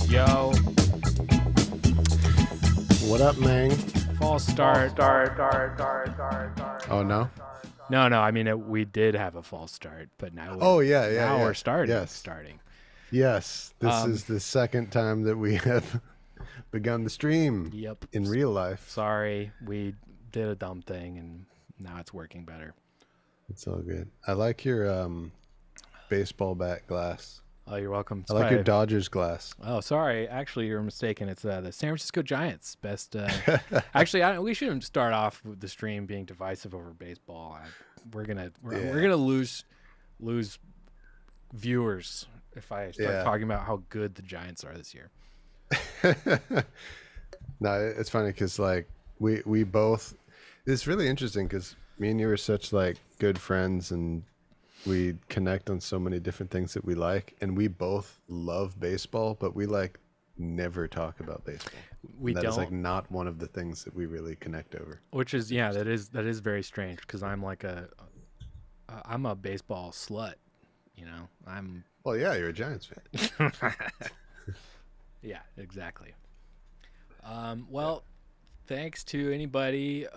Yo, What up, man? false start. Oh no. No, I mean we did have a false start, but now Oh yeah. now we're starting. Yes. Yes. This is the second time that we have begun the stream. Yep. In real life. Sorry, we did a dumb thing, and now it's working better. It's all good. I like your baseball bat glass. Oh, you're welcome. I like your Dodgers glass. Oh, sorry. Actually, you're mistaken. It's the San Francisco Giants. Best. Actually, we shouldn't start off with the stream being divisive over baseball. We're gonna lose viewers if I start talking about how good the Giants are this year. No, it's funny because like we both. It's really interesting because me and you are such like good friends and we connect on so many different things that we like, and we both love baseball, but we like never talk about baseball. That is like not one of the things that we really connect over. Which is that is very strange because I'm like I'm a baseball slut, you know. Well, yeah, you're a Giants fan. Yeah, exactly. Well, thanks to anybody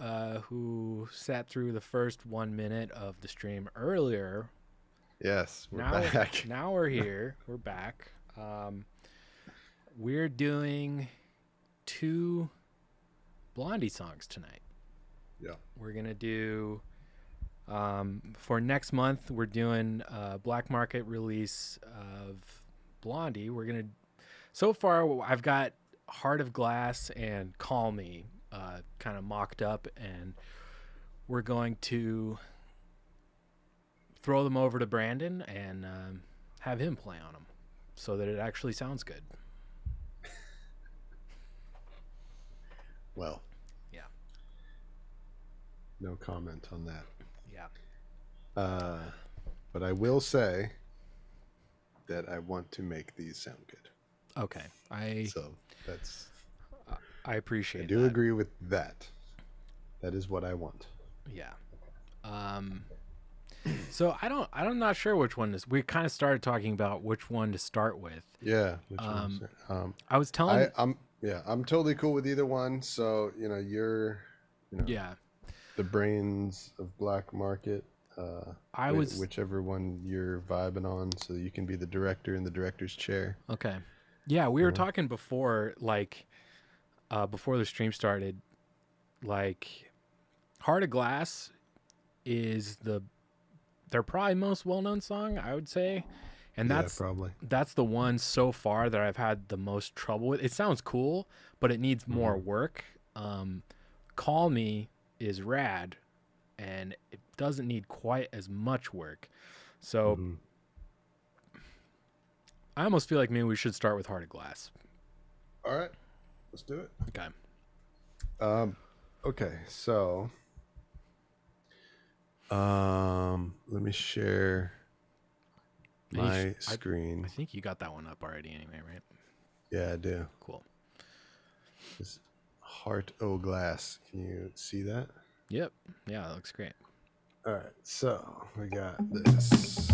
who sat through the first 1 minute of the stream earlier. Yes, we're back. Now we're here. We're back. We're doing 2 Blondie songs tonight. Yeah. We're going to do, for next month, we're doing a Black Market release of Blondie. We're going to, so far, I've got Heart of Glass and Call Me kind of mocked up, and we're going to throw them over to Brandon and have him play on them so that it actually sounds good. Well, yeah, no comment on that. Yeah. But I will say that I want to make these sound good. Okay. So that's I appreciate I do agree with that. That is what I want. Yeah. So I'm not sure which one we kind of started talking about which one to start with. Yeah. I was telling I'm totally cool with either one. So, you're the brains of Black Market. Whichever one you're vibing on, so you can be the director in the director's chair. Okay. Yeah, we were talking before, like, before the stream started, like, Heart of Glass is their probably most well-known song, I would say. And that's the one so far that I've had the most trouble with. It sounds cool, but it needs more work. Call Me is rad, and it doesn't need quite as much work. So I almost feel like maybe we should start with Heart of Glass. All right, let's do it. Okay. Okay, so let me share my screen. I think you got that one up already anyway, right? Yeah, I do. Cool. This Heart O' Glass. Can you see that? Yep. Yeah, that looks great. All right, so we got this.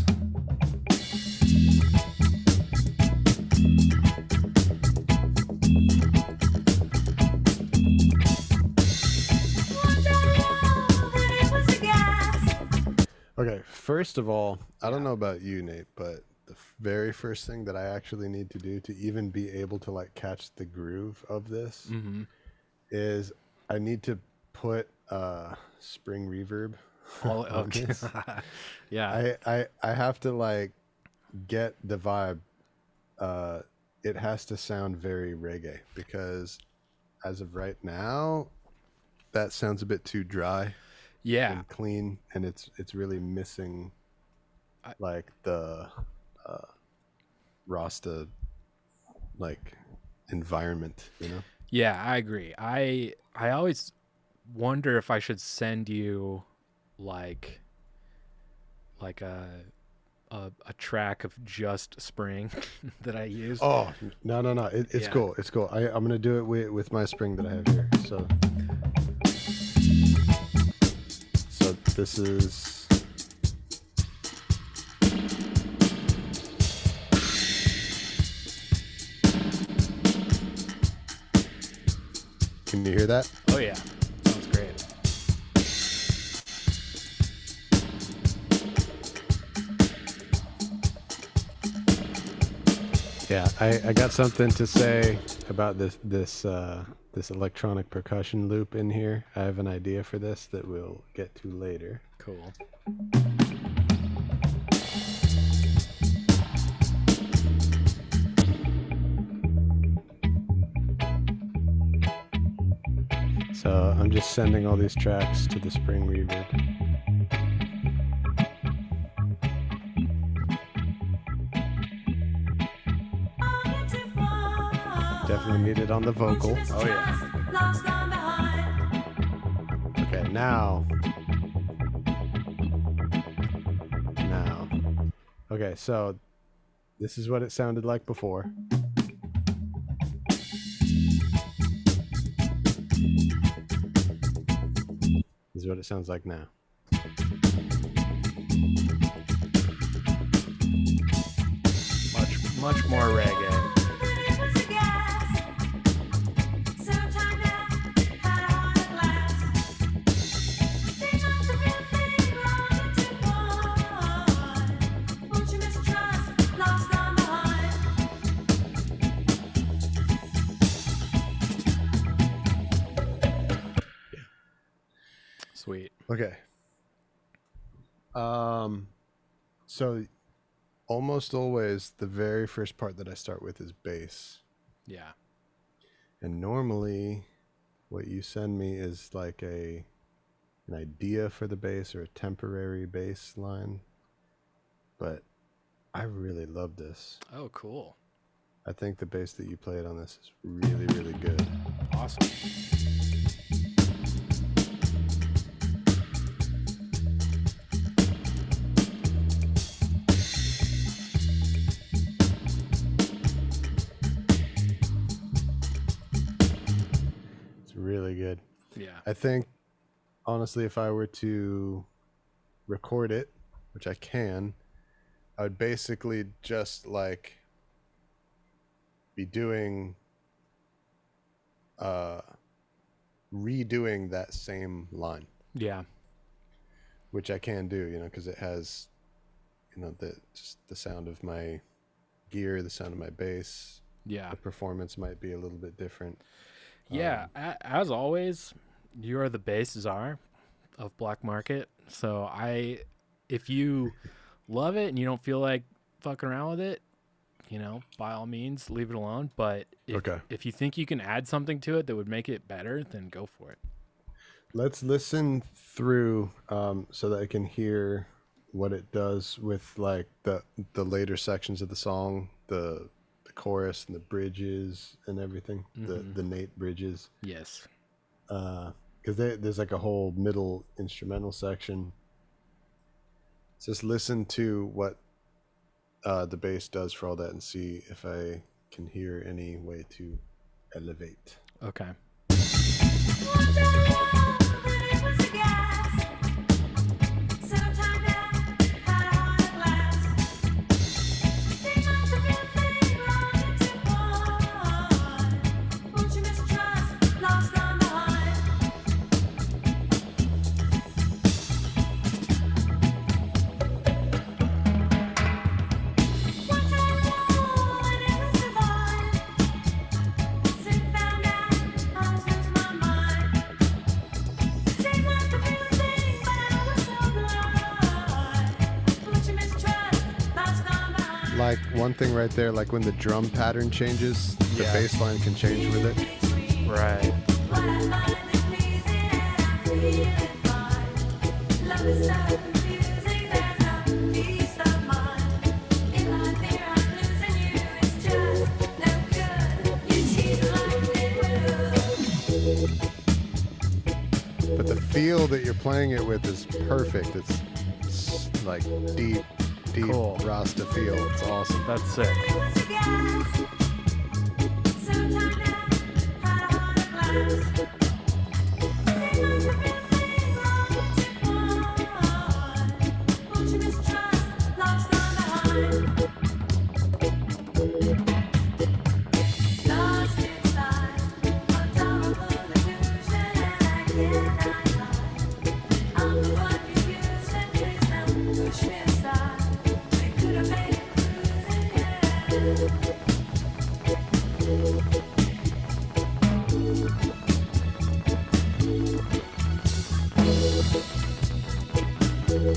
Okay, first of all, I don't know about you, Nate, but the very first thing that I actually need to do to even be able to like catch the groove of this is I need to put spring reverb on this. Yeah. I have to like get the vibe. It has to sound very reggae because as of right now, that sounds a bit too dry. Yeah. And clean, and it's really missing like the Rasta like environment, Yeah, I agree. I always wonder if I should send you like like a track of just Spring that I use. Oh no no no! It's Yeah. cool. It's cool. I'm gonna do it with my spring that I have here. So this is. Can you hear that? Oh yeah. Sounds great. Yeah, I got something to say about this electronic percussion loop in here. I have an idea for this that we'll get to later. Cool. So I'm just sending all these tracks to the Spring Reverb. Definitely need it on the vocal. Oh yeah. Okay, now. Okay, so this is what it sounded like before. This is what it sounds like now. Much more reggae. Sweet. Okay. So almost always the very first part that I start with is bass. Yeah. And normally what you send me is like an idea for the bass or a temporary bass line. But I really love this. Oh, cool. I think the bass that you played on this is really, really good. Awesome. It's really good. Yeah. I think, honestly, if I were to record it, which I can, I would basically just like be doing redoing that same line, Yeah. which I can do, because it has, just the sound of my gear, the sound of my bass. Yeah. The performance might be a little bit different. Yeah. As always, you are the bass czar of Black Market. So if you love it and you don't feel like fucking around with it, by all means, leave it alone. But if you think you can add something to it that would make it better, then go for it. Let's listen through so that I can hear what it does with like the later sections of the song, the chorus and the bridges and everything, the Nate bridges. Yes. Because there's like a whole middle instrumental section. Just listen to what the bass does for all that and see if I can hear any way to elevate. Okay. Like one thing right there, like when the drum pattern changes, the Yeah. bass line can change with it. Right. feel that you're playing it with is perfect. It's like deep Cool. Rasta feel. It's awesome. That's sick.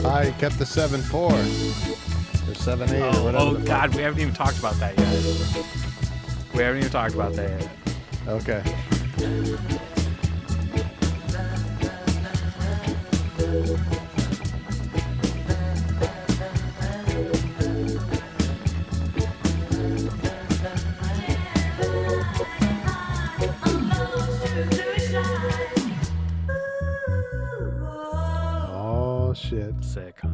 I kept the 7/4 or 7/8 or whatever. Oh the God, fuck. we haven't even talked about that yet. We haven't even talked about that yet. Okay. Oh shit. Sick, huh?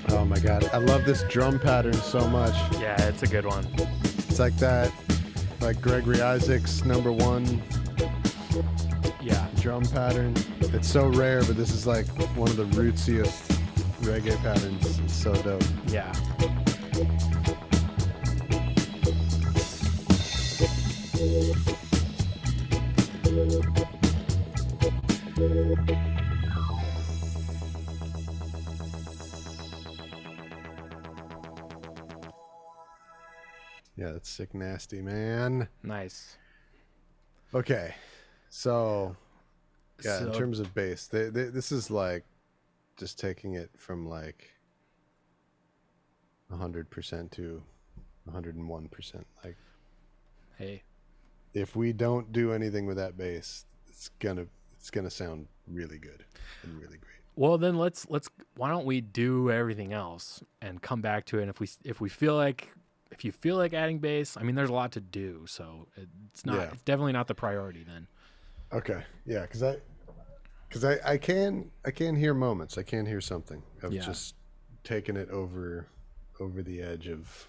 Oh my god. I love this drum pattern so much. Yeah, it's a good one. It's like that, like Gregory Isaacs' #1 Yeah. drum pattern. It's so rare, but this is like one of the rootsiest reggae patterns. It's so dope. Yeah. Yeah, that's sick nasty, man. Nice. Okay. So, yeah, in So- terms of bass, this is like just taking it from like 100% to 101%. Like, Hey. if we don't do anything with that bass, it's gonna sound really good and really great. Well, then let's why don't we do everything else and come back to it? And if you feel like adding bass, I mean, there's a lot to do, so it's definitely not the priority then. Okay. Yeah, because I can hear moments. I can hear something of Yeah. just taking it over the edge of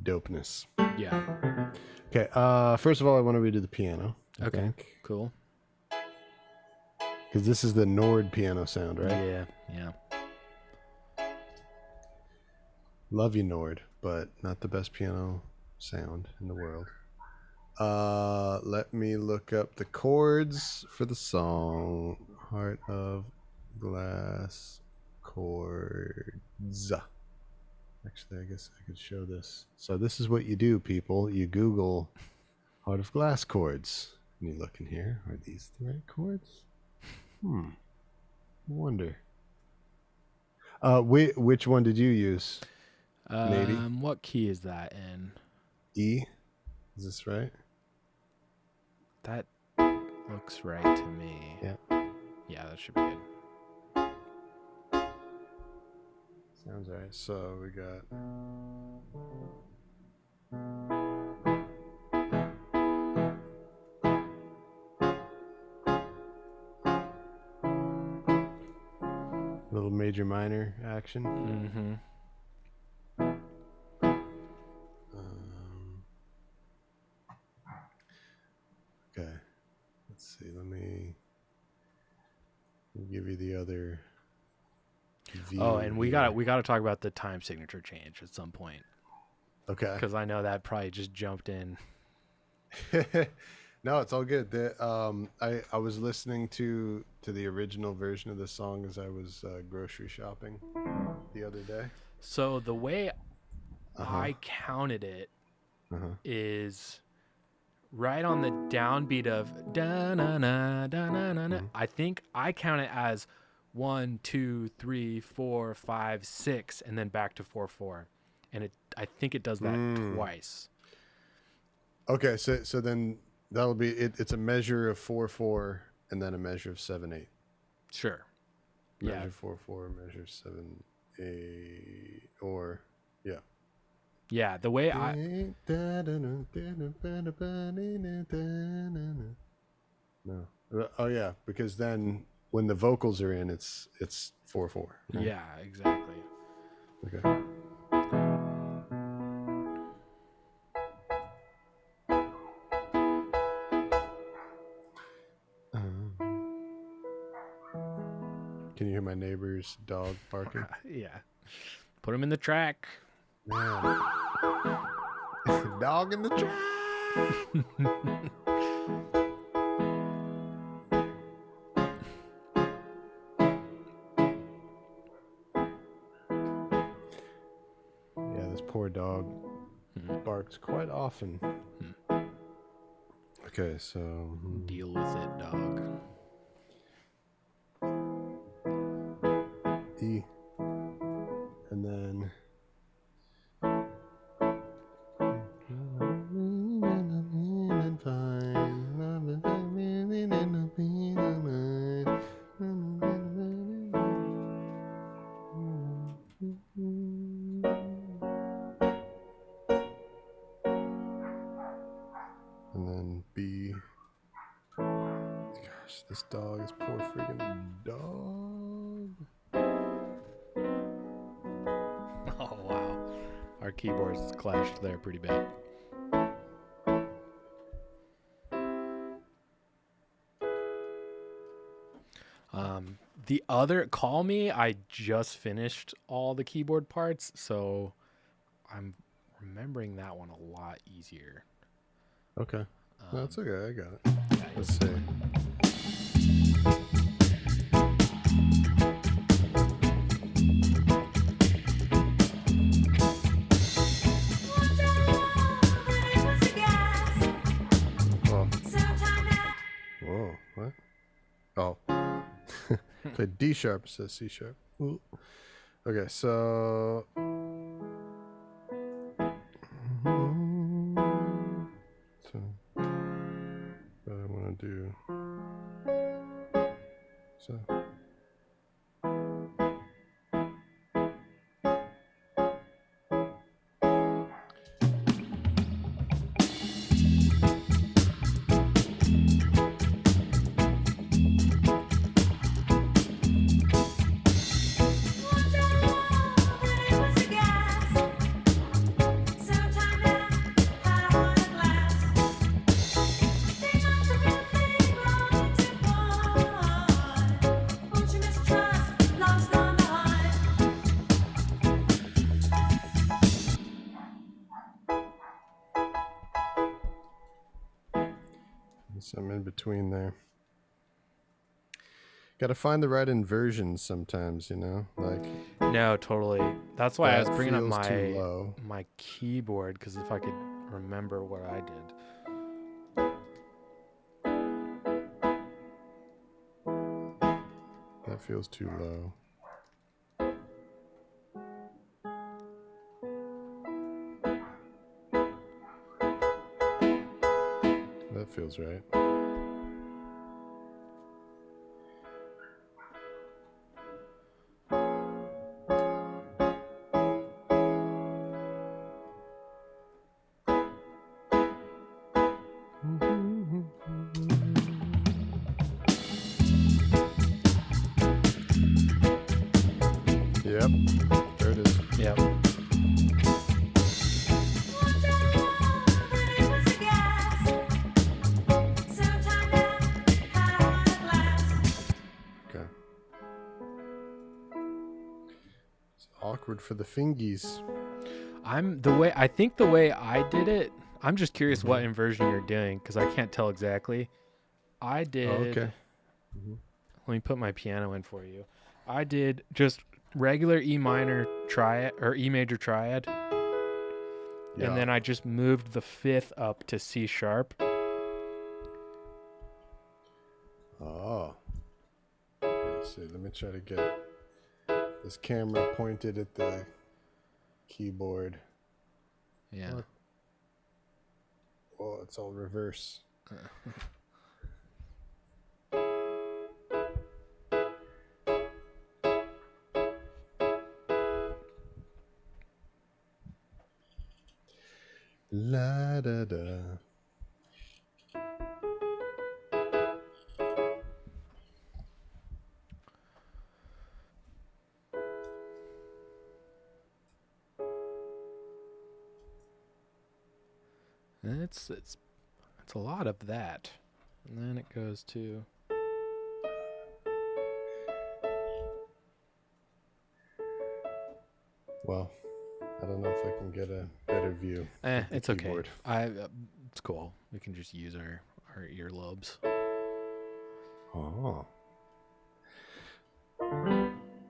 dopeness. Yeah. Okay. First of all, I want to redo the piano. Okay. Cool. Because this is the Nord piano sound, right? Yeah. Yeah. Love you, Nord, but not the best piano sound in the world. Let me look up the chords for the song. Heart of Glass chords. Actually, I guess I could show this. So this is what you do, people. You Google Heart of Glass chords. And you look in here. Are these the right chords? I wonder. Which one did you use? Maybe. What key is that in? E? Is this right? That looks right to me. Yeah. Yeah, that should be good. Sounds right. So we got. Little major minor action. Mm-hmm. Okay. Let's see. Let me give you the other. Oh, and we here. gotta talk about the time signature change at some point Okay. because I know that probably just jumped in. No, it's all good. I was listening to the original version of the song as I was grocery shopping the other day. So the way Uh huh. I counted it Uh huh. is right on the downbeat of da na na da na na na. Mm-hmm. I think I count it as 1, 2, 3, 4, 5, 6, and then back to 4/4, and I think it does that twice. Okay, so then that'll be it. It's a measure of 4/4, and then a measure of 7/8. Sure. Measure Yeah. 4/4, measure 7/8, or yeah. Yeah. The way I No. Oh yeah, because then when the vocals are in, it's 4/4. Right? yeah, exactly. Okay. Can you hear my neighbor's dog barking? Yeah. Put them in the track. Man. Dog in the trap. Yeah, this poor dog barks quite often. Okay, so Deal with it, dog. E, and then and then B. Gosh, this dog, this poor freaking dog. Oh wow, our keyboards clashed there pretty bad. The other Call Me, I just finished all the keyboard parts, so I'm remembering that one a lot easier. Okay, that's okay. I got it. Let's see. Whoa, what? Oh. Played D sharp, says C sharp. Ooh. Okay, so. So. What I want to do. So. So I'm in between there. Got to find the right inversion sometimes, you know, like. No, totally. That's why I was bringing up feels too low. my keyboard, because if I could remember what I did. That feels too low. That feels right. Yep, there it is. Yep. Okay. It's awkward for the fingies. I think the way I did it, I'm just curious what inversion you're doing because I can't tell exactly. I did. Oh, okay. Mhm. Let me put my piano in for you. I did just regular E minor triad or E major triad, and then I just moved the fifth up to C sharp. Oh. Let's see. Let me try to get this camera pointed at the keyboard. Yeah. Oh, it's all reverse. La da da. It's a lot of that, and then it goes to. Well, I don't know if I can get a better view. Of the It's keyboard. okay. It's cool. We can just use our earlobes. Oh.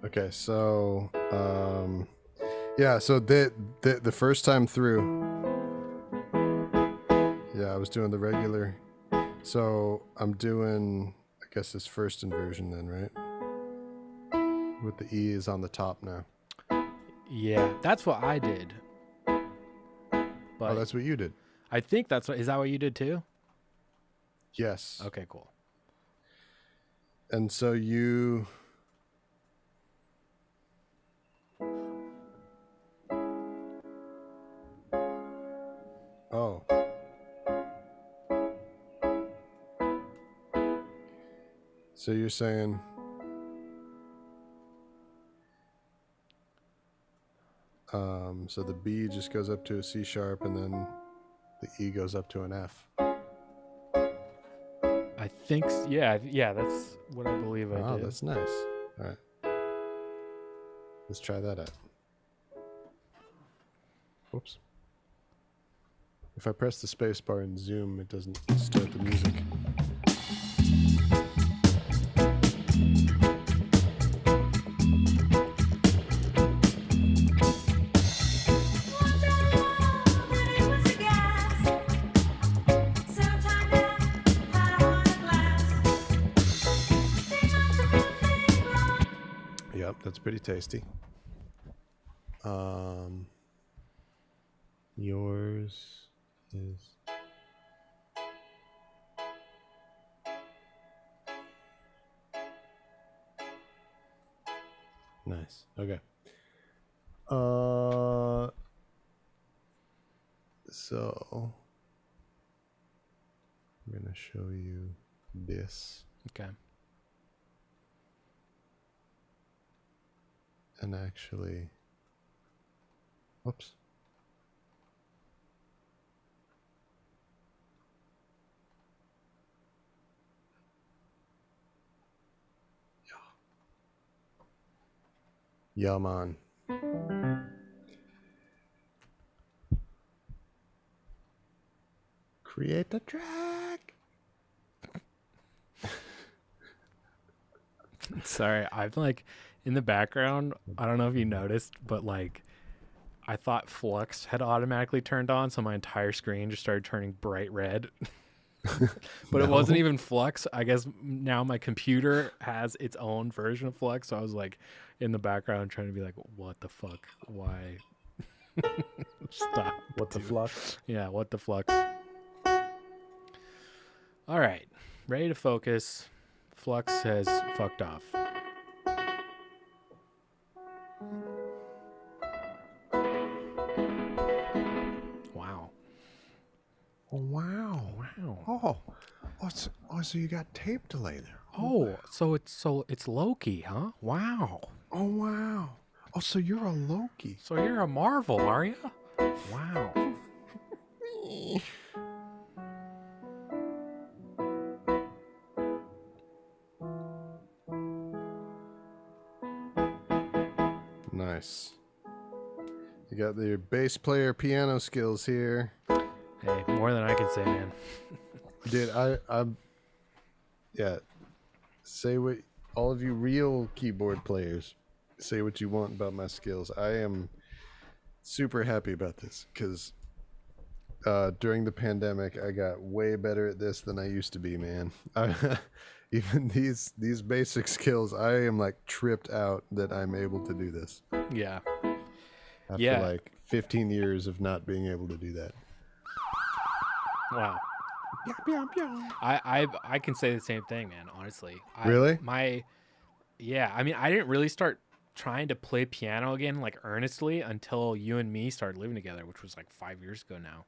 Okay, so yeah, so the first time through, yeah, I was doing the regular. So I'm doing, I guess, this first inversion then, right? With the E is on the top now. Yeah, that's what I did. But Oh, that's what you did. I think that's what. Is that what you did too? Yes. Okay, cool. And so you. Oh. So you're saying. So the B just goes up to a C sharp, and then the E goes up to an F. I think, yeah, that's what I believe I did. Oh, that's nice. All right. Let's try that out. Whoops. If I press the space bar and zoom, it doesn't start the music. Yep, that's pretty tasty. Yours is nice. Okay. So I'm gonna show you this. Okay. And actually, whoops. Yeah, man. Create the track. Sorry, I've like in the background. I don't know if you noticed, but like I thought Flux had automatically turned on, so my entire screen just started turning bright red. But it wasn't even Flux. I guess now my computer has its own version of Flux, so I was like in the background trying to be like, what the fuck? Why? Stop. What the dude. flux? Yeah, what the Flux? All right, ready to focus. Flux has fucked off. Wow. Oh, wow. Wow. So you got tape delay there. Oh, so it's Loki, huh? Wow. Oh, wow. Oh, so you're a Loki. So you're a Marvel, are you? Wow. Nice. You got your bass player piano skills here. Hey, more than I can say, man. Dude, I'm yeah. Say what all of you real keyboard players say what you want about my skills. I am super happy about this because during the pandemic, I got way better at this than I used to be, man. Even these basic skills, I am like tripped out that I'm able to do this Yeah. after Yeah. like 15 years of not being able to do that. Wow. I can say the same thing, man. Honestly. Really? Yeah. I mean, I didn't really start trying to play piano again, like earnestly, until you and me started living together, which was like 5 years ago now.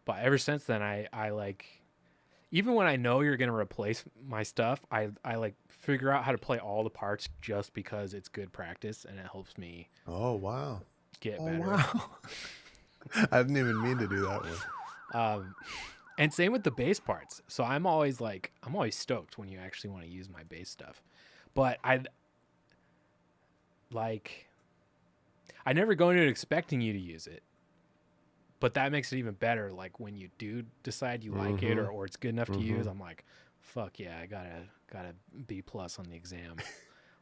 But ever since then, I like, even when I know you're gonna replace my stuff, I like figure out how to play all the parts just because it's good practice and it helps me Oh wow! get Oh better. wow! I didn't even mean to do that one. And same with the bass parts. So I'm always stoked when you actually want to use my bass stuff. But I never go into it expecting you to use it. But that makes it even better. Like when you do decide you like it or it's good enough to use, I'm like, fuck yeah, I got a B+ on the exam.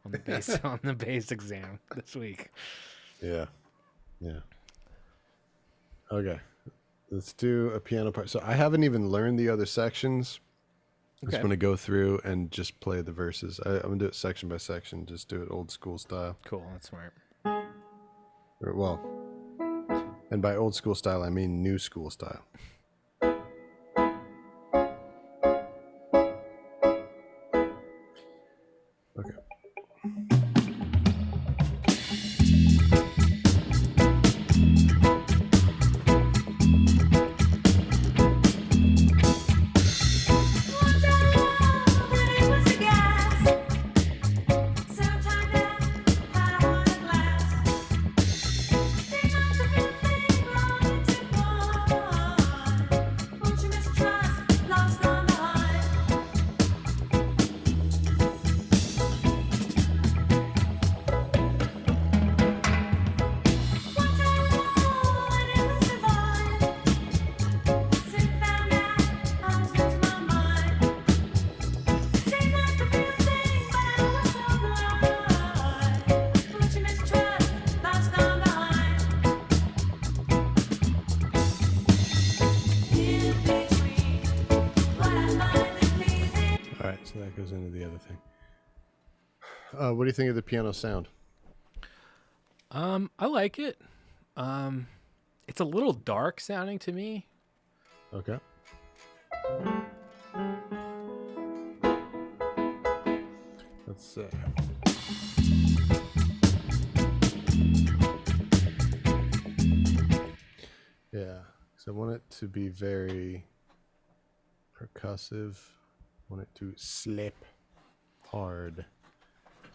on the bass exam this week. Yeah. Okay. Let's do a piano part. So I haven't even learned the other sections. I'm just going to go through and just play the verses. I'm going to do it section by section. Just do it old school style. Cool. That's smart. Well, and by old school style, I mean new school style. Okay. So that goes into the other thing. What do you think of the piano sound? I like it. It's a little dark sounding to me. Okay. Let's see. Yeah, because I want it to be very percussive. I want it to slip hard.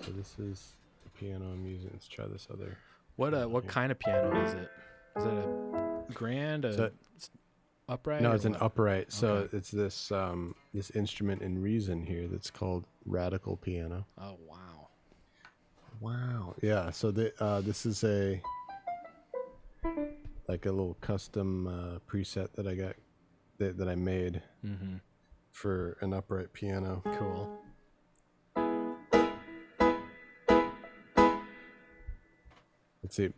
So this is the piano I'm using. Let's try this other. What kind of piano is it? Is it a grand, upright? No, it's an what? upright. So Okay. it's this this instrument in reason here that's called radical piano. Oh wow. Wow. Yeah. So this is like a little custom preset that I got that I made for an upright piano. Cool. Let's see.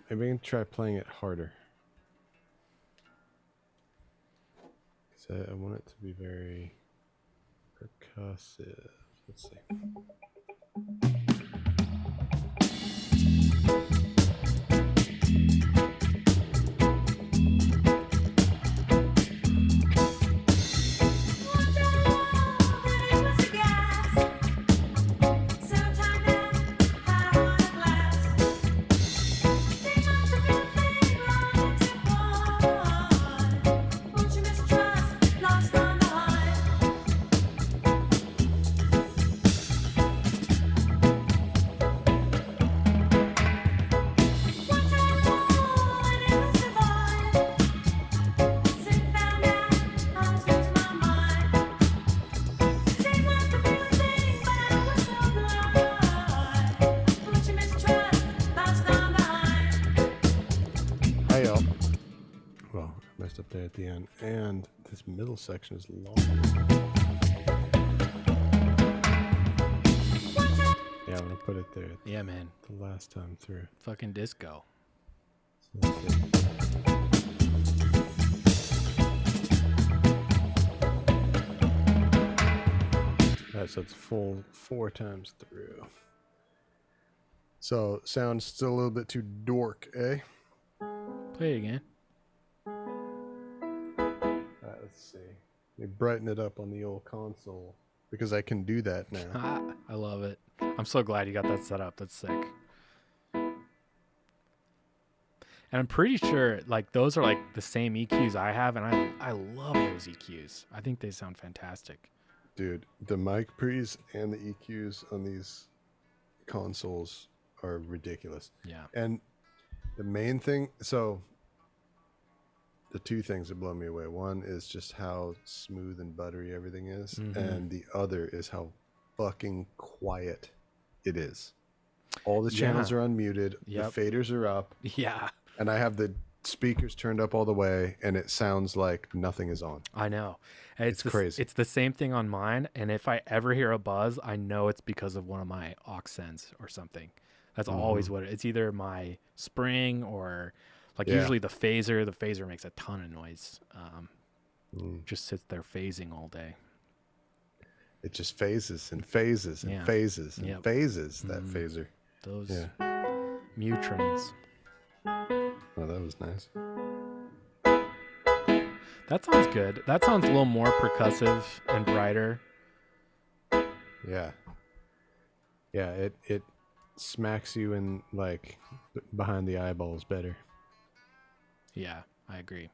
Maybe we can try playing it harder. So I want it to be very percussive. Let's see. and this middle section is long. Yeah, I'm gonna put it there. Yeah, man. The last time through. Fucking disco. So let's see. Alright, so it's full 4 times through. So sounds still a little bit too dork, eh? Play it again. Alright, let's see. Let me brighten it up on the old console because I can do that now. I love it. I'm so glad you got that set up. That's sick. And I'm pretty sure like those are like the same EQs I have, and I love those EQs. I think they sound fantastic. Dude, the mic pre's and the EQs on these consoles are ridiculous. Yeah. And the main thing, so the 2 things that blow me away. One is just how smooth and buttery everything is, and the other is how fucking quiet it is. All the channels are unmuted, the faders are up. Yeah. And I have the speakers turned up all the way, and it sounds like nothing is on. I know. It's crazy. It's the same thing on mine, and if I ever hear a buzz, I know it's because of one of my aux sends or something. That's always what it's either my spring or like usually the phaser. The phaser makes a ton of noise. Just sits there phasing all day. It just phases and phases and phases and phases, that phaser. Those Mutrons. Oh, that was nice. That sounds good. That sounds a little more percussive and brighter. Yeah. Yeah, it smacks you in like behind the eyeballs better. Yeah, I agree.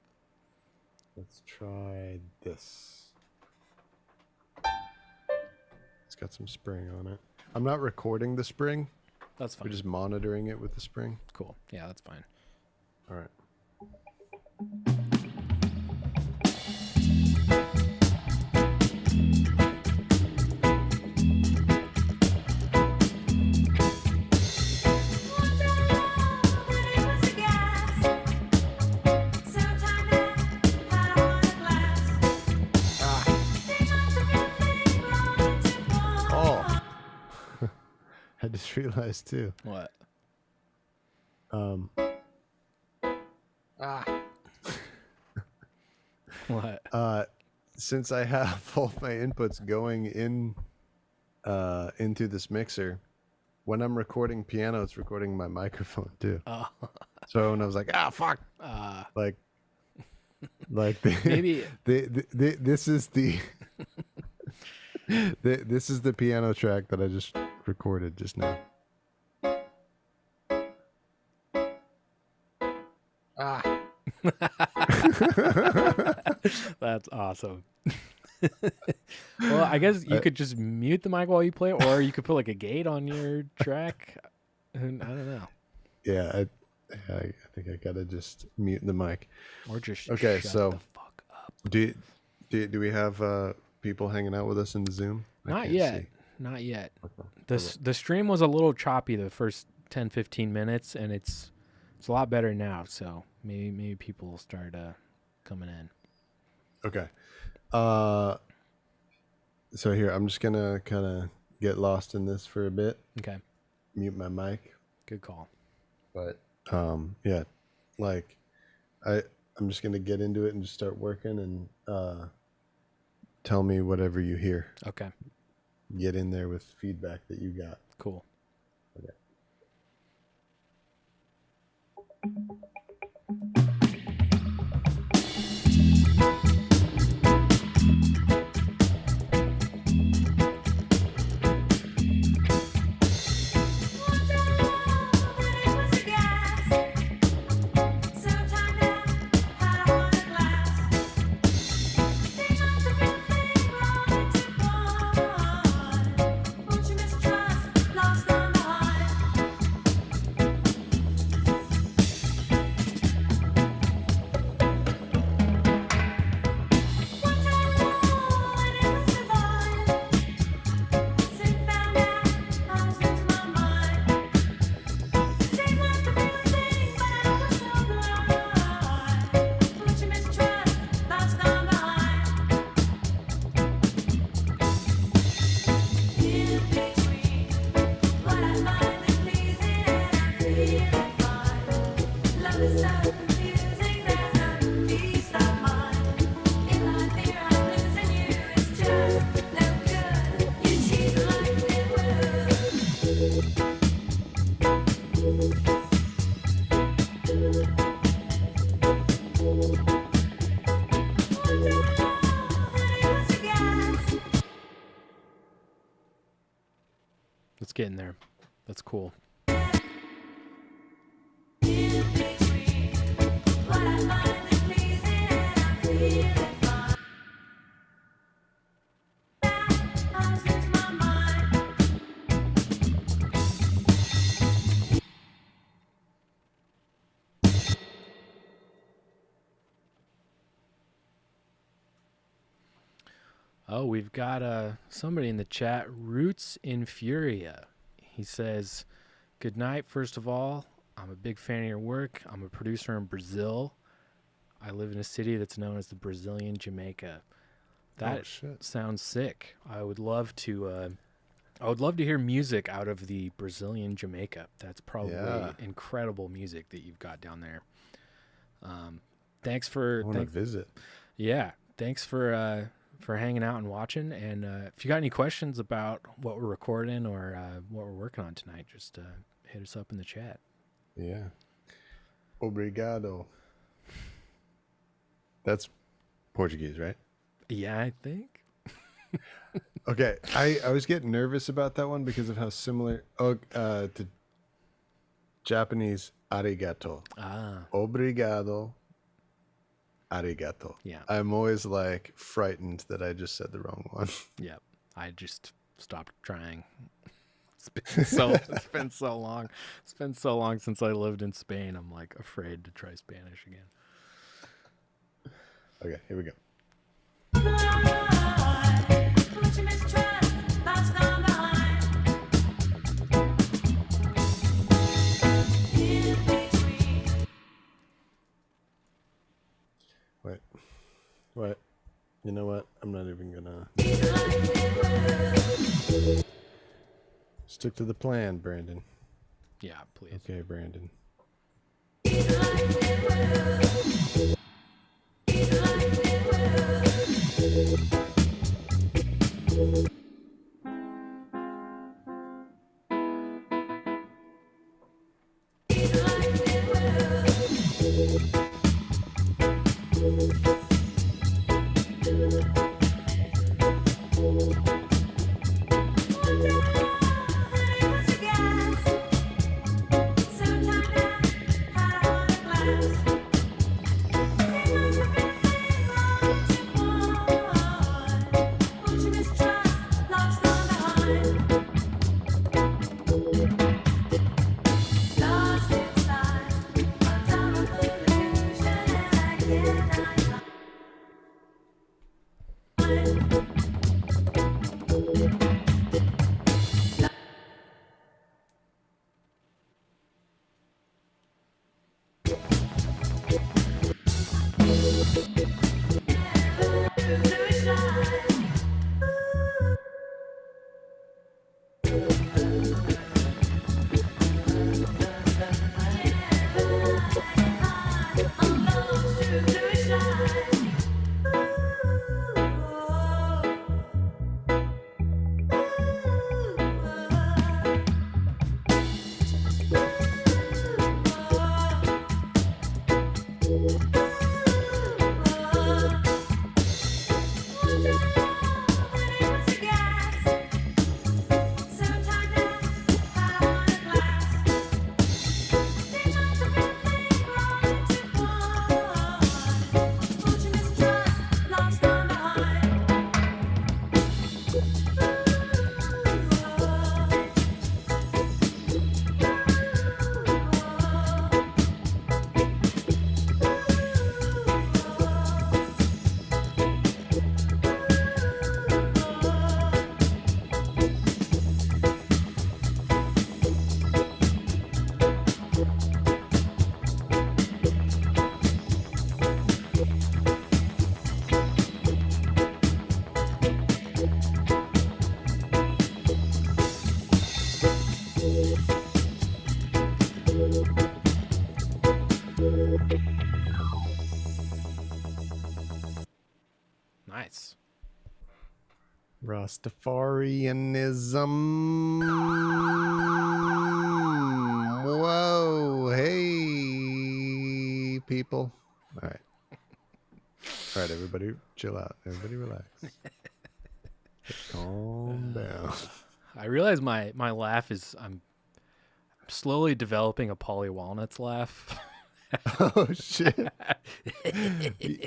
Let's try this. It's got some spring on it. I'm not recording the spring. That's fine. We're just monitoring it with the spring. Cool. Yeah, that's fine. All right. I just realized too. What? What? Since I have all my inputs going in into this mixer, when I'm recording piano, it's recording my microphone too. Oh. So when I was like, fuck, like Maybe this is the this is the piano track that I just recorded just now. That's awesome. Well, I guess you could just mute the mic while you play, or you could put like a gate on your track. I don't know. Yeah, I think I gotta just mute the mic. Or just shut the fuck up. Do we have people hanging out with us in the Zoom? Not yet. Not yet. Okay. The stream was a little choppy the first 10-15 minutes, and it's a lot better now. So maybe people will start coming in. Okay. So here, I'm just gonna kind of get lost in this for a bit. Okay. Mute my mic. Good call. But yeah, like I'm just gonna get into it and just start working and tell me whatever you hear. Okay. Get in there with feedback that you got. Cool. Okay. Let's get in there. That's cool. Oh, we've got somebody in the chat, Roots in Furia. He says, "Good night, first of all. I'm a big fan of your work. I'm a producer in Brazil. I live in a city that's known as the Brazilian Jamaica." That sounds sick. I would love to hear music out of the Brazilian Jamaica. That's probably incredible music that you've got down there. Thanks for I want to visit. Yeah, thanks for hanging out and watching. And if you got any questions about what we're recording or what we're working on tonight, just hit us up in the chat. Yeah. Obrigado. That's Portuguese, right? Yeah, I think. Okay. I was getting nervous about that one because of how similar to Japanese arigato. Obrigado. Arigato. Yeah. I'm always like frightened that I just said the wrong one. Yeah. I just stopped trying. It's been so long. It's been so long since I lived in Spain. I'm like afraid to try Spanish again. Okay, here we go. Wait. What? You know what? I'm not even gonna stick to the plan, Brandon. Yeah, please. Okay, Brandon. Nice. Rastafarianism. Whoa. Hey, people. All right. All right, everybody, chill out. Everybody, relax. Calm down. I realize my laugh is I'm slowly developing a Polly Walnuts laugh. Oh shit!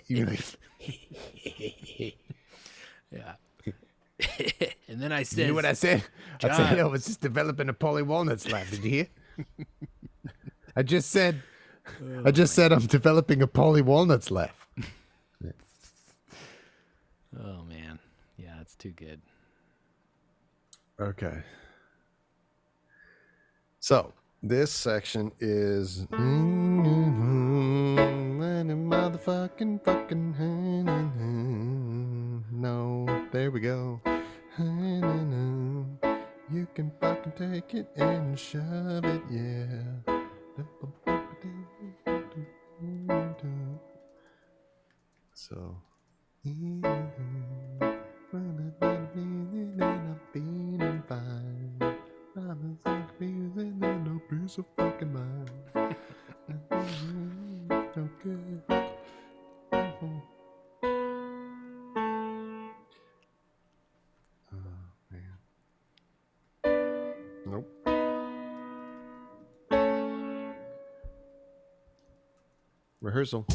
You like, Yeah. And then I you said, know what I said? I John. said I was just developing a Polly Walnuts laugh. Did you hear? I just said I'm developing a Polly Walnuts laugh. Oh man, yeah, it's too good. Okay. So this section is motherfucking no. There we go. You can fucking take it and shove it, yeah. So. No piece of fucking mind. Okay. Oh man. Nope. Rehearsal.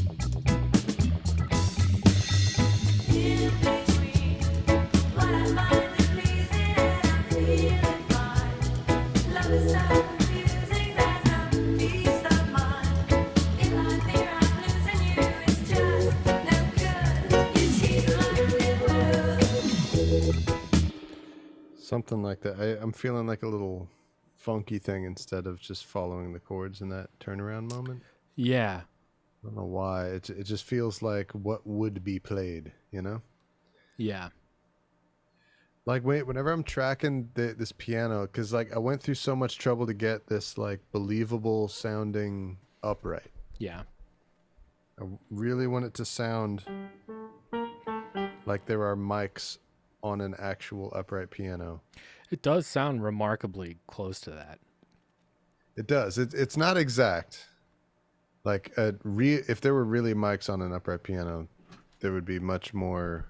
Something like that. I'm feeling like a little funky thing instead of just following the chords in that turnaround moment. Yeah. I don't know why. It just feels like what would be played, you know? Yeah. Like whenever I'm tracking this piano, because like I went through so much trouble to get this like believable sounding upright. Yeah. I really want it to sound like there are mics on an actual upright piano. It does sound remarkably close to that. It does. It's not exact. Like if there were really mics on an upright piano, there would be much more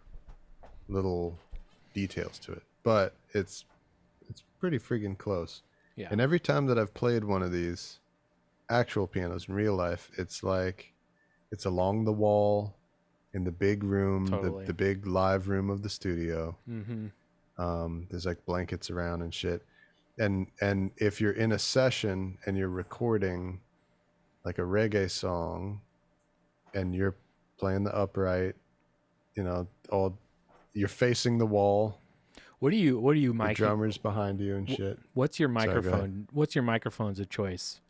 little details to it. But it's pretty friggin' close. Yeah. And every time that I've played one of these actual pianos in real life, it's like it's along the wall in the big room, Totally. the big live room of the studio. Mm-hmm. There's like blankets around and shit. And if you're in a session and you're recording like a reggae song and you're playing the upright, you know, you're facing the wall. What do you The mic? drummers behind you and shit. What's your Sorry, go microphone? ahead. What's your microphone's a choice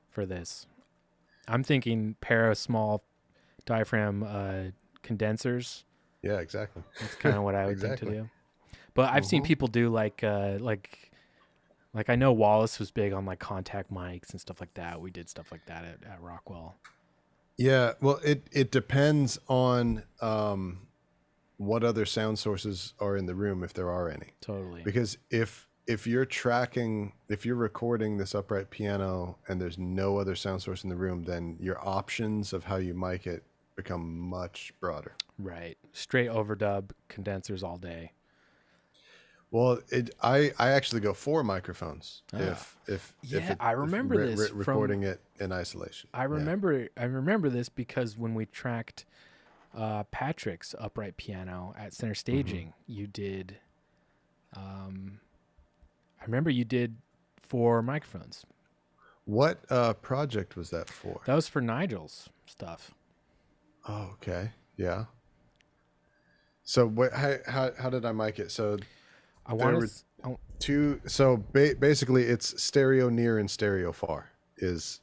for this? I'm thinking pair of small diaphragm condensers. Yeah, exactly. That's kind of what I would Exactly. think to do. But I've seen people do like I know Wallace was big on like contact mics and stuff like that. We did stuff like that at Rockwell. Yeah, well, it depends on what other sound sources are in the room, if there are any. Totally. Because if you're recording this upright piano and there's no other sound source in the room, then your options of how you mic it become much broader. Right. Straight overdub condensers all day. Well, I actually go 4 microphones I remember this recording it in isolation. I remember this because when we tracked Patrick's upright piano at Center Staging, you did. I remember you did 4 microphones. What project was that for? That was for Nigel's stuff. Oh, okay. Yeah. So how did I mic it? So two. So basically, it's stereo near and stereo far is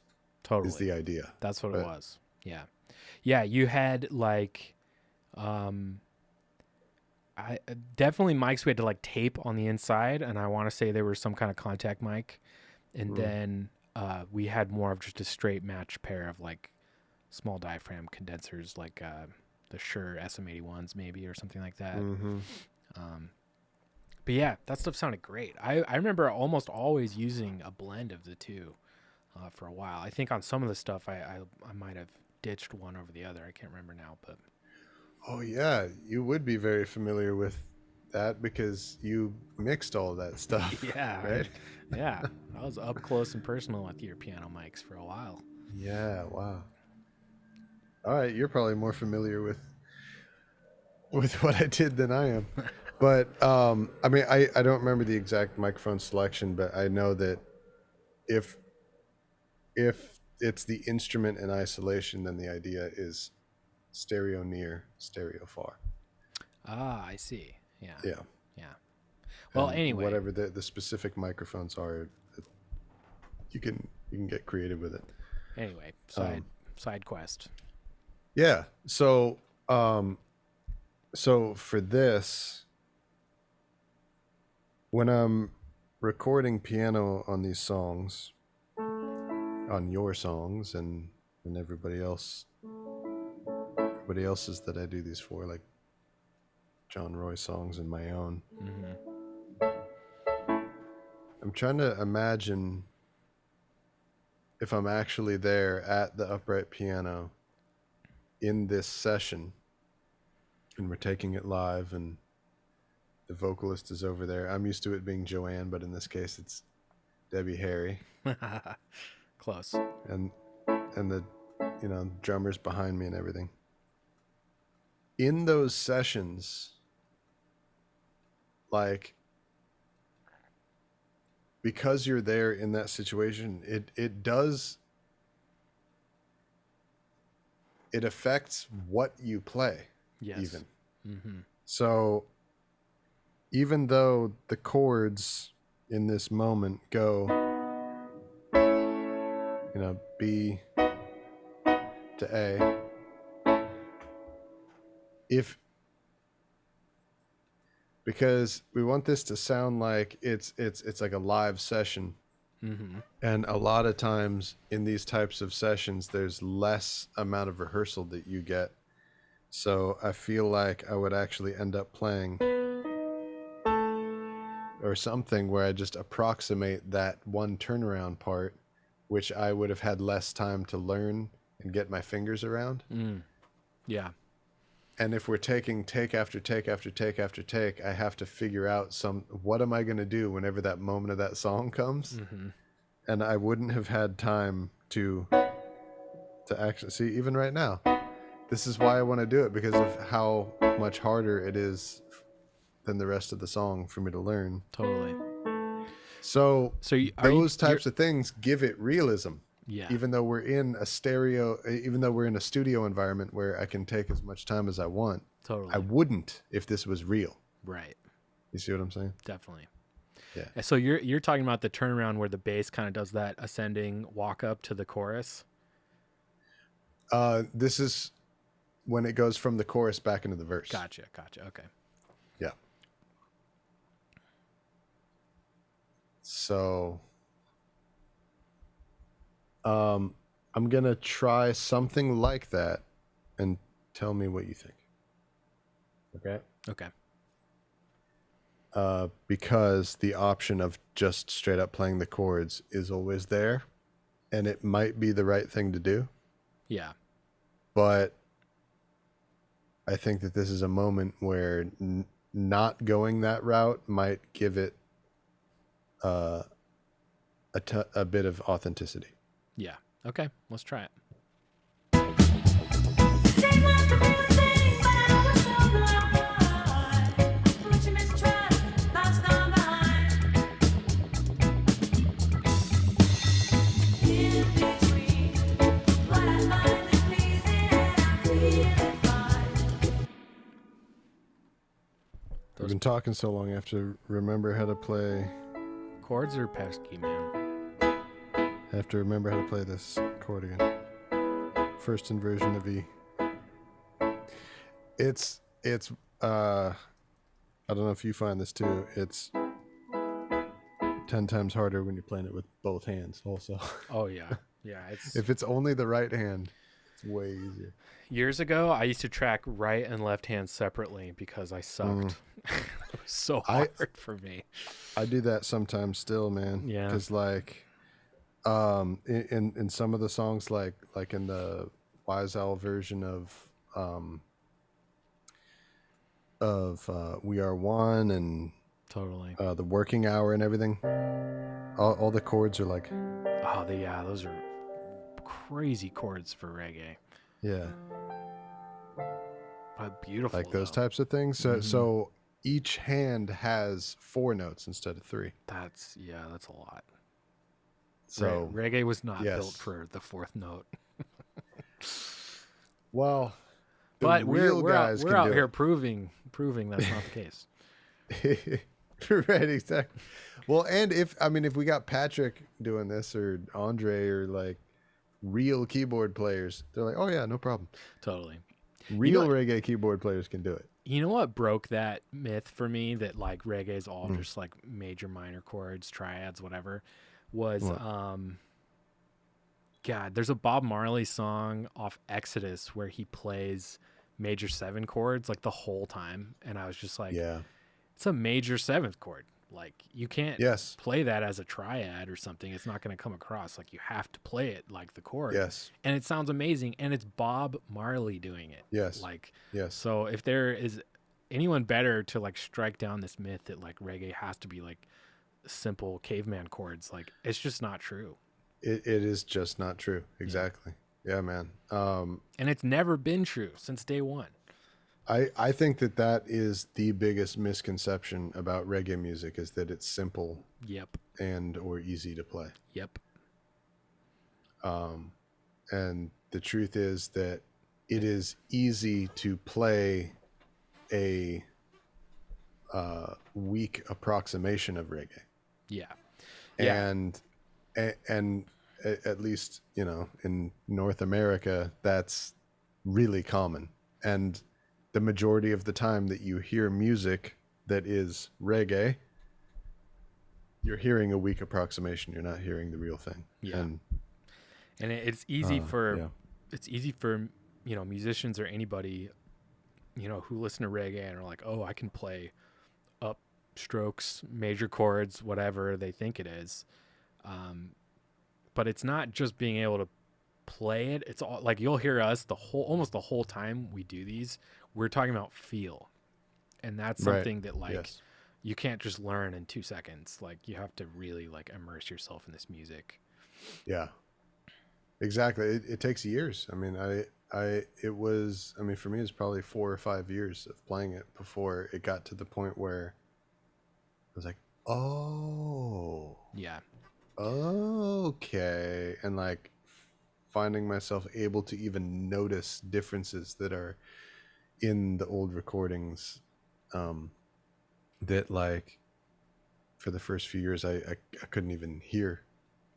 the idea. That's what it was. Yeah, yeah. You had like, I definitely mics we had to like tape on the inside, and I want to say there was some kind of contact mic, and then we had more of just a straight match pair of like small diaphragm condensers, like the Shure SM81s maybe or something like that. But yeah, that stuff sounded great. I remember almost always using a blend of the two for a while. I think on some of the stuff I might have ditched one over the other. I can't remember now, but Oh yeah, you would be very familiar with that because you mixed all of that stuff, Yeah, right? yeah. I was up close and personal with your piano mics for a while. Yeah, wow. All right, you're probably more familiar with what I did than I am. But I mean, I don't remember the exact microphone selection, but I know that if if it's the instrument in isolation, then the idea is stereo near, stereo far. Ah, I see. Yeah, Yeah, yeah. Well, and anyway, whatever the specific microphones are, you can get creative with it. anyway. Um, Side quest. yeah. Um, so for this, when I'm recording piano on these songs, on your songs, and everybody else's that I do these for, like John Roy songs and my own. Mm-hmm. I'm trying to imagine if I'm actually there at the upright piano in this session and we're taking it live and the vocalist is over there. I'm used to it being Joanne, but in this case it's Debbie Harry Close. and the drummers behind me and everything. In those sessions, like, because you're there in that situation, it affects what you play. Yes. Even Mm-hmm. so, even though the chords in this moment go, B to A, if because we want this to sound like it's like a live session. Mm-hmm. And a lot of times in these types of sessions, there's less amount of rehearsal that you get. So I feel like I would actually end up playing or something where I just approximate that one turnaround part, which I would have had less time to learn and get my fingers around. Mm. Yeah. And if we're taking take after take after take after take, I have to figure out what am I going to do whenever that moment of that song comes? Mm-hmm. And I wouldn't have had time to actually see. Even right now, this is why I want to do it, because of how much harder it is than the rest of the song for me to learn. Totally. So those types of things give it realism. Yeah. Even though we're in a studio environment where I can take as much time as I want. Totally. I wouldn't if this was real. Right. You see what I'm saying? Definitely. Yeah. So you're talking about the turnaround where the bass kind of does that ascending walk up to the chorus. This is when it goes from the chorus back into the verse. Gotcha. Okay. Yeah. So, I'm gonna try something like that, and tell me what you think. Okay. Because the option of just straight up playing the chords is always there, and it might be the right thing to do. Yeah. But I think that this is a moment where not going that route might give it a bit of authenticity. Yeah. Okay. Let's try it. We've been talking so long, I have to remember how to play. Chords are pesky, man. I have to remember how to play this chord again. First inversion of E. It's I don't know if you find this too. It's 10 times harder when you're playing it with both hands also. Oh yeah. Yeah, If it's only the right hand, it's way easier. Years ago, I used to track right and left hands separately because I sucked. It was so hard for me. I do that sometimes still, man. Yeah. Because like, in some of the songs, like in the Wise Owl version of of We Are One and Totally. the Working Hour and everything. All the chords are like, Oh, those are crazy chords for reggae. yeah, But beautiful, like those though. types of things. So each hand has 4 notes instead of 3. That's a lot. So Reggae was not built yes. for the 4th note. Well, the But real guys we're can out do here proving that's not the case. it. Right, exactly. Well, and if we got Patrick doing this or Andre or like real keyboard players, they're like, oh yeah, no problem. Totally. Real reggae keyboard players can do it. You know what broke that myth for me that like reggae is all just like major minor chords, triads, whatever, was What? God, there's a Bob Marley song off Exodus where he plays major 7 chords like the whole time, and I was just like, Yeah. it's a major 7th chord. Like you can't Yes. play that as a triad or something. It's not going to come across. Like you have to play it like the chord. Yes. And it sounds amazing, and it's Bob Marley doing it. Yes. Like Yes. so if there is anyone better to like strike down this myth that like reggae has to be like simple caveman chords, like it's just not true. It is just not true. Exactly. Yeah, man. And it's never been true since day one. I think that is the biggest misconception about reggae music is that it's simple Yep. and or easy to play. Yep. And the truth is that it is easy to play a weak approximation of reggae. Yeah. And at least, you know, in North America, that's really common. And the majority of the time that you hear music that is reggae, you're hearing a weak approximation. You're not hearing the real thing. Yeah. And it's easy it's easy for, you know, musicians or anybody, you know, who listen to reggae and are like, oh, I can play up strokes, major chords, whatever they think it is. But it's not just being able to play it. It's all like you'll hear us almost the whole time we do these, we're talking about feel. And that's something that like you can't just learn in 2 seconds. Like you have to really like immerse yourself in this music. Yeah, exactly. It takes years. I mean, for me, it's probably 4 or 5 years of playing it before it got to the point where I was like, oh, Yeah. okay. And like finding myself able to even notice differences that are in the old recordings, that like for the first few years, I couldn't even hear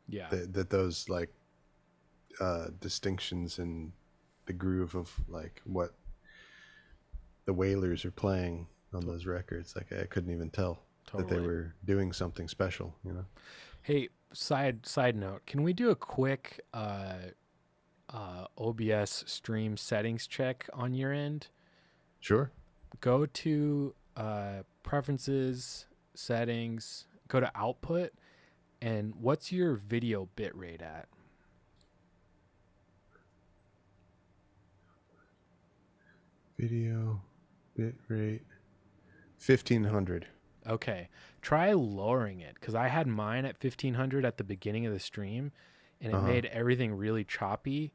that those like distinctions in the groove of like what the Wailers are playing on those records. Like I couldn't even tell that they were doing something special, you know? Hey, side note, can we do a quick OBS stream settings check on your end? Sure. Go to preferences, settings, go to output, and what's your video bit rate at? Video bit rate 1500. Okay, try lowering it because I had mine at 1500 at the beginning of the stream, and it made everything really choppy.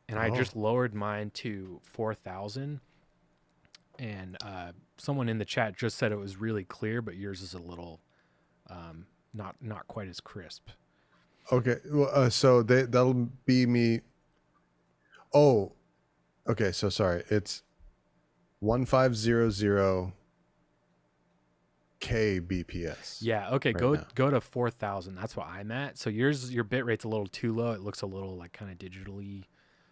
And I just lowered mine to 4000. And someone in the chat just said it was really clear, but yours is a little not quite as crisp. Okay, well, so that'll be me. Oh, okay. So sorry, it's 1500 kbps. Yeah. Okay. Go to 4000. That's what I'm at. So your bit rate's a little too low. It looks a little like kind of digitally.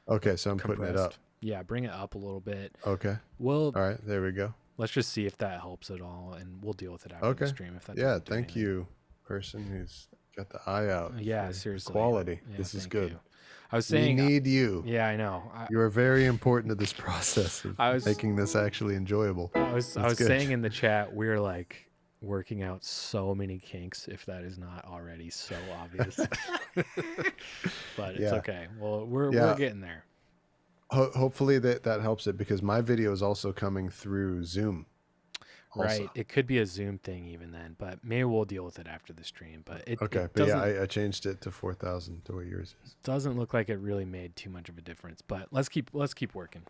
Okay, so I'm compressed. putting it up. Yeah, bring it up a little bit. Okay. Well, all right, there we go. Let's just see if that helps at all, and we'll deal with it after the stream. If that thank you, person who's got the eye out. Yeah, seriously. Quality. Yeah, this is good. You. I was saying, we need you. Yeah, I know. You are very important to this process of making this actually enjoyable. I was saying in the chat, we're like working out so many kinks, if that is not already so obvious. But it's okay. Well, we're getting there. Hopefully that helps it, because my video is also coming through Zoom. also. Right. It could be a Zoom thing even then, but maybe we'll deal with it after the stream. But Okay, it but yeah, doesn't I changed it to 4,000 to what yours is. doesn't look like it really made too much of a difference. But let's keep working.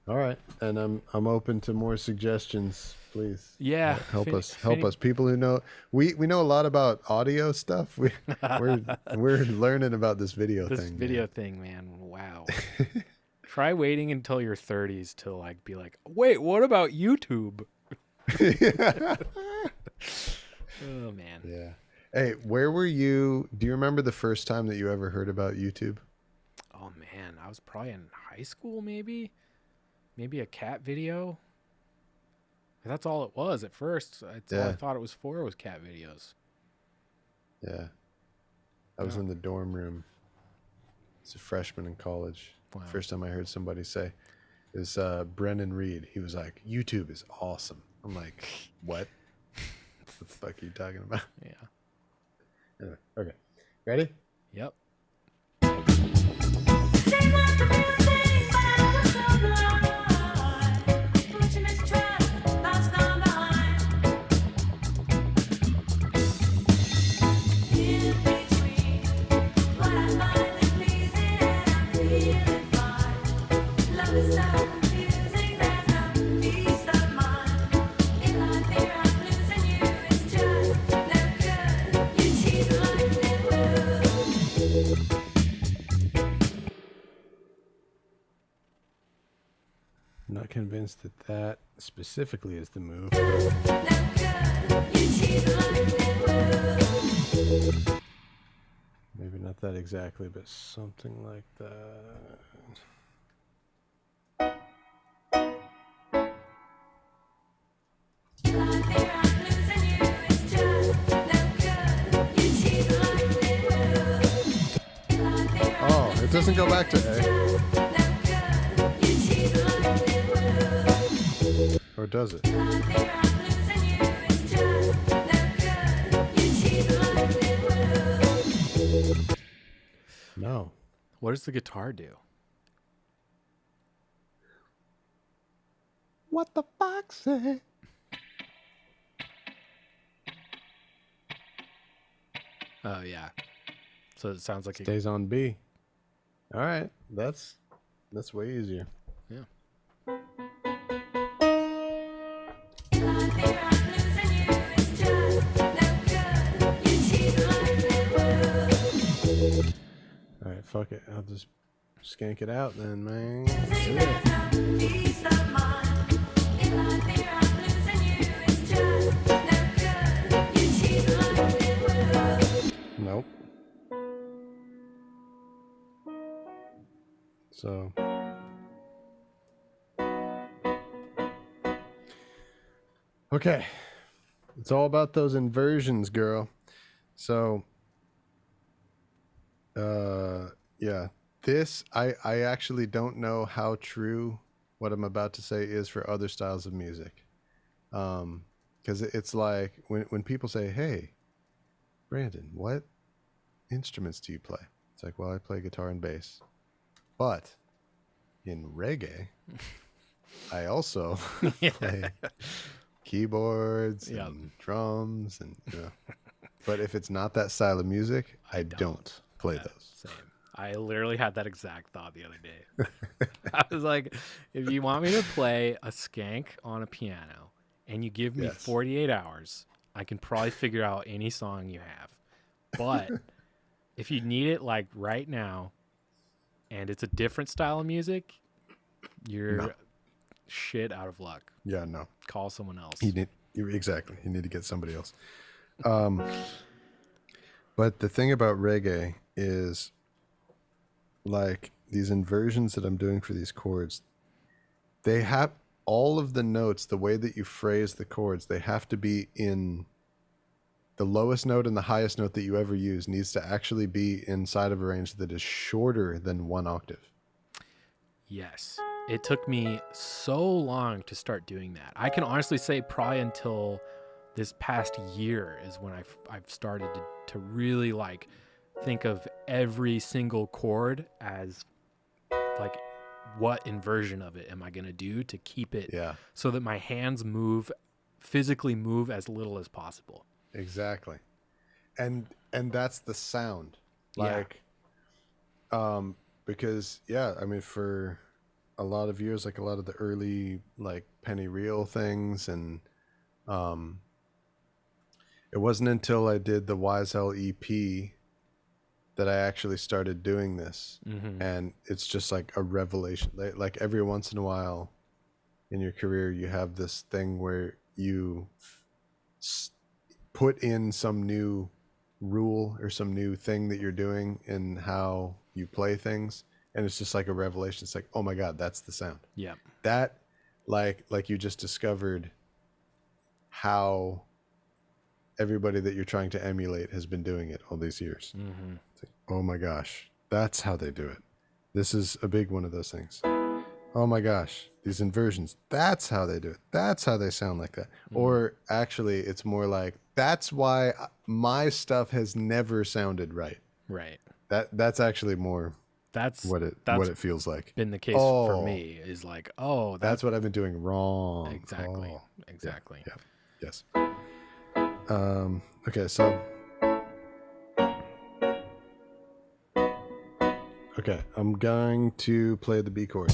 All right, and I'm open to more suggestions, please. Yeah. Help us. People who know, we know a lot about audio stuff. We're learning about this video This thing. video thing, man. Wow. Try waiting until your 30s to like be like, wait, what about YouTube? Yeah. Oh man. Yeah. Hey, where were you? Do you remember the first time that you ever heard about YouTube? Oh man, I was probably in high school, maybe a cat video. That's all it was at first. That's all I thought it was for was cat videos. Yeah. I was in the dorm room. As a freshman in college. Wow. First time I heard somebody say it was Brennan Reed. He was like, YouTube is awesome. I'm like, what? What the fuck are you talking about? Yeah. Anyway, okay. Ready? Yep. I'm not convinced that specifically is the move. Maybe not that exactly, but something like that. Oh, it doesn't go back to A. Or does it? No. What does the guitar do? What the fuck say? Oh yeah. So it sounds like Stays on B. All right, that's way easier. Yeah. All right, fuck it. I'll just skank it out then, man. Nope. So. Okay. It's all about those inversions, girl. So. Yeah. This, I actually don't know how true what I'm about to say is for other styles of music. Because it's like when people say, hey, Brandon, what instruments do you play? It's like, well, I play guitar and bass. But in reggae, I also play keyboards and drums. And but if it's not that style of music, I don't play those. Same. I literally had that exact thought the other day. I was like, if you want me to play a skank on a piano and you give me 48 hours, I can probably figure out any song you have. But if you need it like right now and it's a different style of music, you're shit out of luck. Yeah, no. Call someone else. Exactly. You need to get somebody else. But the thing about reggae is like these inversions that I'm doing for these chords, they have all of the notes, the way that you phrase the chords, they have to be in the lowest note and the highest note that you ever use needs to actually be inside of a range that is shorter than 1 octave. Yes. It took me so long to start doing that. I can honestly say probably until this past year is when I've started to really like think of every single chord as like what inversion of it am I going to do to keep it so that my hands move physically move as little as possible. Exactly. And that's the sound. Yeah. Like because I mean, for a lot of years, like a lot of the early like penny reel things, and it wasn't until I did the Wise Hell EP that I actually started doing this. Mm-hmm. And it's just like a revelation. Like every once in a while in your career, you have this thing where you put in some new rule or some new thing that you're doing in how you play things, and it's just like a revelation. It's like, oh my god, that's the sound. Yeah. That like you just discovered how everybody that you're trying to emulate has been doing it all these years. Mm-hmm. It's like, oh my gosh, that's how they do it. This is a big one of those things. Oh my gosh, these inversions, that's how they do it. That's how they sound like that. Or actually, it's more like, that's why my stuff has never sounded right. Right. That's actually more That's what it feels like. been the case for me, is like, oh, that's what I've been doing wrong. Exactly. Oh, Exactly. Yeah. Yes. Okay, so okay, I'm going to play the B chord.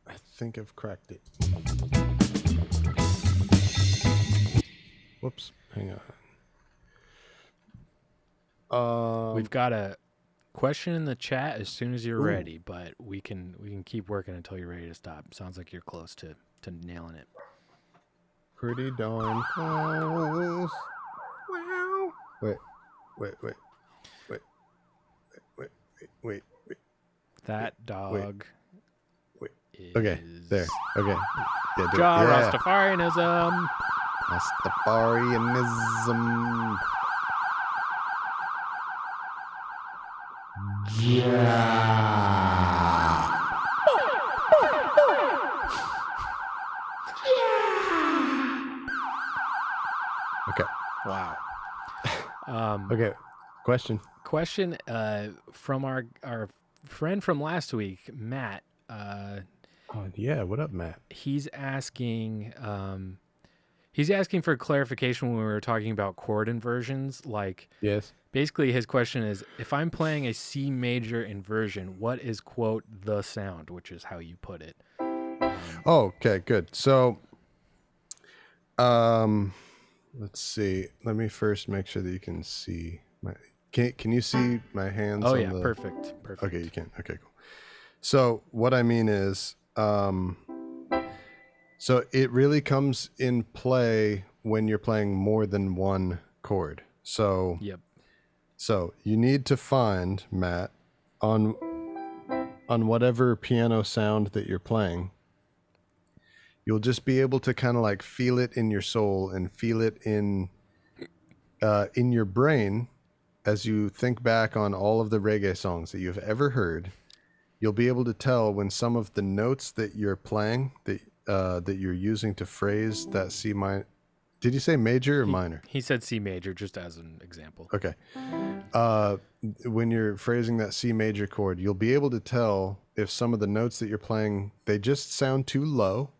I think I've cracked it. Whoops, hang on. We've got a question in the chat as soon as you're ready, but we can keep working until you're ready to stop. Sounds like you're close to nailing it. Pretty darn close. Wow. Wait. That dog. Wait. Is Okay, there. Okay. Yeah, do Ja it. Yeah. Rastafarianism. Rastafarianism. Yeah. Okay. Wow. Okay. Question. Question from our friend from last week, Matt. Oh yeah, what up, Matt? He's asking for clarification when we were talking about chord inversions. Like, Yes. basically his question is, if I'm playing a C major inversion, what is, quote, the sound, which is how you put it. Oh, okay, good. So, let's see. Let me first make sure that you can see my. Can you see my hands? Oh on yeah, the... perfect. Okay, you can. Okay, cool. So what I mean is, so it really comes in play when you're playing more than one chord. So Yep. So you need to find, Matt, on whatever piano sound that you're playing, you'll just be able to kind of like feel it in your soul and feel it in your brain as you think back on all of the reggae songs that you've ever heard. You'll be able to tell when some of the notes that you're playing, that you're using to phrase that C minor. Did you say major or minor? He said C major, just as an example. Okay. When you're phrasing that C major chord, you'll be able to tell if some of the notes that you're playing, they just sound too low.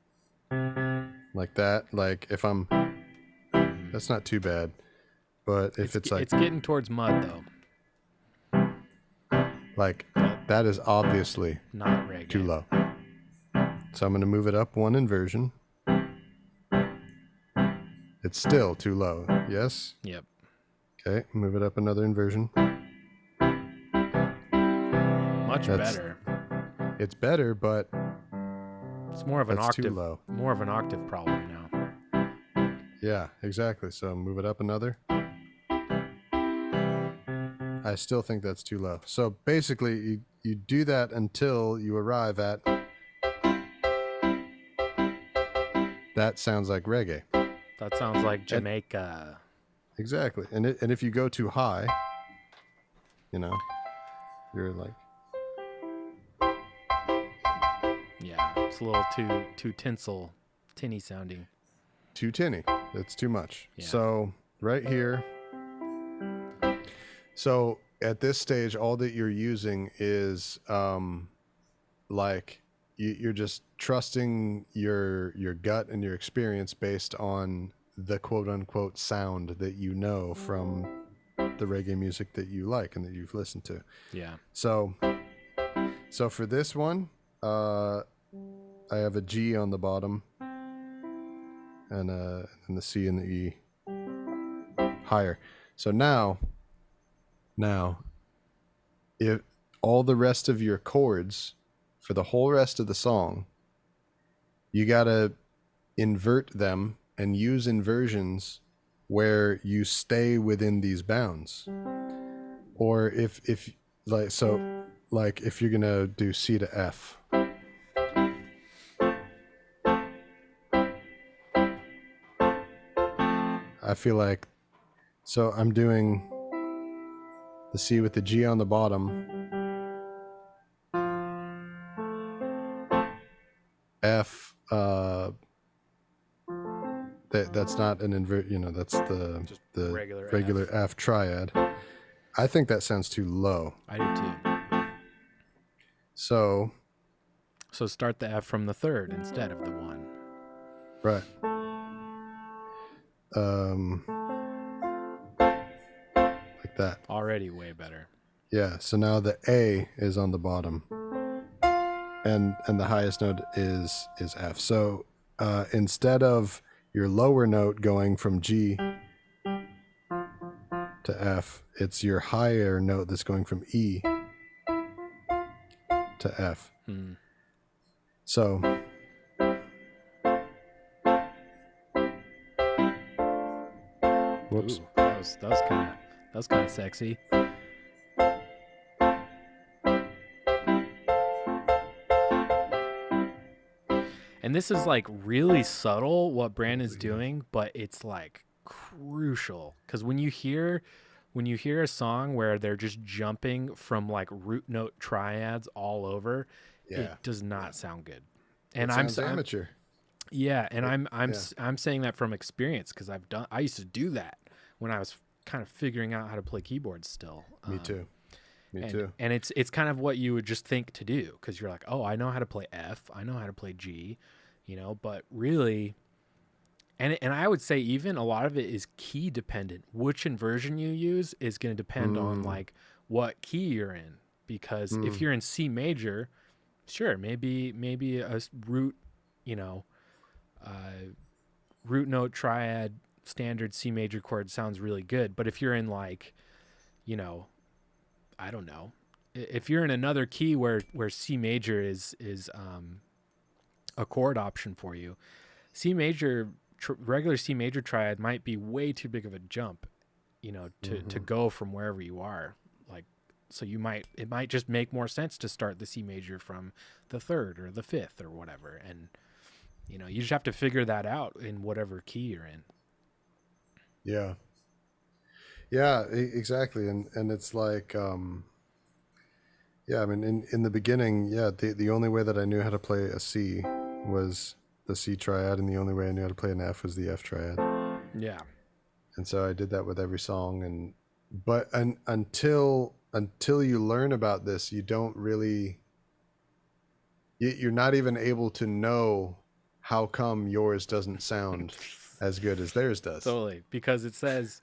Like that. Like if I'm... That's not too bad. But if it's like... It's getting towards mud, though. Like, that is obviously... Not reggae. again. Too low. So I'm going to move it up one inversion. It's still too low. Yes? Yep. Okay, move it up another inversion. Much better. It's better, but it's more of an that's octave. too low. More of an octave problem now. Yeah, exactly. So move it up another. I still think that's too low. So basically, you do that until you arrive at that sounds like reggae. That sounds like Jamaica. Exactly. And if you go too high, you know, you're like, yeah, it's a little too tinny sounding. Too tinny. That's too much. Yeah. So right here. So at this stage, all that you're using is like you're just trusting your gut and your experience based on the quote unquote sound that you know from the reggae music that you like and that you've listened to. Yeah. So for this one, I have a G on the bottom and the C and the E higher. So now if all the rest of your chords for the whole rest of the song, you got to invert them and use inversions where you stay within these bounds. Or if like, so like if you're going to do C to F, I feel like, so I'm doing the C with the G on the bottom, F, that's not an invert, you know, that's the regular F triad. I think that sounds too low. I do too. So start the F from the third instead of the one. Right. Like that. Already way better. Yeah. So now the A is on the bottom, and the highest note is F. So instead of your lower note going from G to F, it's your higher note that's going from E to F. So whoops. Ooh, that was kind of sexy. And this is like really subtle what Brandon's doing, but it's like crucial because when you hear a song where they're just jumping from like root note triads all over, it does not sound good. And it sounds amateur. Yeah, and I'm saying that from experience because I used to do that when I was kind of figuring out how to play keyboards still. Me too. And it's kind of what you would just think to do because you're like, oh, I know how to play F, I know how to play G, you know, but really, and I would say even a lot of it is key dependent. Which inversion you use is going to depend on like what key you're in, because if you're in C major, sure, maybe a root, you know, root note triad standard C major chord sounds really good. But if you're in like, you know, I don't know, if you're in another key where C major is a chord option for you, C major regular C major triad might be way too big of a jump, you know, to go from wherever you are. Like, so it might just make more sense to start the C major from the third or the fifth or whatever. And, you know, you just have to figure that out in whatever key you're in. Yeah. Yeah, exactly. And it's like, yeah, I mean, in the beginning, yeah, the only way that I knew how to play a C was the C triad, and the only way I knew how to play an F was the F triad. Yeah. And so I did that with every song, but until you learn about this, you don't really, you're not even able to know how come yours doesn't sound as good as theirs does. Totally, because it says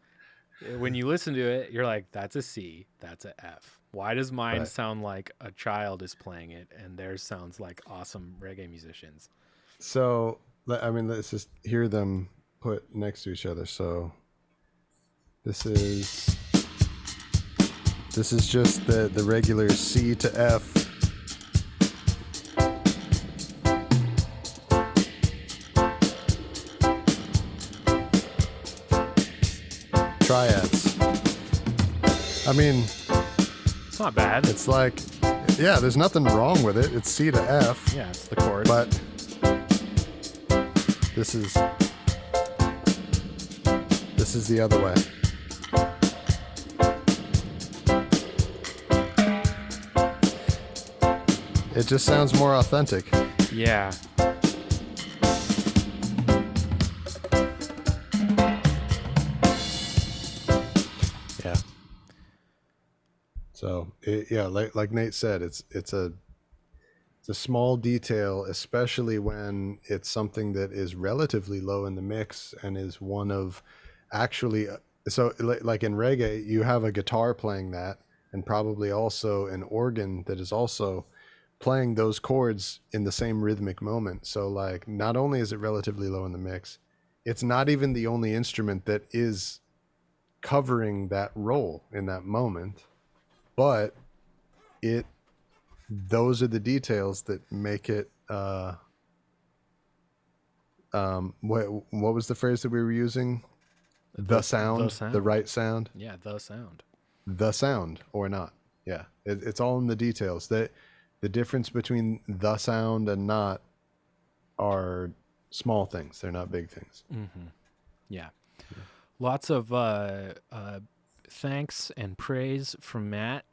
when you listen to it, you're like, that's a C, that's a F. Why does mine But sound like a child is playing it and theirs sounds like awesome reggae musicians? so I mean, let's just hear them put next to each other. So this is just the regular C to F. Triads. I mean, It's not bad. it's like, yeah, there's nothing wrong with it. It's C to F, Yeah, it's the chords. but this is the other way. It just sounds more authentic. yeah. Yeah. So yeah, like Nate said, it's a small detail, especially when it's something that is relatively low in the mix and is one of actually. So like in reggae, you have a guitar playing that, and probably also an organ that is also playing those chords in the same rhythmic moment. So like, not only is it relatively low in the mix, it's not even the only instrument that is covering that role in that moment, but those are the details that make it what was the phrase that we were using? The sound, the right sound. Yeah, the sound. The sound or not. Yeah, it's all in the details. That the difference between the sound and not are small things. They're not big things. Mm-hmm. Yeah. Lots of thanks and praise from Matt.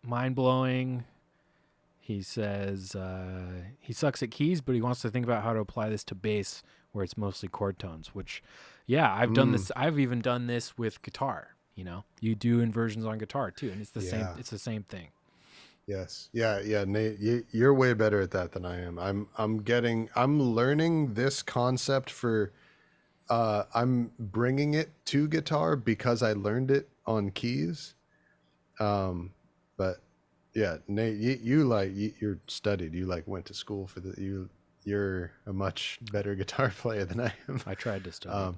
Mind blowing. He says he sucks at keys, but he wants to think about how to apply this to bass, where it's mostly chord tones. Which, yeah, I've done this. I've even done this with guitar. You know, you do inversions on guitar too, and it's the same. It's the same thing. Yes. Yeah. Nate, you're way better at that than I am. I'm learning this concept for. I'm bringing it to guitar because I learned it on keys. But yeah, Nate, you're studied. You like went to school for you're a much better guitar player than I am. I tried to study.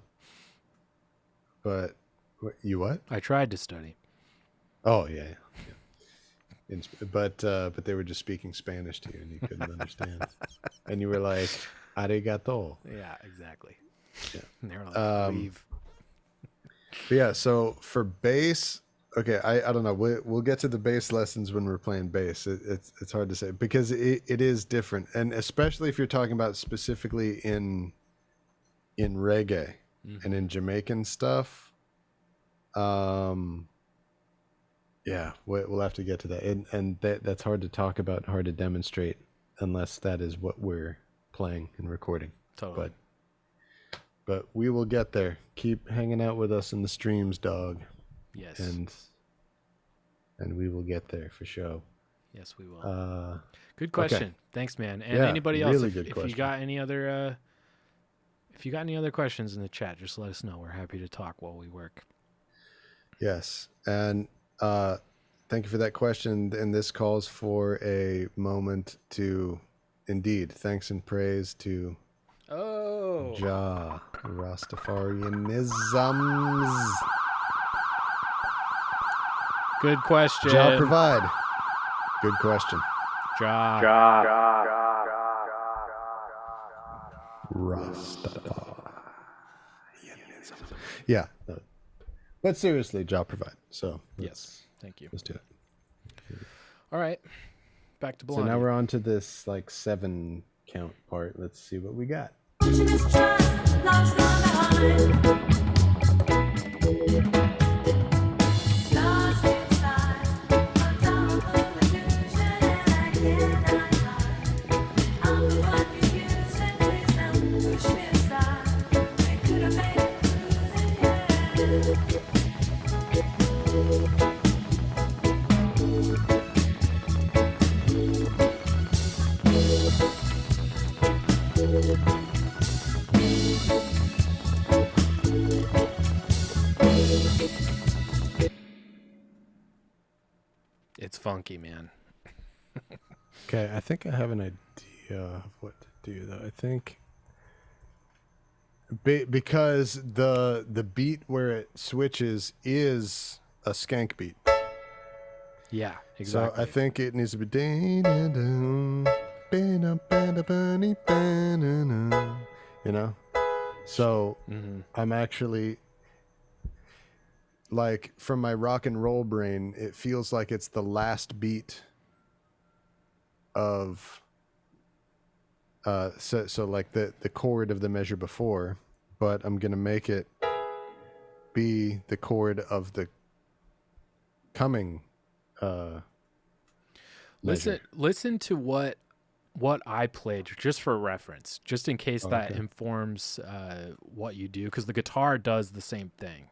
But you what? I tried to study. Oh yeah. But they were just speaking Spanish to you and you couldn't understand. And you were like, arigato. Yeah, exactly. Yeah. And they were like, leave. But yeah, so for bass, okay, I don't know. We'll get to the bass lessons when we're playing bass. It's hard to say because it is different, and especially if you're talking about specifically in reggae and in Jamaican stuff. Yeah, we'll have to get to that, and that's hard to talk about and hard to demonstrate unless that is what we're playing and recording. Totally. But we will get there. Keep hanging out with us in the streams, dog. Yes. And we will get there for sure. Yes, we will. Good question. Okay. Thanks, man. And Yeah, anybody else, really if good question. you got any other questions in the chat, just let us know. We're happy to talk while we work. Yes. And thank you for that question. And this calls for a moment to indeed thanks and praise to Jah Rastafarianisms. Good question. Jah provide. Good question. Jah. Rastafarianism. Yeah. But seriously, Jah provide. So Yes. Thank you. let's do it. All right. Back to So Blondie. now we're on to this like 7 count part. Let's see what we got. funky, man. Okay, I think I have an idea of what to do though. I think because the beat where it switches is a skank beat. Yeah, exactly. So I think it needs to be you know. So I'm actually like from my rock and roll brain, it feels like it's the last beat of so like the chord of the measure before, but I'm gonna make it be the chord of the coming measure. Listen to what I played just for reference, just in case that informs what you do, because the guitar does the same thing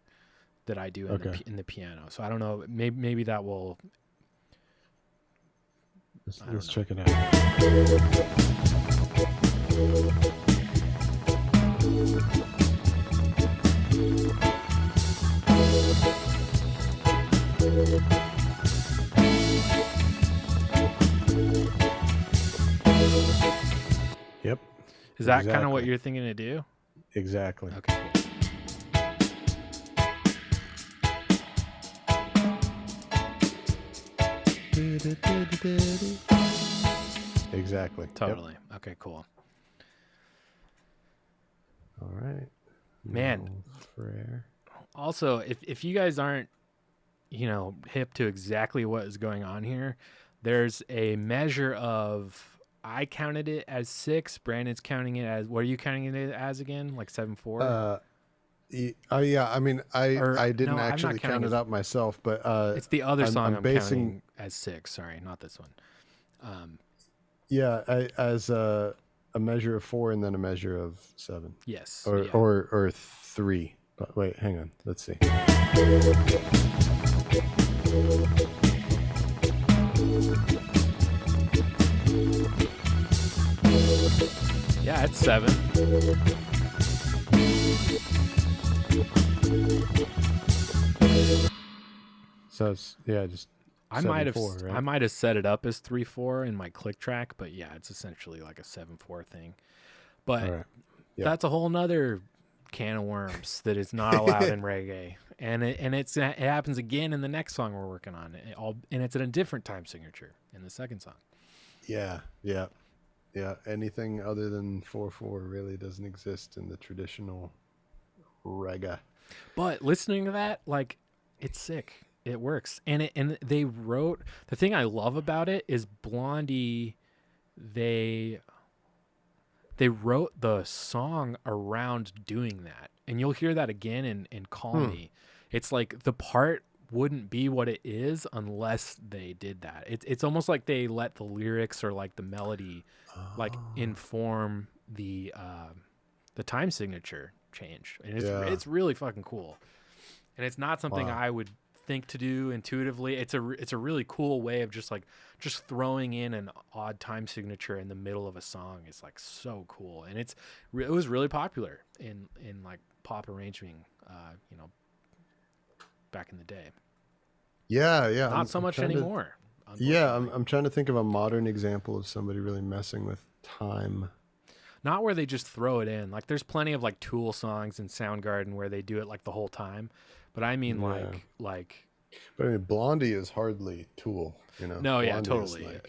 that I do in the piano. So I don't know, maybe that will. Let's check it out. Yep. Is that kind of what you're thinking to do? Exactly. Okay, cool. Exactly. Totally. Yep. Okay, cool. All right. Man. Also, if you guys aren't, hip to exactly what is going on here, there's a measure of, I counted it as 6. Brandon's counting it as, what are you counting it as again? Like 7/4? Yeah. I mean, I didn't actually count it out myself, but it's the other song I'm counting as 6. Sorry, not this one. Yeah, as a measure of 4 and then a measure of 7. Yes. Or 3. But wait, hang on. Let's see. Yeah, it's 7. So it's just I might have set it up as 3/4 in my click track, but yeah, it's essentially like a 7/4 thing. But that's a whole nother can of worms that is not allowed in reggae, and it happens again in the next song we're working on. And it's in a different time signature in the second song. Yeah. Anything other than 4/4 really doesn't exist in the traditional reggae. But listening to that, like, it's sick. It works. And they wrote, the thing I love about it is Blondie, they wrote the song around doing that. And you'll hear that again in Call Me. It's like the part wouldn't be what it is unless they did that. It's almost like they let the lyrics or like the melody like inform the time signature change. And it's really fucking cool. And it's not something I would think to do intuitively. It's a really cool way of just throwing in an odd time signature in the middle of a song. Is like so cool, and it was really popular in like pop arranging, back in the day. Yeah. Not so much anymore. Yeah, I'm trying to think of a modern example of somebody really messing with time. Not where they just throw it in. Like there's plenty of like Tool songs in Soundgarden where they do it like the whole time. But I mean like But I mean Blondie is hardly Tool, No, Blondie, yeah, totally.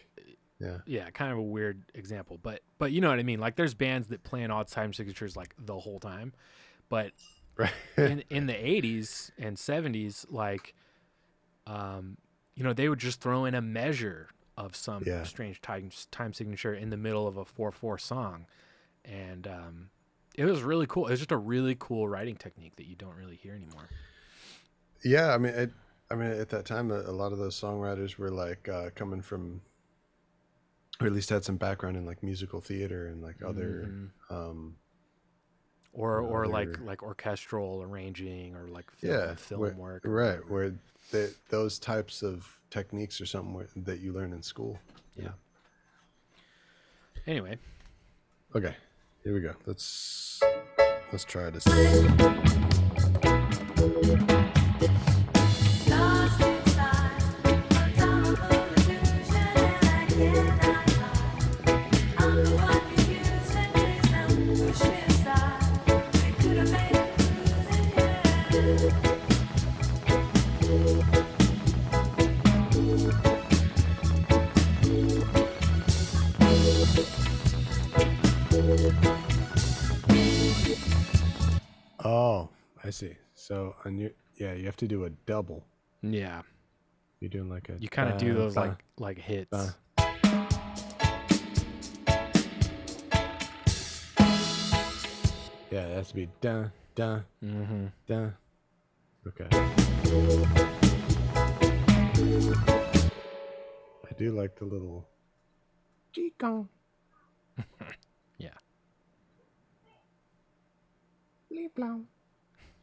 Yeah, kind of a weird example. But you know what I mean? Like there's bands that play in odd time signatures like the whole time. But in the 80s and 70s, like they would just throw in a measure of some strange time signature in the middle of a 4/4 song. And it was really cool. It was just a really cool writing technique that you don't really hear anymore. Yeah, I mean, at that time, a lot of those songwriters were like coming from, or at least had some background in like musical theater and like other, or like orchestral arranging or like film work, right? Where those types of techniques are something that you learn in school. Yeah. Anyway. Okay, here we go. Let's try this. I see. So on your you have to do a double. Yeah. You're doing like a. You kind of do those like hits. Yeah, it has to be da da da. Okay. I do like the little. Yeah.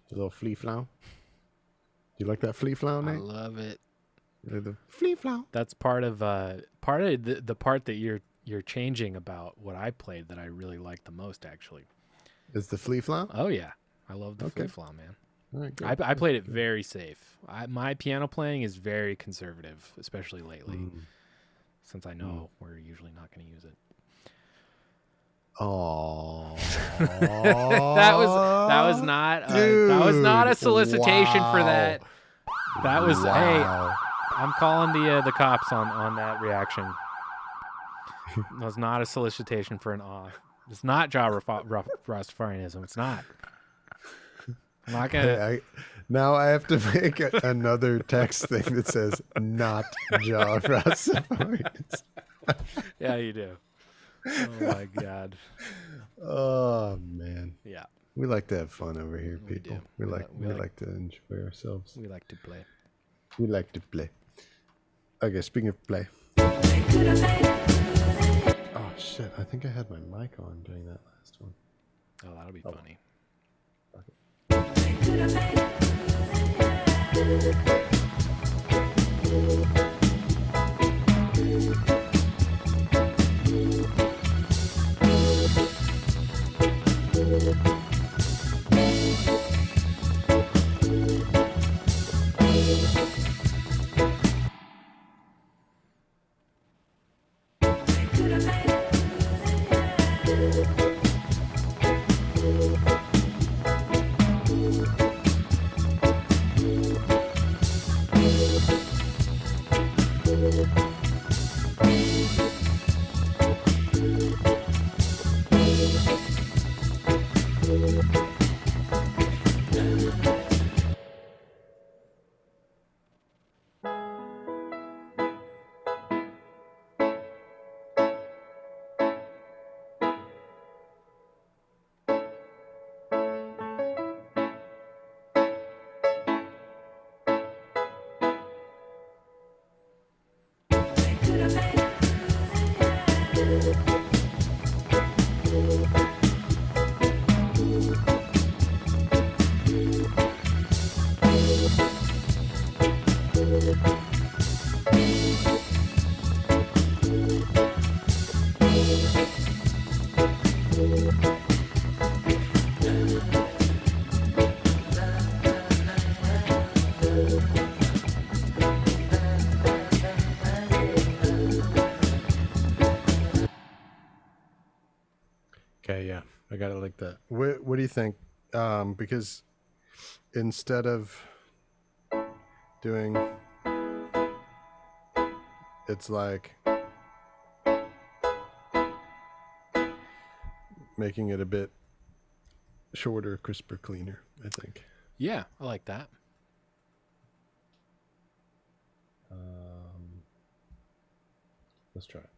The little flea flow. Do you like that flea flow, Nate? I love it. The flea flow. That's part of the part that you're changing about what I played that I really like the most, actually. Is the flea flow? Oh yeah, I love the flea flow, man. All right, good. I played it very safe. My piano playing is very conservative, especially lately, since I know we're usually not going to use it. Oh, that was not a solicitation for that. That was hey, I'm calling the cops on that reaction. That was not a solicitation for an awe. It's not Rastafarianism. It's not. I'm not gonna. Now I have to make another text thing that says not Jaw Rastafarianism. Yeah, you do. Oh my God. Oh man. Yeah. We like to have fun over here, We people. do. We like to enjoy ourselves. We like to play. We like to play. Okay, speaking of play. Oh shit! I think I had my mic on during that last one. Oh, that'll be funny. Okay, yeah, I got it like that. What do you think? Because instead of doing, it's like making it a bit shorter, crisper, cleaner, I think. Yeah, I like that. Let's try it.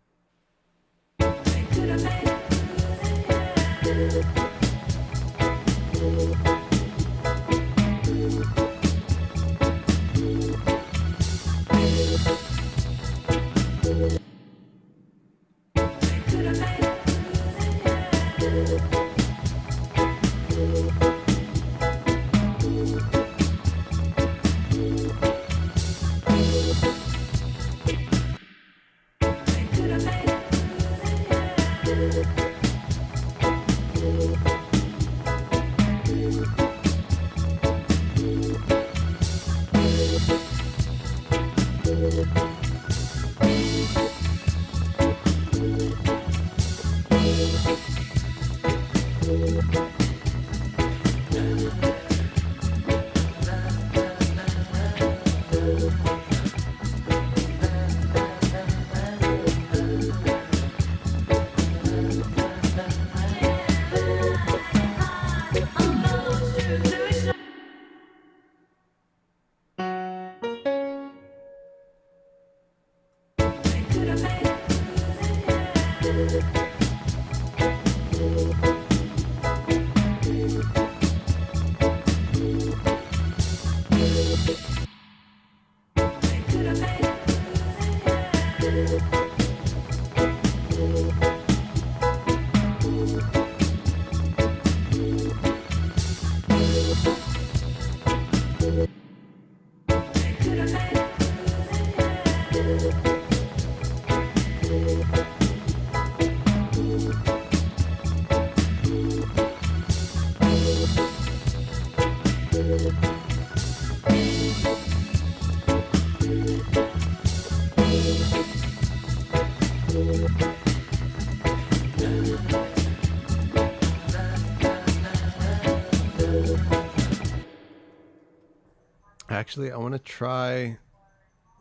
Actually, I want to try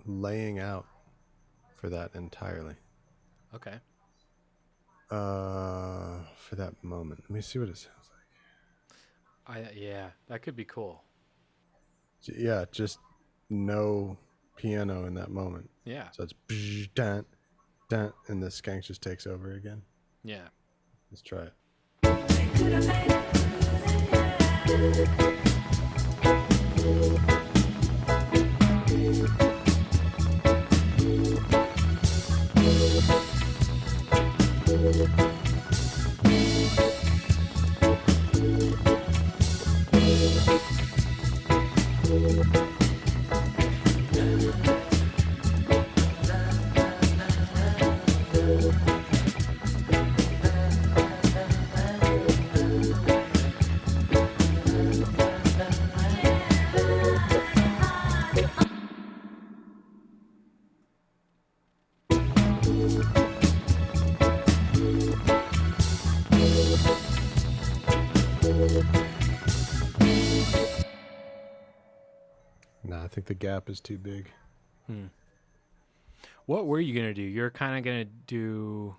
laying out for that entirely. Okay. For that moment. Let me see what it sounds Yeah, that could be cool. like. Yeah, just no piano in that moment. Yeah. So it's dun, dun, and the skank just takes over again. Yeah. Let's try it. Nah, I think the gap is too big. What were you gonna do? You're kind of gonna do,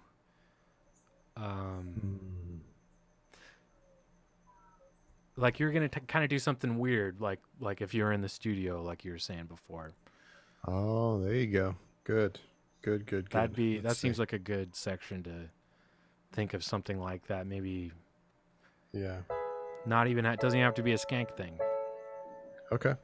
like you're gonna kind of do something weird, like if you're in the studio, like you were saying before. Oh, there you go. Good. That Let's seems see. like a good section to think of something like that. Maybe Yeah. not even doesn't even have to be a skank thing. Okay.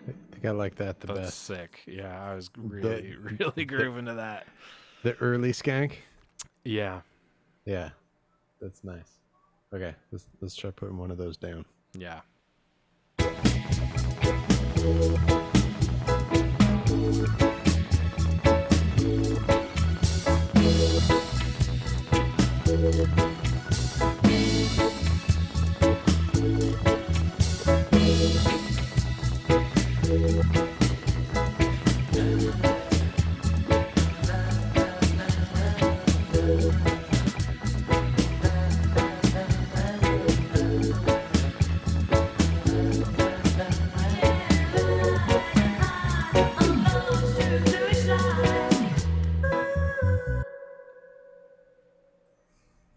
I think I like that the That's best. sick. Yeah, I was The, really, really grooving to that. the early skank. Yeah, Yeah, that's nice. Okay, let's try putting one of those down. yeah.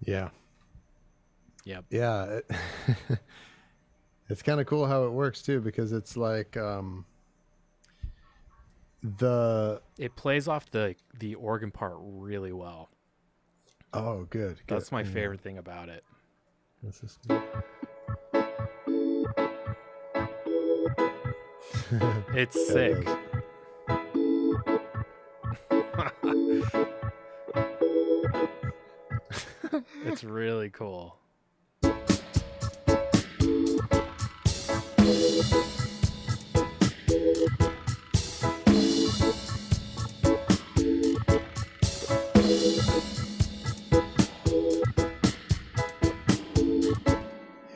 Yeah, Yep. yeah. It's kind of cool how it works too, because it's like the It plays off the organ part really well. good. That's my Hang on. favorite thing about it. This is It's Yeah, sick. it does. It's really cool.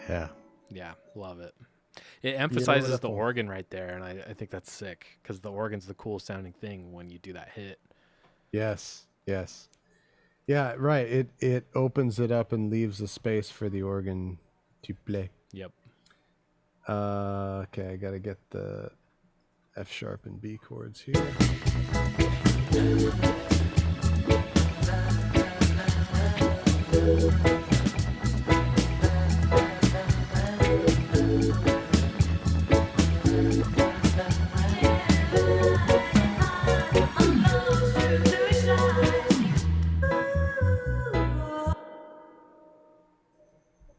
Yeah. Yeah, love it. It You know what emphasizes the else? organ right there, and I think that's sick because the organ's the cool sounding thing when you do that hit. Yes. Yes. Yeah, right. It opens it up and leaves a space for the organ to play. Yep. Okay, I gotta get the F sharp and B chords here.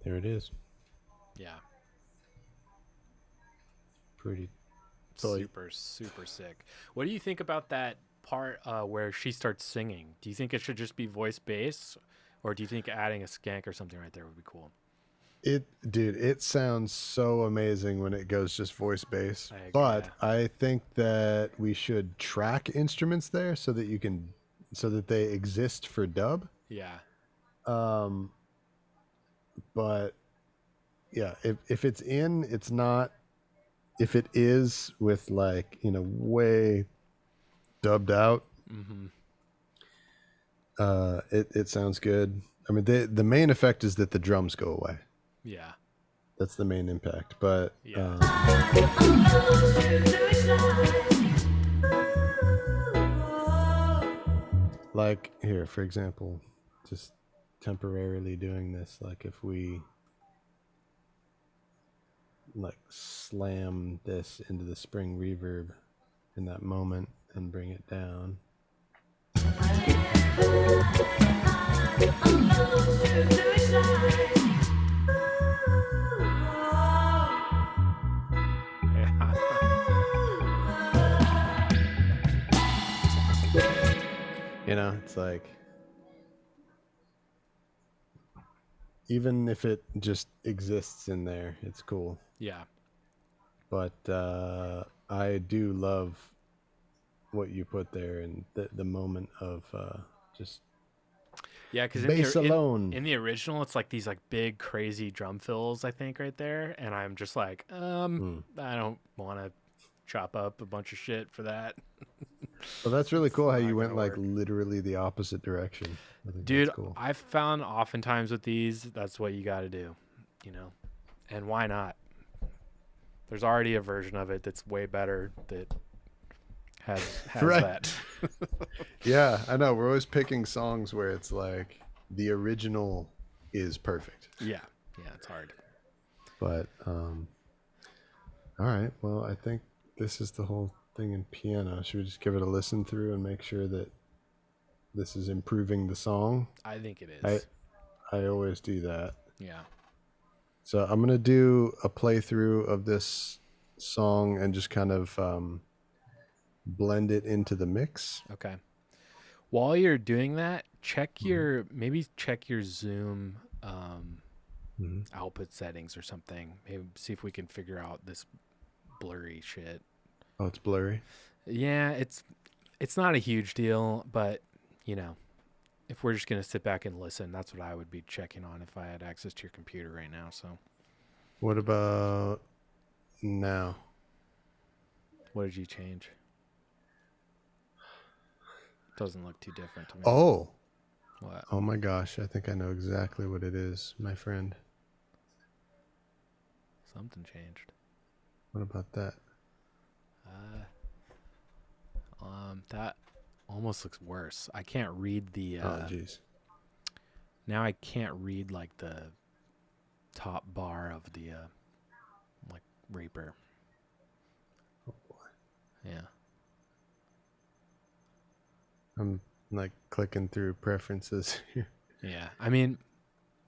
There it is. Yeah. Pretty. Tight. Super, super sick. What do you think about that part where she starts singing? Do you think it should just be voice bass, or do you think adding a skank or something right there would be cool? Dude, it sounds so amazing when it goes just voice bass. I agree. But Yeah. I think that we should track instruments there so that they exist for dub. Yeah. Um, but yeah, if it's in, it's not. If it is with like way dubbed out, Mm-hmm. it sounds good. I mean, the main effect is that the drums go away. Yeah. That's the main impact. But Yeah. like here, for example, just temporarily doing this, like if we like slam this into the spring reverb in that moment and bring it down. Yeah. It's like even if it just exists in there, it's cool. Yeah. But I do love what you put there and the moment of just Yeah, because bass alone. in the original, it's like these like big crazy drum fills, I think, right there, and I'm just like, I don't want to chop up a bunch of shit for that. Well, that's really cool how not you went gonna like work. literally the opposite direction. I think Dude, that's cool. I've found oftentimes with these, that's what you got to do, and why not? There's already a version of it that's way better that has Right. that. Yeah, I know. We're always picking songs where it's like the original is perfect. Yeah, it's hard. But all right. Well, I think this is the whole thing in piano. Should we just give it a listen through and make sure that this is improving the song? I think it I is. I always do that. Yeah. So I'm gonna do a playthrough of this song and just kind of blend it into the mix. Okay. While you're doing that, maybe check your Zoom Mm-hmm. output settings or something. Maybe see if we can figure out this blurry shit. Oh, it's blurry. Yeah, it's not a huge deal, but if we're just gonna sit back and listen, that's what I would be checking on if I had access to your computer right now. So, What about now? what did you change? Doesn't look too different to me. Oh, What? oh my gosh! I think I know exactly what it is, my friend. Something changed. What about that? That almost looks worse. I can't read the. Oh, geez. Now I can't read like the top bar of the like Reaper. Oh boy. Yeah. I'm like clicking through preferences here. Yeah. I mean,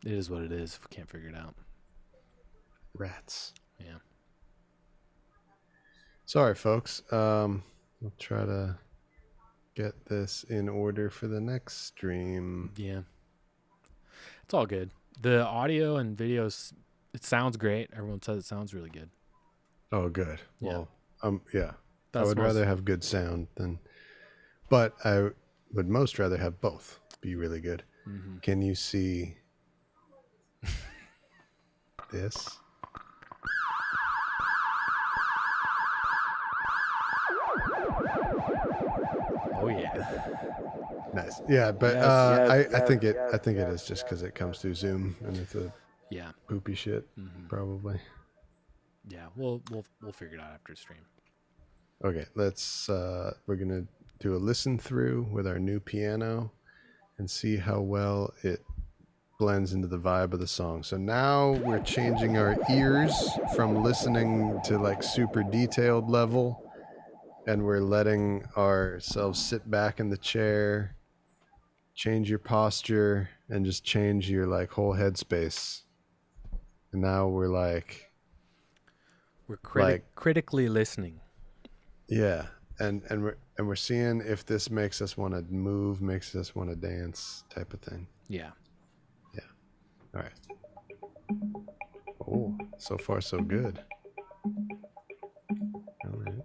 it is what it is. If we can't figure it out. Rats. Yeah. Sorry, folks. We'll try to get this in order for the next stream. Yeah. It's all good. The audio and videos, it sounds great. Everyone says it sounds really good. Oh, good. Yeah. Well, yeah. I That's would rather have good sound than, but I would most rather have both be really good. Mm-hmm. Can you see this? Oh yeah. Nice. Yeah, but I think it is just because it comes through Zoom and it's a Yeah. poopy shit, probably. Yeah. We'll figure it out after the stream. Okay, let's we're gonna do a listen through with our new piano and see how well it blends into the vibe of the song. So now we're changing our ears from listening to like super detailed level, and we're letting ourselves sit back in the chair, change your posture, and just change your like whole headspace. And now we're like critically listening. Yeah, and we're seeing if this makes us want to move, makes us want to dance, type of thing. Yeah. Yeah. All right. Oh, so far so good. All right.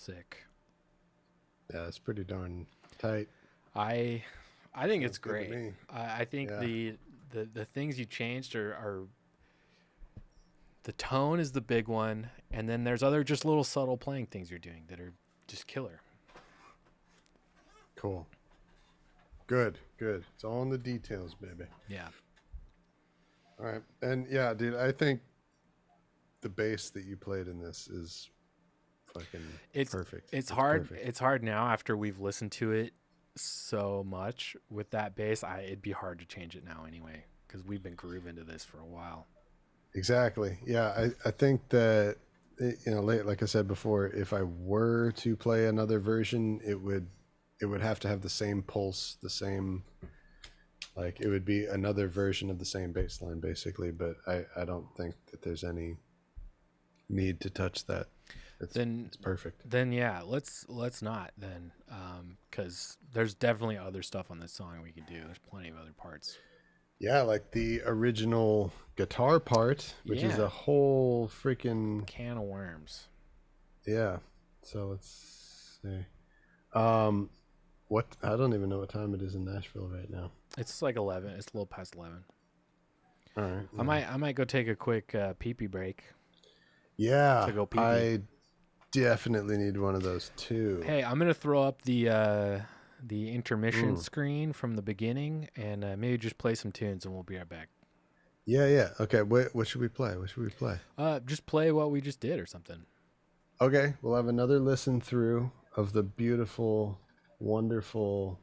sick. Yeah, it's pretty darn tight. I think it's Sounds good to great. me. I think Yeah. the things you changed are the tone is the big one, and then there's other just little subtle playing things you're doing that are just killer. Cool. Good. It's all in the details, baby. Yeah. All right. And yeah, dude, I think the bass that you played in this is fucking perfect. It's hard. Perfect. It's hard now after we've listened to it so much with that bass. It'd be hard to change it now anyway because we've been grooving to this for a while. Exactly. Yeah, I think that like I said before, if I were to play another version, it would have to have the same pulse, the same, like it would be another version of the same bass line basically, but I don't think that there's any need to touch that. It's perfect. Then yeah, let's not then, because there's definitely other stuff on this song we could do. There's plenty of other parts. Yeah, like the original guitar part, which is a whole freaking can of worms. Yeah. So let's see. What, I don't even know what time it is in Nashville right now. It's like 11. It's a little past 11. All right. I might go take a quick pee-pee break. Yeah. To go pee-pee. I definitely need one of those too. Hey, I'm gonna throw up the intermission screen from the beginning, and maybe just play some tunes, and we'll be right back. Yeah. Okay. What should we play? Just play what we just did or something. Okay. We'll have another listen through of the beautiful, wonderful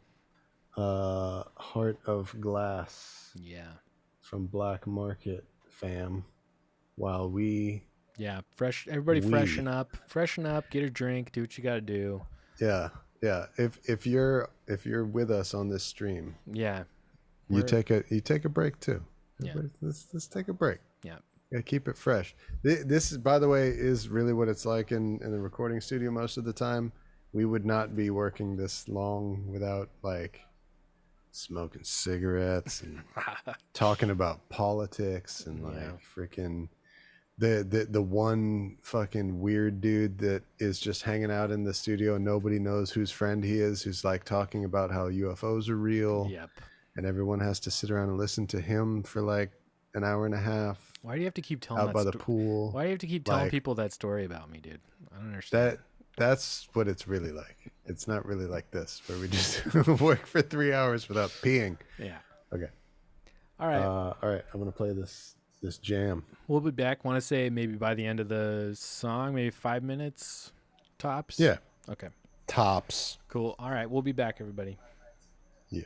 Heart of Glass. Yeah. From Black Market, fam. While we... Yeah, freshen up, get a drink, do what you got to do. Yeah. If you're with us on this stream, yeah, you take a break too. Yeah, let's take a break. Yeah, keep it fresh. This, by the way, is really what it's like in the recording studio most of the time. We would not be working this long without like smoking cigarettes and talking about politics and like freaking. The one fucking weird dude that is just hanging out in the studio and nobody knows whose friend he is, who's like talking about how UFOs are real. Yep. And everyone has to sit around and listen to him for like an hour and a half. Why do you have to keep telling out by the pool? Why do you have to keep telling people that story about me, dude? I don't understand. That's what it's really like. It's not really like this, where we just work for 3 hours without peeing. Yeah. Okay. All right. All right. I'm gonna play this jam. We'll be back. Want to say maybe by the end of the song, maybe 5 minutes tops? Yeah. Okay. Tops. Cool. All right. We'll be back, everybody. Yeah.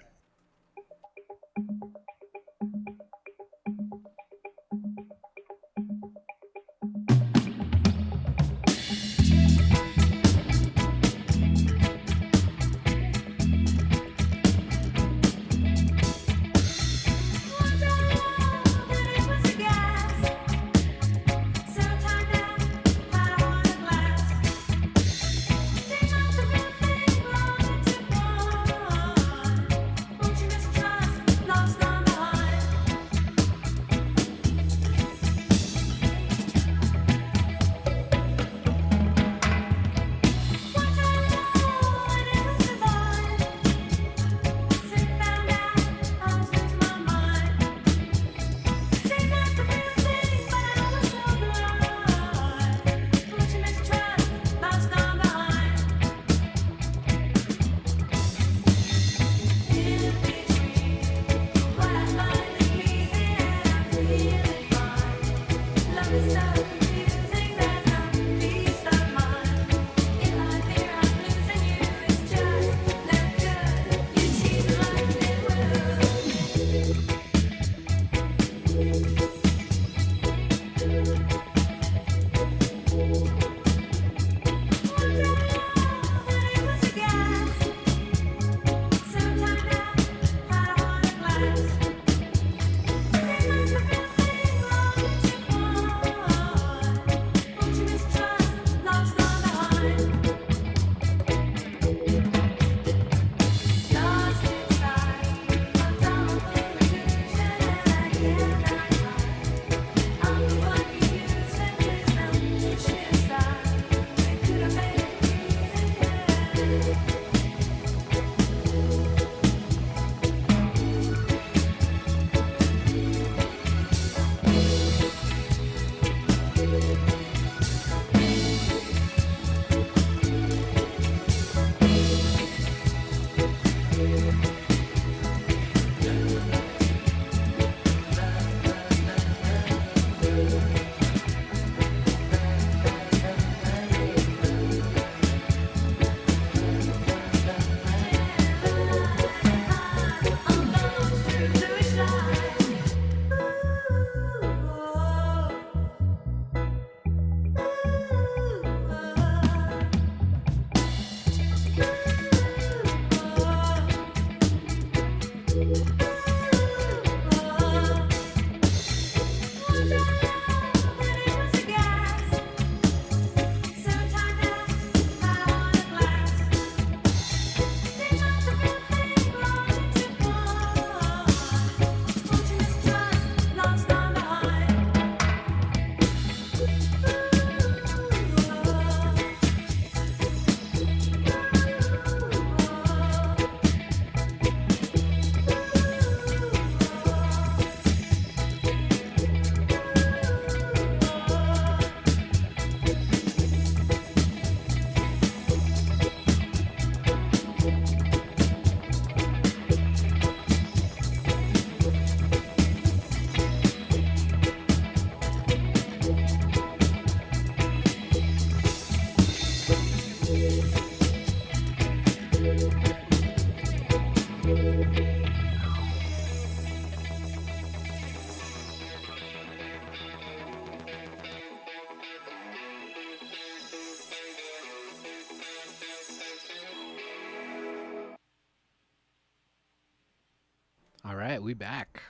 All right, we back.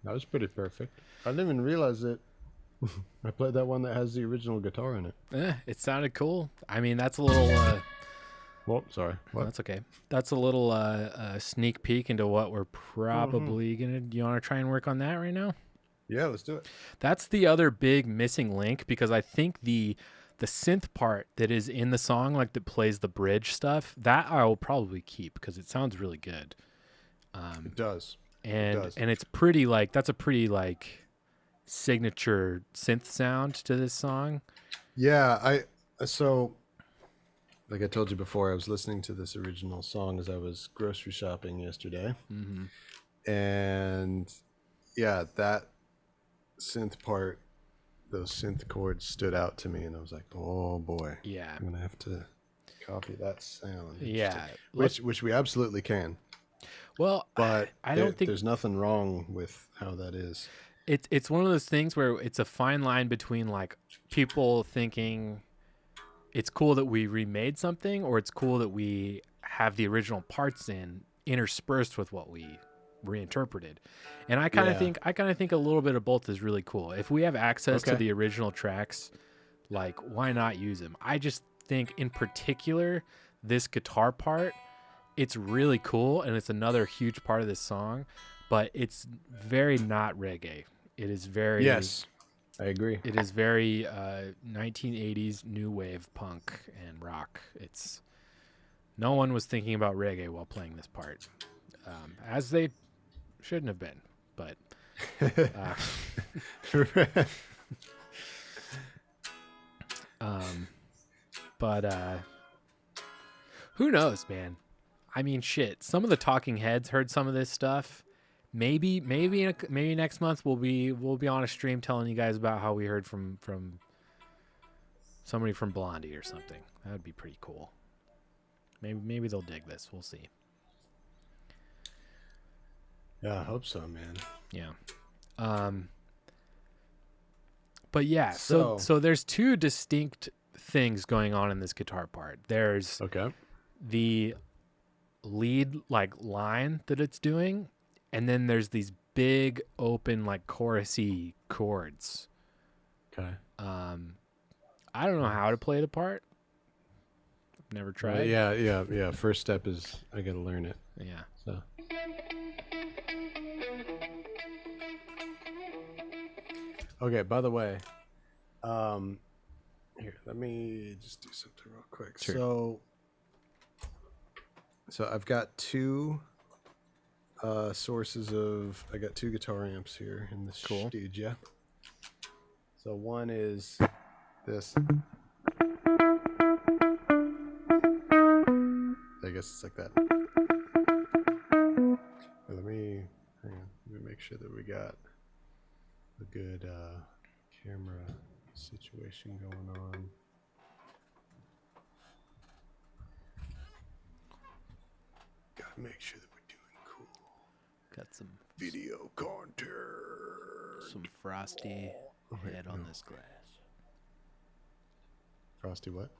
That was pretty perfect. I didn't even realize that I played that one that has the original guitar in it. It sounded cool. I mean, that's a little. Well, sorry. What? That's okay. That's a little sneak peek into what we're probably gonna. Do you want to try and work on that right now? Yeah, let's do it. That's the other big missing link, because I think the synth part that is in the song, like that plays the bridge stuff, that I will probably keep because it sounds really good. It does. And it's pretty, like, that's a pretty, like, signature synth sound to this song. Yeah, so like I told you before, I was listening to this original song as I was grocery shopping yesterday. And yeah, that synth part, those synth chords stood out to me, and I was like, oh boy, Yeah. I'm gonna have to copy that sound. Yeah. Which we absolutely can. Well, But I don't think there's nothing wrong with how that is. it's one of those things where it's a fine line between, like, people thinking it's cool that we remade something, or it's cool that we have the original parts in interspersed with what we reinterpreted. And I kind of think a little bit of both is really cool. If we have access to the original tracks, like, why not use them? I just think in particular this guitar part, it's really cool, and it's another huge part of this song, but it's very not reggae. It is very... Yes, I agree. It is very 1980s new wave punk and rock. It's... No one was thinking about reggae while playing this part, as they shouldn't have been, but... who knows, man? I mean, shit. Some of the talking heads heard some of this stuff. Maybe next month we'll be on a stream telling you guys about how we heard from somebody from Blondie or something. That would be pretty cool. Maybe they'll dig this. We'll see. Yeah, I hope so, man. Yeah. But yeah, so there's two distinct things going on in this guitar part. There's the lead, like, line that it's doing, and then there's these big open, like, chorusy chords. Okay. I don't know how to play the part. I've never tried. Yeah. First step is I gotta learn it. Yeah. So. Okay, by the way, here, let me just do something real quick. Sure. So I've got two sources of, I got two guitar amps here in this studio. So one is this. I guess it's like that. Let me make sure that we got a good camera situation going on. Gotta make sure that we're doing cool. Got some video content. Some frosty head on this glass. Frosty what?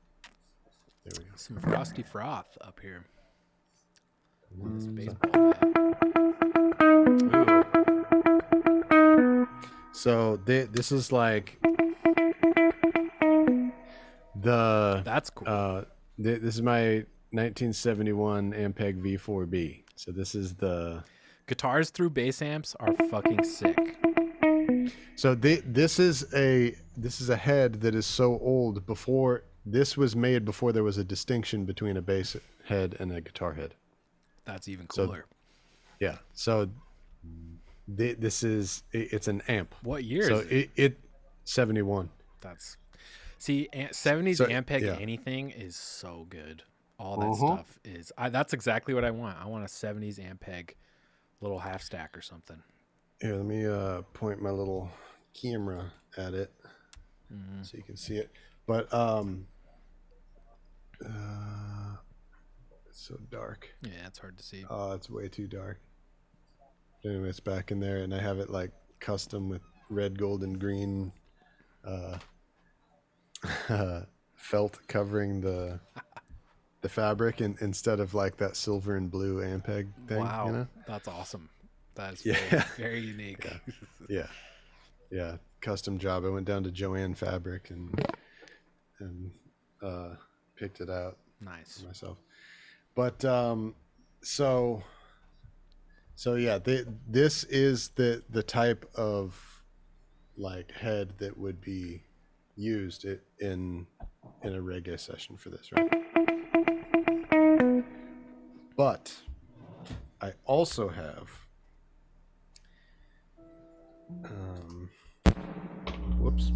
There we go. Some frosty froth up here. On this baseball bat. So this is like the That's cool. this is my 1971 Ampeg V4B. So this is the Guitars through bass amps are fucking sick. so this is a head that is so old. Before this was made, before there was a distinction between a bass head and a guitar head. That's even So cooler. yeah, so this is it's an amp. What year So is it? it 71. That's 70s So, Ampeg yeah. anything is so good. All that stuff is. That's exactly what I want. I want a 70s Ampeg little half stack or something. Here, let me point my little camera at it so you can see it. But it's so dark. Yeah, it's hard to see. Oh, it's way too dark. Anyway, it's back in there, and I have it like custom with red, gold, and green felt covering the fabric, and instead of like that silver and blue Ampeg thing. Wow, You know? that's awesome. That is Yeah. very unique. Yeah, custom job. I went down to Joanne Fabric and picked it out Nice. for myself. But so yeah, this is the type of like head that would be used in a reggae session for this, right? But I also have whoops,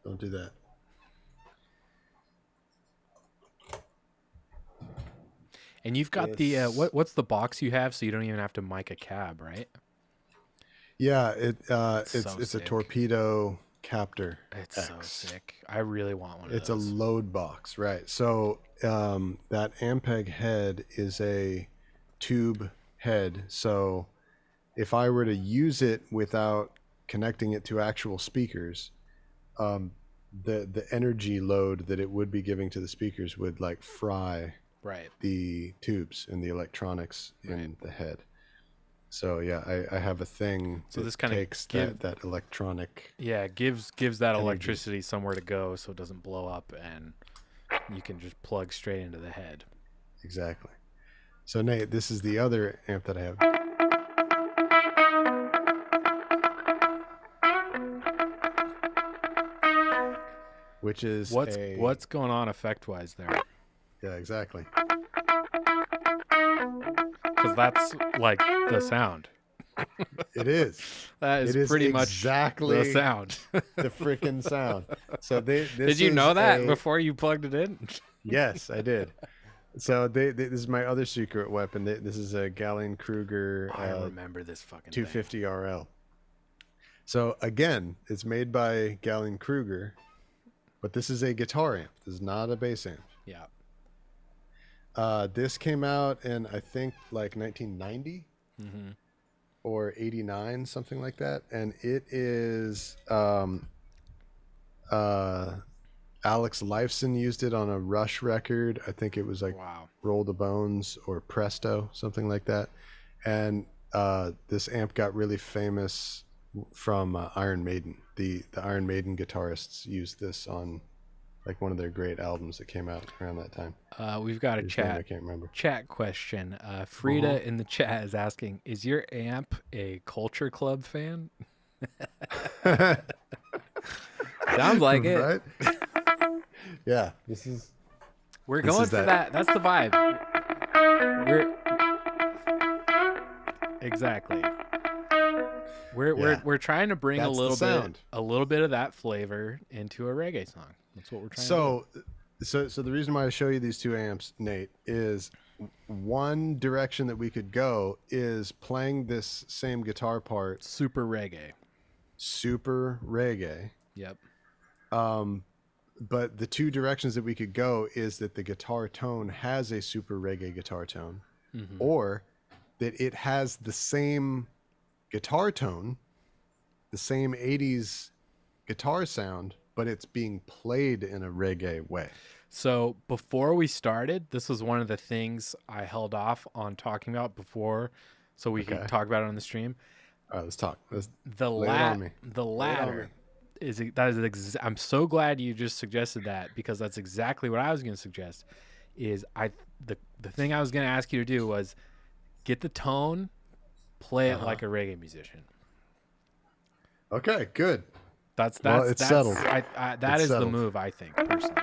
don't do that. And you've got the what's the box you have, so you don't even have to mic a cab, right? Yeah, it's So a sick. torpedo captor. It's X. so sick. I really want one of It's those. a load box, right? So that Ampeg head is a tube head. So if I were to use it without connecting it to actual speakers, the energy load that it would be giving to the speakers would like fry Right. the tubes and the electronics in the head. So yeah, I have a thing. So that this kinda takes that electronic. Yeah, it gives that electricity somewhere to go so it doesn't blow up, and you can just plug straight into the head. Exactly. So Nate, this is the other amp that I have. Which is what's going on effect wise there? Yeah, exactly. Because that's like the sound. It is. That It is is pretty much exactly the sound. the freaking sound. So this Did you is know that before you plugged it in? Yes, I did. So this is my other secret weapon. This is a Gallien-Kruger I remember this fucking 250 RL. So again, it's made by Gallien-Kruger, but this is a guitar amp. This is not a bass amp. Yeah. This came out in I think like 1990 Mm-hmm. or 89, something like that, and it is Alex Lifeson used it on a Rush record. I think it was like Wow. Roll the Bones or Presto, something like that. And this amp got really famous from Iron Maiden. The Iron Maiden guitarists used this on like one of their great albums that came out around that time. We've got a His name I chat can't remember. question. Frida in the chat is asking, is your amp a Culture Club fan? Sounds like it. Right? Yeah, this is. We're This going is for that. that. That's the vibe. Exactly. We're trying to bring That's the sound. a little bit of that flavor into a reggae song. That's what we're trying to do. So the reason why I show you these two amps, Nate, is one direction that we could go is playing this same guitar part Super reggae. super reggae. Yep. But the two directions that we could go is that the guitar tone has a super reggae guitar tone, or that it has the same guitar tone, the same 80s guitar sound, but it's being played in a reggae way. So before we started, this was one of the things I held off on talking about before, so we could talk about it on the stream. All right, let's talk. Let's The lay it on me. the Lay it on latter me. I'm so glad you just suggested that, because that's exactly what I was going to suggest. Is the thing I was going to ask you to do was get the tone, play it like a reggae musician. Okay, good. That's Well, it's settled. that It's is the settled. move, I think, personally.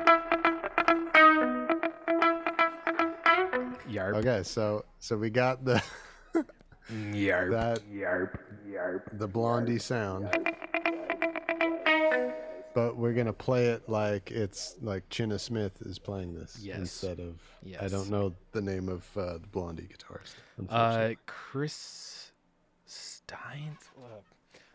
Yarp. Okay, so we got the Yarp. that Yarp. Yarp. the Blondie sound, but we're gonna play it like it's like Chinna Smith is playing this Yes. instead of I Yes. don't know the name of the Blondie guitarist. Unfortunately. Chris Stein.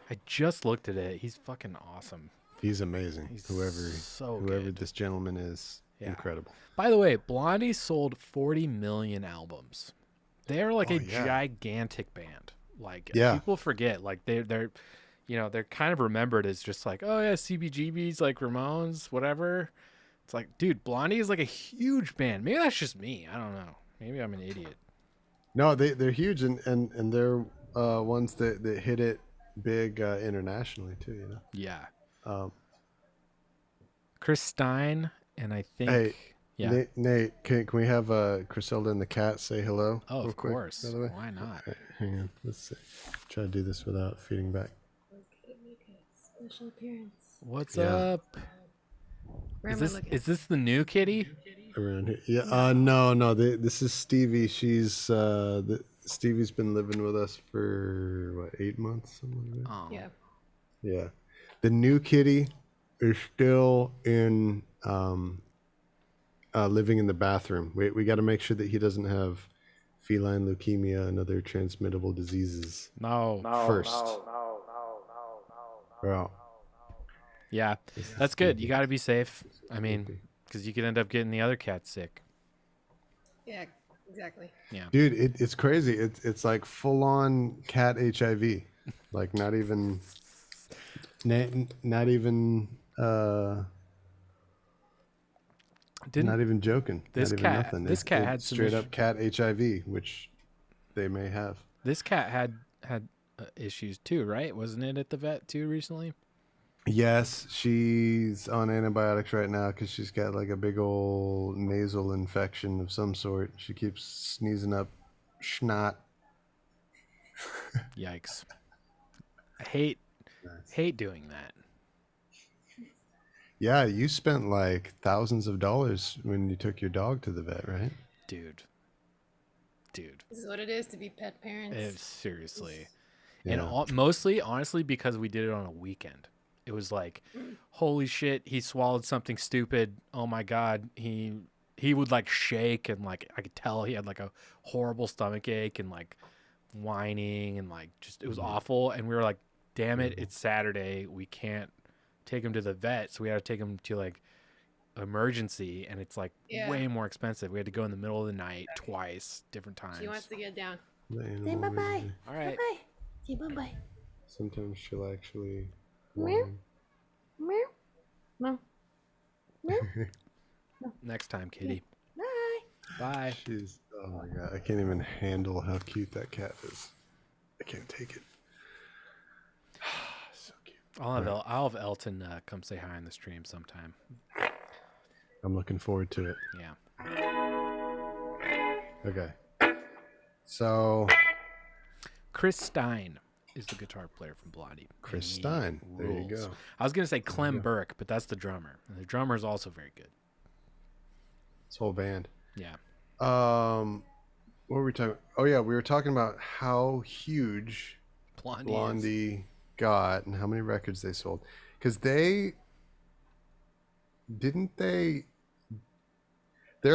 I just looked at it. He's fucking awesome. He's amazing. He's whoever so whoever good. this gentleman is, Yeah. incredible. By the way, Blondie sold 40 million albums. They are like Oh, a yeah. gigantic band. Like Yeah. people forget. Like they're they're kind of remembered as just like, oh yeah, CBGBs, like Ramones, whatever. It's like, dude, Blondie is like a huge band. Maybe that's just me. I don't know. Maybe I'm an idiot. No, they're huge and they're ones that hit it big internationally too. You know. Yeah. Um, Chris Stein, and I think Hey, yeah. Nate, can we have Griselda and the cat say hello? Oh, real of quick, course. by the way? Why not? Okay, hang on. Let's see. Try to do this without feeding back. Okay, make a special appearance. What's Yeah. up? Where Is am I this looking? is this the new kitty? Around here, yeah. No. This is Stevie. She's Stevie's been living with us for what 8 months, something like that. Oh. Yeah. Yeah. The new kitty is still in living in the bathroom. We got to make sure that he doesn't have feline leukemia and other transmittable diseases No. first. Yeah. Yeah. That's good. You got to be safe. I mean, because you could end up getting the other cat sick. Yeah, exactly. Dude, it's crazy. It's like full on cat HIV. Like not even not even not even joking. this not even cat- nothing. this cat had it's some straight issue- up cat HIV, which they may have. This cat had issues too, right? Wasn't it at the vet too recently? Yes, she's on antibiotics right now because she's got like a big old nasal infection of some sort. She keeps sneezing up snot. Yikes. I hate doing that. Yeah, you spent like thousands of dollars when you took your dog to the vet, right? Dude. This is what it is to be pet parents. Seriously. Yeah. And mostly, honestly, because we did it on a weekend. It was like, holy shit, he swallowed something stupid. Oh my God. He would like shake, and like I could tell he had like a horrible stomach ache and like whining, and like just it was awful. And we were like, damn it, it's Saturday. We can't take him to the vet. So we had to take him to like emergency, and it's like Yeah. way more expensive. We had to go in the middle of the night twice, different times. She wants to get down. The Say animal bye-bye. really- All right. Bye-bye. Say bye-bye. Sometimes she'll actually. Meow. whine. Meow. No. Next time, kitty. Bye. Bye. She's. Oh my god! I can't even handle how cute that cat is. I can't take it. So cute. I'll have Elton come say hi on the stream sometime. I'm looking forward to it. Yeah. Okay. So Chris Stein is the guitar player from Blondie. Chris He Stein. There you rules. go. I was gonna say Clem Burke, but that's the drummer, and the drummer is also very good. This whole band. Yeah. What were we talking? Oh yeah, we were talking about how huge Blondie. Blondie got and how many records they sold, because they're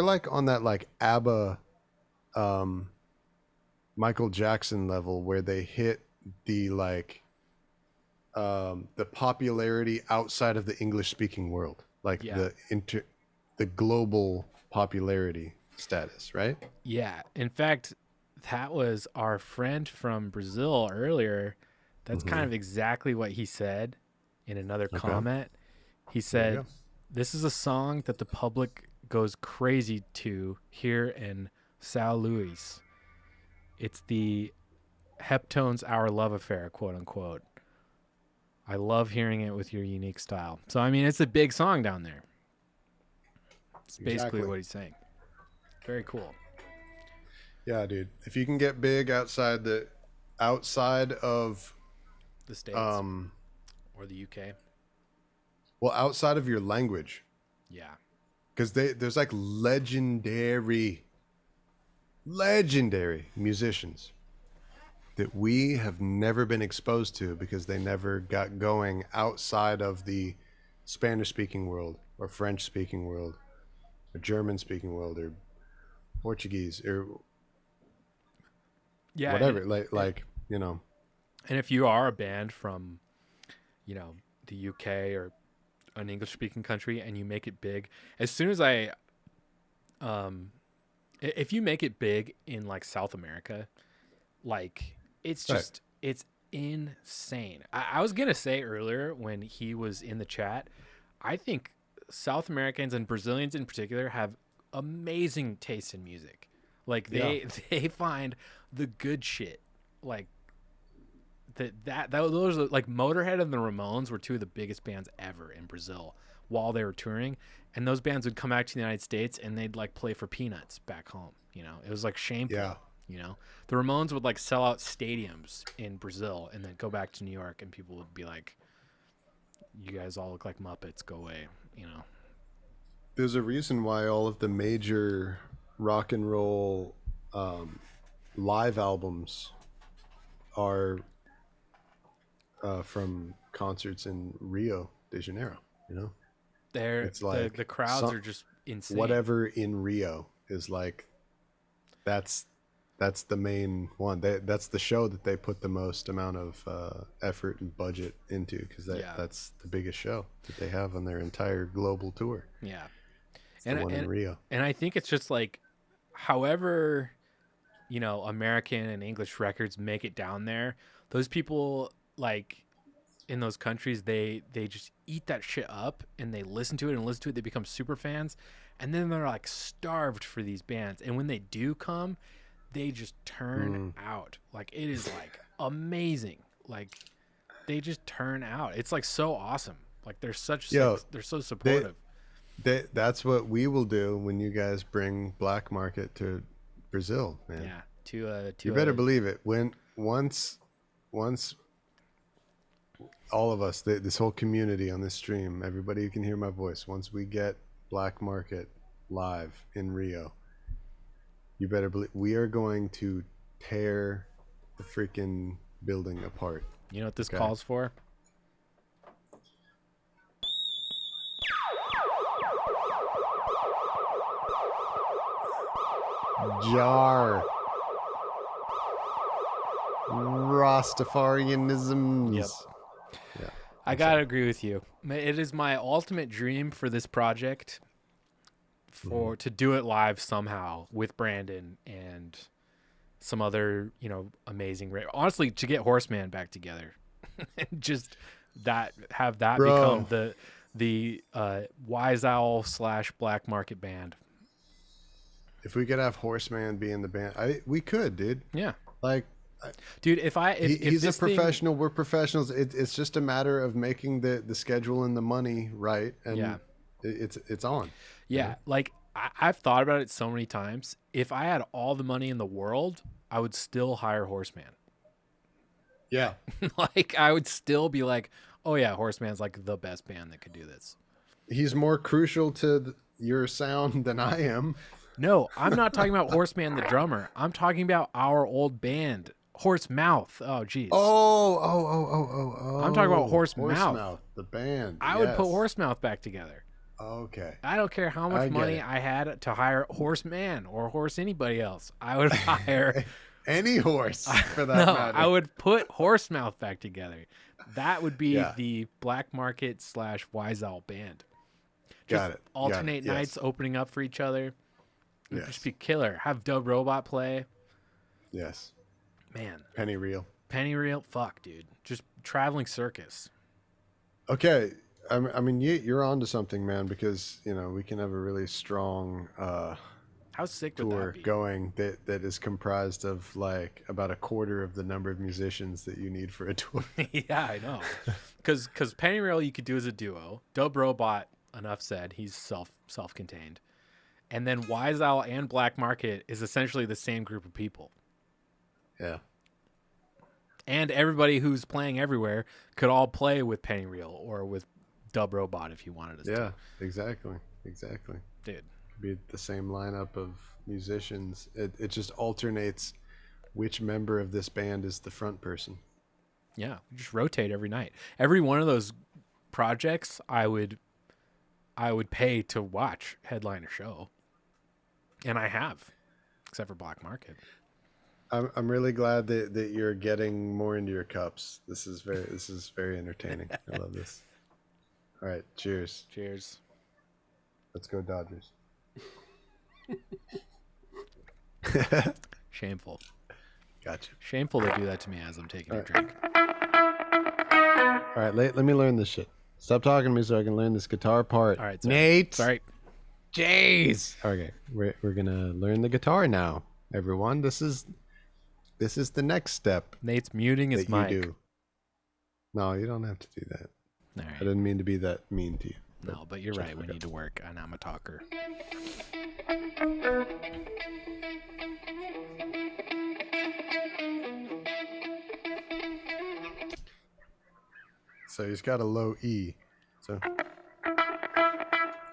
like on that like ABBA, Michael Jackson level where they hit the like the popularity outside of the English speaking world, like Yeah. the global popularity status, right? Yeah. In fact, that was our friend from Brazil earlier. That's kind of exactly what he said in another comment. He said, go. "This is a song that the public goes crazy to here in São Luís. It's the Heptone's Our Love Affair, quote unquote. I love hearing it with your unique style. So, I mean, it's a big song down there. It's basically what he's saying. Very cool. Yeah, dude. If you can get big outside of the States or the UK. Well, outside of your language. Yeah. Because there's like legendary musicians that we have never been exposed to because they never got going outside of the Spanish-speaking world or French-speaking world or German-speaking world or Portuguese or whatever. And, you know. And if you are a band from, you know, the UK or an English-speaking country and you make it big, as soon as if you make it big in like South America, like it's just it's insane. I was gonna say earlier when he was in the chat, I think South Americans and Brazilians in particular have amazing taste in music. Like they find the good shit. Like those are like Motorhead and the Ramones were two of the biggest bands ever in Brazil while they were touring, and those bands would come back to the United States and they'd like play for peanuts back home. You know, it was like shameful. Yeah. You know, the Ramones would like sell out stadiums in Brazil and then go back to New York and people would be like, you guys all look like Muppets, go away, you know. There's a reason why all of the major rock and roll live albums are from concerts in Rio de Janeiro, you know? It's like the crowds are just insane. Whatever in Rio is like, that's the main one. That's the show that they put the most amount of effort and budget into because that's the biggest show that they have on their entire global tour. Yeah, the one in Rio. And I think it's just like, however, you know, American and English records make it down there, those people like in those countries, they just eat that shit up and they listen to it. They become super fans, and then they're like starved for these bands. And when they do come, they just turn out. Like it is like amazing. Like they just turn out. It's like so awesome. Like they're so supportive. That's what we will do when you guys bring Black Market to Brazil, man. Yeah. You better believe it. Once all of us, this whole community on this stream, everybody who can hear my voice, once we get Black Market live in Rio, you better believe we are going to tear the freaking building apart. You know what this calls for? Jar. Rastafarianism. Yep. Yeah. I gotta agree with you. It is my ultimate dream for this project to do it live somehow with Brandon and some other, you know, amazing. Honestly, to get Horseman back together, just have that become the Wise Owl / Black Market band. If we could have Horseman be in the band, we could, dude. Yeah. Like, dude, if he's a professional, we're professionals. It's just a matter of making the schedule and the money right, and it's on. Yeah, like I've thought about it so many times. If I had all the money in the world, I would still hire Horseman. Yeah, like I would still be like, oh yeah, Horseman's like the best band that could do this. He's more crucial to your sound than I am. No, I'm not talking about Horseman the drummer. I'm talking about our old band. Horse Mouth. Oh, geez. Oh. I'm talking about Horse Mouth, the band. I would put Horse Mouth back together. Okay. I don't care how much money I had to hire Horseman or Horse anybody else. I would hire any horse for that matter. I would put Horse Mouth back together. That would be the Black Market / Wise Owl band. Got it. Alternate nights opening up for each other. It would just be killer. Have Dub Robot play. Yes. Man. Penny Reel. Fuck, dude. Just traveling circus. Okay. I mean, you're onto something, man, because, you know, we can have a really strong How sick would tour that be? going that is comprised of like about a quarter of the number of musicians that you need for a tour. Yeah, I know. Because Pennyroyal you could do as a duo. Dub Robot, enough said, he's self-contained. And then Wise Owl and Black Market is essentially the same group of people. Yeah. And everybody who's playing everywhere could all play with Pennyroyal or with Dub Robot if you wanted us to. Yeah, exactly. Dude. Could be the same lineup of musicians. It just alternates which member of this band is the front person. Yeah, we just rotate every night. Every one of those projects I would pay to watch headline a show. And I have, except for Black Market. I'm really glad that you're getting more into your cups. This is very entertaining. I love this. All right, cheers. Cheers. Let's go Dodgers. Shameful. Gotcha. Shameful to do that to me as I'm taking a drink. All right, let me learn this shit. Stop talking to me so I can learn this guitar part. All right, sorry. Nate. Sorry. Jeez. Okay, we're gonna learn the guitar now, everyone. This is the next step. Nate's muting his that mic. You do. No, you don't have to do that. All I right. didn't mean to be that mean to you. No, but you're right. We need to work, and I'm a talker. So he's got a low E. So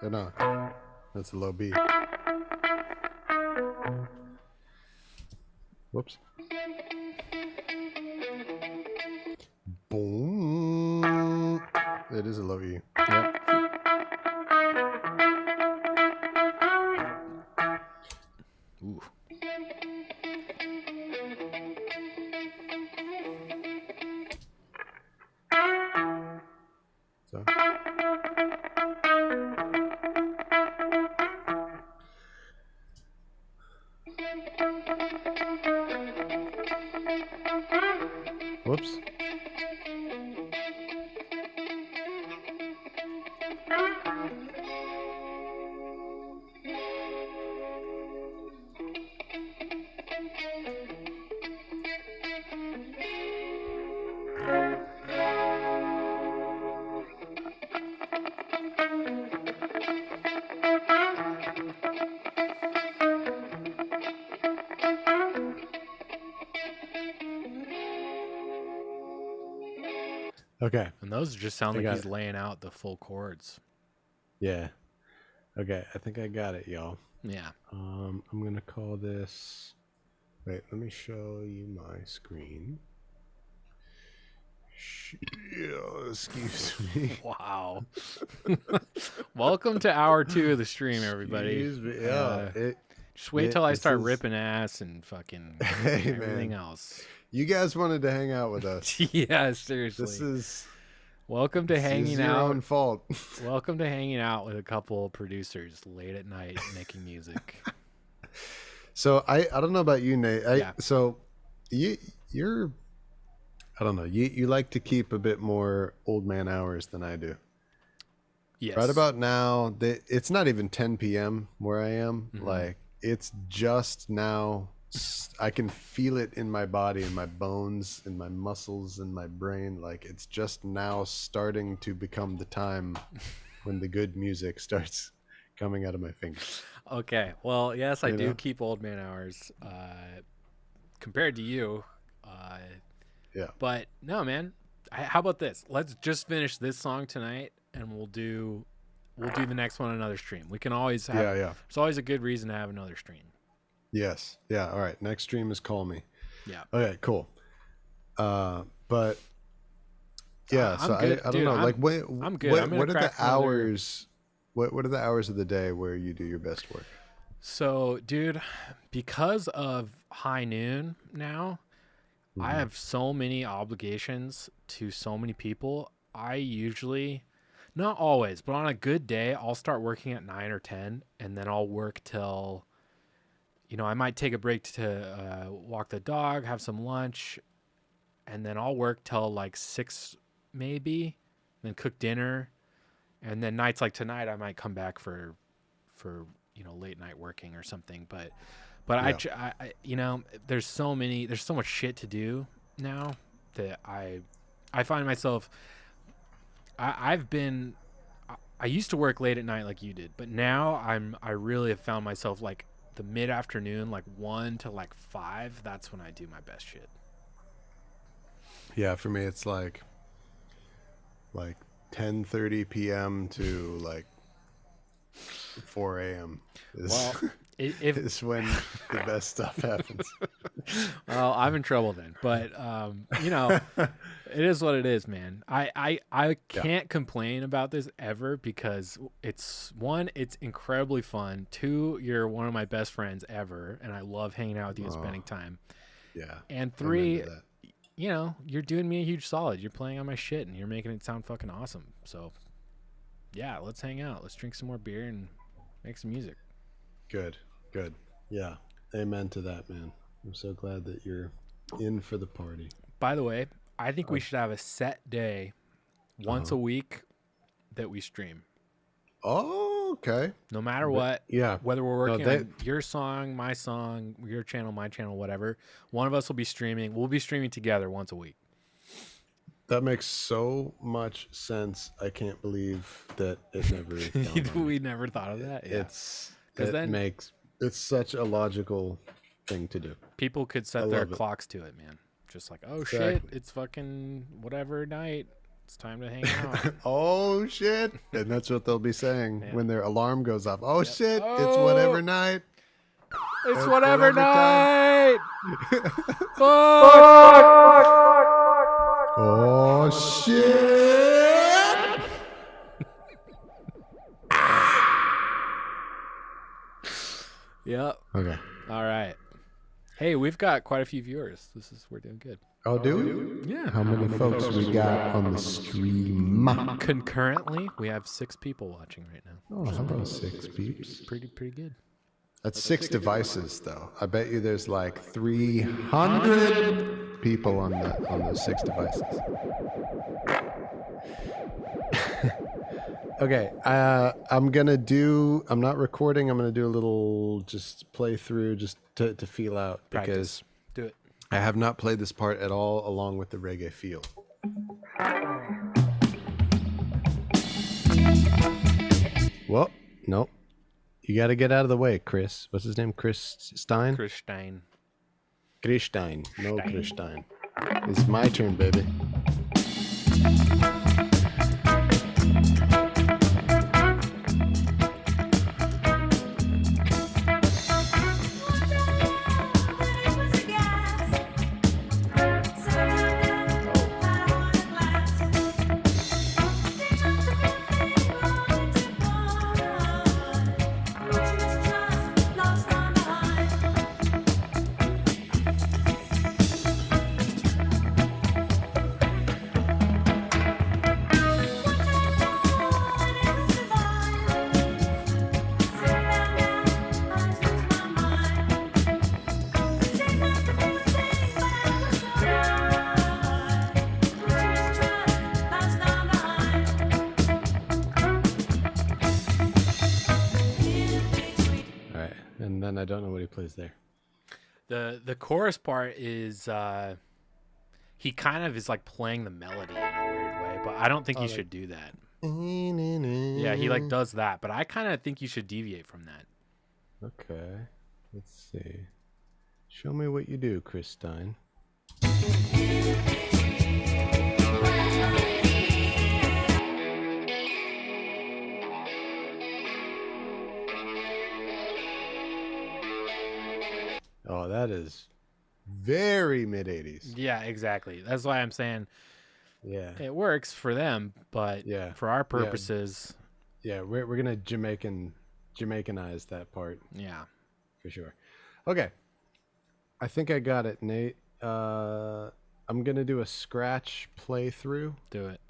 no, that's a low B. Whoops. Boom. It is a low E. Yep. Ooh. So. Whoops. Okay. And those just sound I like got he's it. laying out the full chords. Yeah. Okay, I think I got it, y'all. Yeah. I'm gonna call this. Wait, let me show you my screen. Excuse me. Wow. Welcome to hour 2 of the stream, everybody. Excuse me. Yeah. Just wait till I this start is- ripping ass and fucking Hey, everything man. else. You guys wanted to hang out with us. Yeah, seriously. This is Welcome to hanging your out. own fault. Welcome to hanging out with a couple producers late at night making music. So I don't know about you, Nate. Yeah. So you're I don't know. You like to keep a bit more old man hours than I do. Yes. Right about now, it's not even 10 p.m. where I am. Mhm. Like it's just now. I can feel it in my body, in my bones, in my muscles, in my brain. Like it's just now starting to become the time when the good music starts coming out of my fingers. Okay. Well, yes, I You do know? keep old man hours compared to you. Yeah. But no, man. How about this? Let's just finish this song tonight, and we'll do the next one on another stream. We can always have. Yeah. There's always a good reason to have another stream. Yes. Yeah. All right. Next stream is Call Me. Yeah. Okay. Cool. But yeah. I'm So good. I don't Dude, know. I'm- Like I'm good. What, I'm gonna what are the crack another- hours? What are the hours of the day where you do your best work? So, dude, because of high noon now, I Mhm. have so many obligations to so many people. I usually, not always, but on a good day, I'll start working at 9 or 10, and then I'll work till, I might take a break to walk the dog, have some lunch, and then I'll work till like 6 maybe, then cook dinner. And then nights like tonight, I might come back for late night working or something. But there's so much shit to do now that I find myself. I used to work late at night like you did, but now I really have found myself like the mid afternoon, like 1 to like 5. That's when I do my best shit. Yeah, for me it's like 10:30 p.m. to like 4 a.m. Well, is when the best stuff happens. Well, I'm in trouble then, but it is what it is, man. I can't complain about this ever because it's incredibly fun. 2, you're one of my best friends ever, and I love hanging out with you and spending time. Yeah. And 3, you're doing me a huge solid. You're playing on my shit and you're making it sound fucking awesome. So yeah, let's hang out. Let's drink some more beer and make some music. Good. Yeah. Amen to that, man. I'm so glad that you're in for the party. By the way, I think we should have a set day once a week that we stream. Oh, okay. No matter what. Yeah. Whether we're working on your song, my song, your channel, my channel, whatever. One of us will be streaming. We'll be streaming together once a week. That makes so much sense. I can't believe that it never. We never thought of that. Yeah. It's such a logical thing to do. People could set their clocks to it, man. Just like, oh shit, it's fucking whatever night. It's time to hang out. Oh shit. And that's what they'll be saying when their alarm goes off. Oh shit, it's whatever night. It's whatever night. Fuck. Oh shit. Yep. Okay. All right. Hey, we've got quite a few viewers. We're doing good. Oh, do we? Yeah. How many folks we got on the stream? Concurrently, we have 6 people watching right now. Oh, how about 6 peeps? Pretty good. That's 6 devices, though. I bet you there's like 300 people on those 6 devices. Okay, I'm not recording. I'm gonna do a little just play through just to feel out Practice. Because Do it. I have not played this part at all along with the reggae feel. Well, nope. You got to get out of the way, Chris. What's his name? Chris Stein? Chris Stein. Chris Stein. No, Chris Stein. It's my turn, baby. I don't know what he plays there. The chorus part is he kind of is like playing the melody in a weird way, but I don't think you should do that. Yeah, he like does that, but I kind of think you should deviate from that. Okay, let's see. Show me what you do, Chris Stein. Oh, that is very mid-'80s. Yeah, exactly. That's why I'm saying it works for them, but for our purposes... Yeah, we're going to Jamaicanize that part. Yeah. For sure. Okay. I think I got it, Nate. I'm going to do a scratch playthrough. Do it.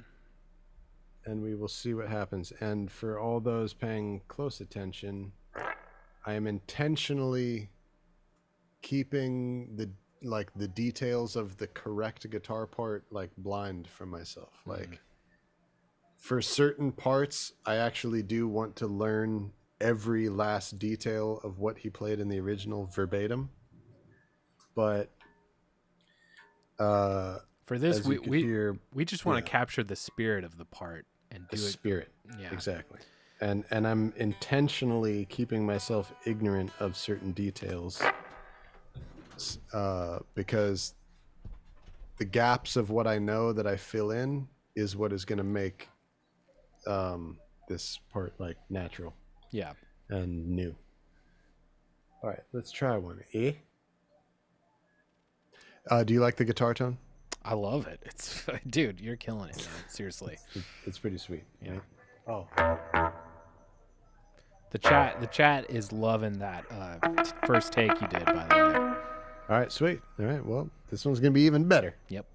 And we will see what happens. And for all those paying close attention, I am intentionally keeping the details of the correct guitar part blind from myself. For certain parts, I actually do want to learn every last detail of what he played in the original verbatim, but For this, as you could hear, we just want to capture the spirit of the part and do the it. spirit. Yeah, Exactly. And I'm intentionally keeping myself ignorant of certain details because the gaps of what I know that I fill in is what is going to make this part like natural yeah. and new. All right, let's try one. E. Do you like the guitar tone? I love it. It's dude, you're killing it, man. Seriously. It's pretty sweet. Yeah. Right? Oh, The chat is loving that first take you did, by the way. all right, sweet. All right, well, this one's gonna be even better. Yep.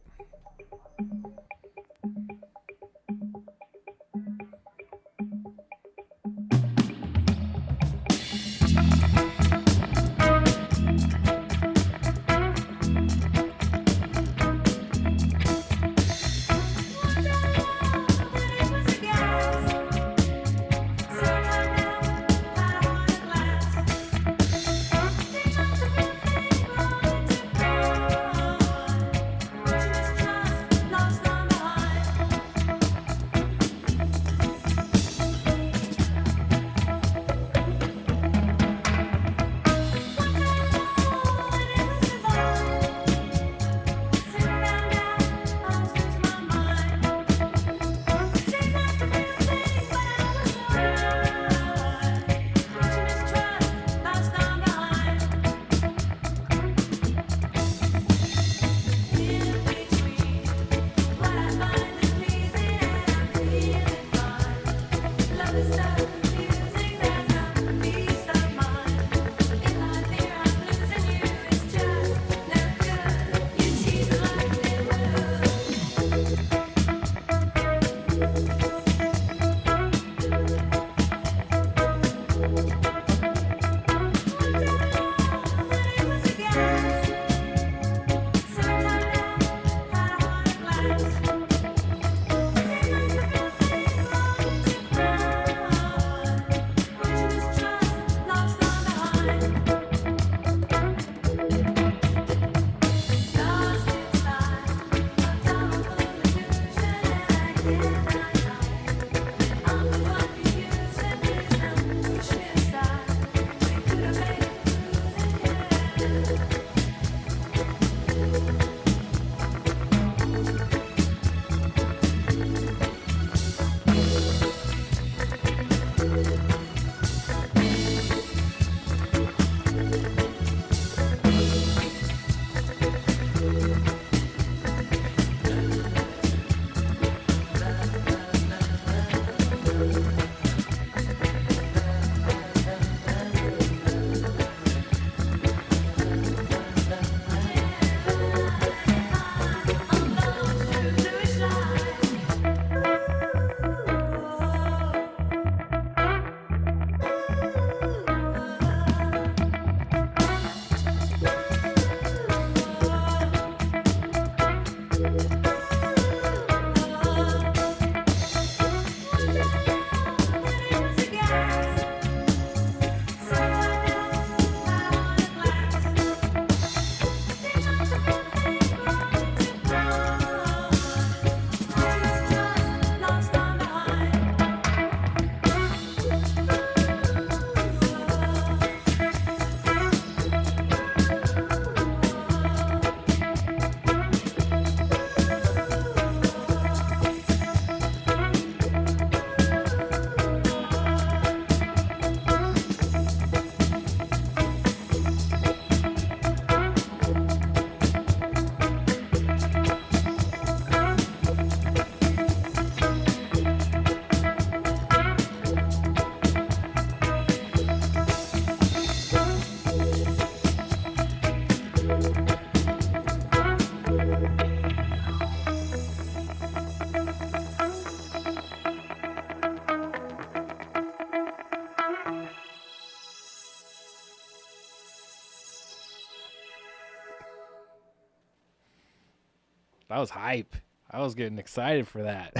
That was hype. I was getting excited for that.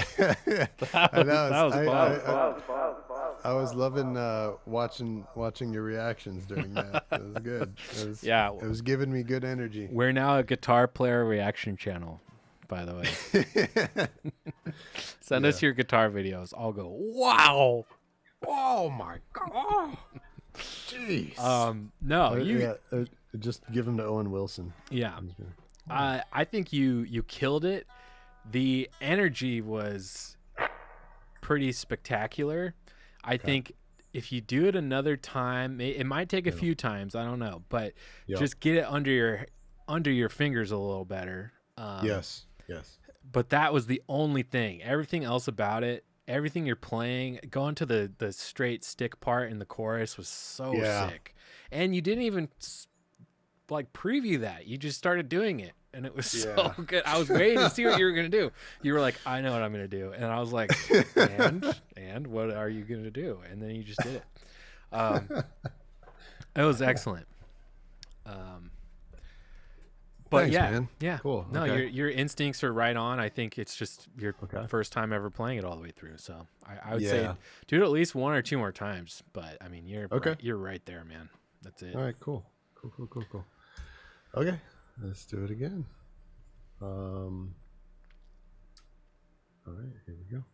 I know. That was fun. I was loving watching your reactions during that. It was good. Yeah. It was giving me good energy. We're now a guitar player reaction channel, by the way. Send us your guitar videos. I'll go, wow. Oh my god. Jeez. No, you. Just give him to Owen Wilson. Yeah. I think you killed it. The energy was pretty spectacular. I think if you do it another time, it might take a few times. I don't know, but just get it under your fingers a little better. Yes. But that was the only thing. Everything else about it, everything you're playing, going to the straight stick part in the chorus was so sick. And you didn't even like preview that. You just started doing it, and it was so good. I was waiting to see what you were gonna do. You were like, I know what I'm gonna do, and I was like, and what are you gonna do? And then you just did it. It was excellent. But thanks, man. yeah, Cool. No, your instincts are right on. I think it's just your first time ever playing it all the way through. So I would say do it at least 1 or 2 more times. But I mean, you're right there, man. That's it. All right, cool. Okay, let's do it again. All right, here we go.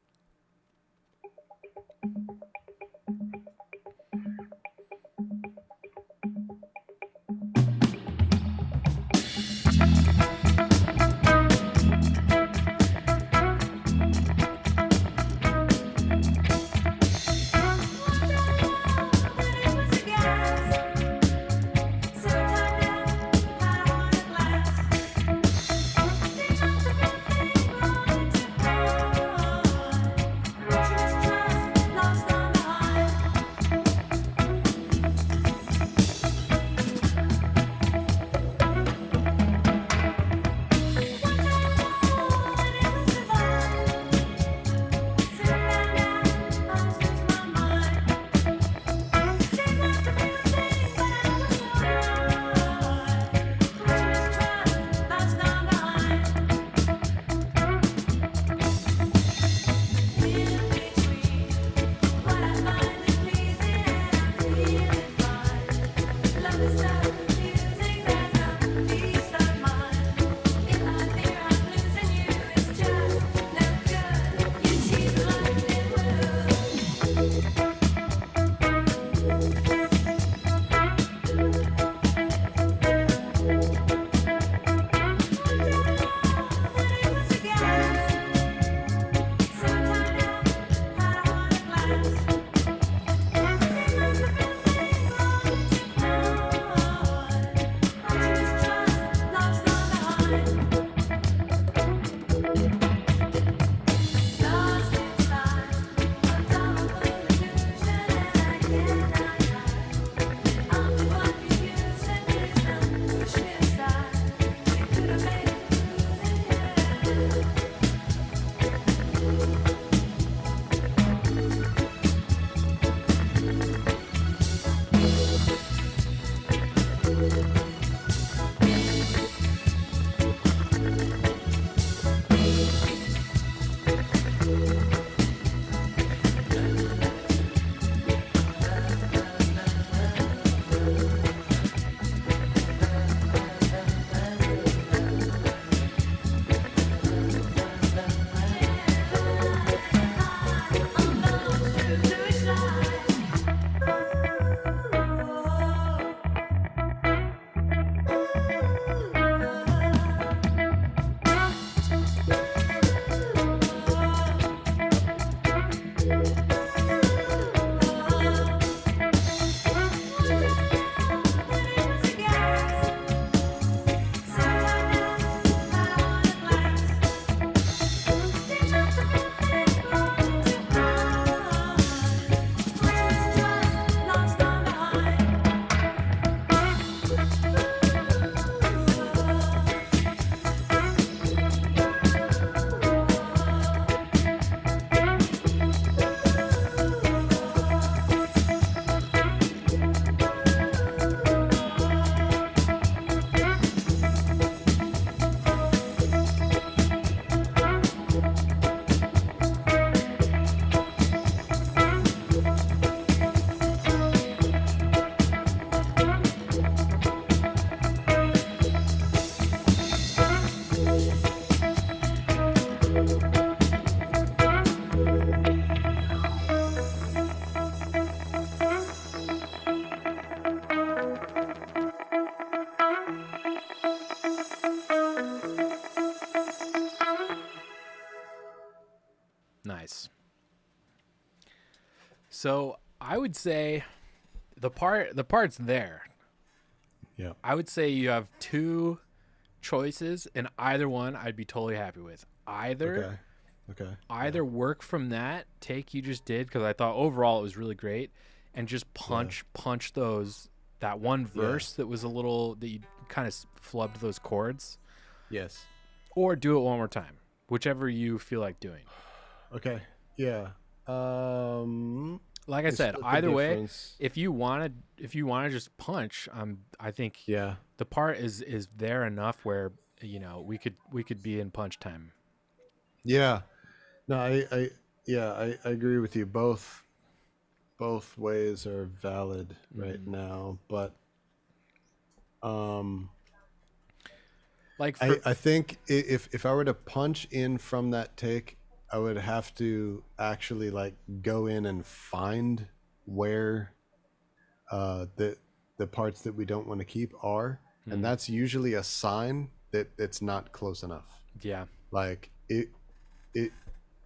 Nice. So I would say the part's there. Yeah. I would say you have two choices, and either one I'd be totally happy with. Either work from that take you just did, because I thought overall it was really great, and just punch that one verse that was a little that you kind of flubbed those chords, Yes. or do it one more time, whichever you feel like doing. Okay. Yeah. Like I said, split the either way, difference. if you want to just punch, I think the part is there enough where we could be in punch time. Yeah. No, I agree with you. Both ways are valid right now, but Like I think if I were to punch in from that take, I would have to actually like go in and find where the parts that we don't want to keep are, and that's usually a sign that it's not close enough. Yeah. Like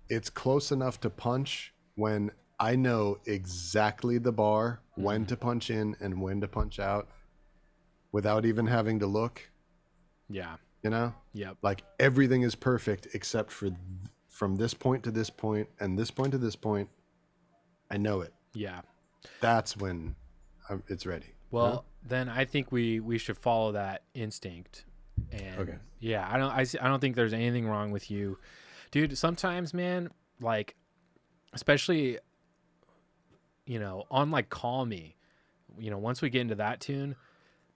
it's close enough to punch when I know exactly the bar, when to punch in and when to punch out without even having to look. Yeah. Yep. Like everything is perfect except for from this point to this point and this point to this point. I know it. Yeah. That's when it's ready. Well, then I think we should follow that instinct. And yeah, I don't think there's anything wrong with you, dude. Sometimes, man, like, especially, on like Call Me, once we get into that tune,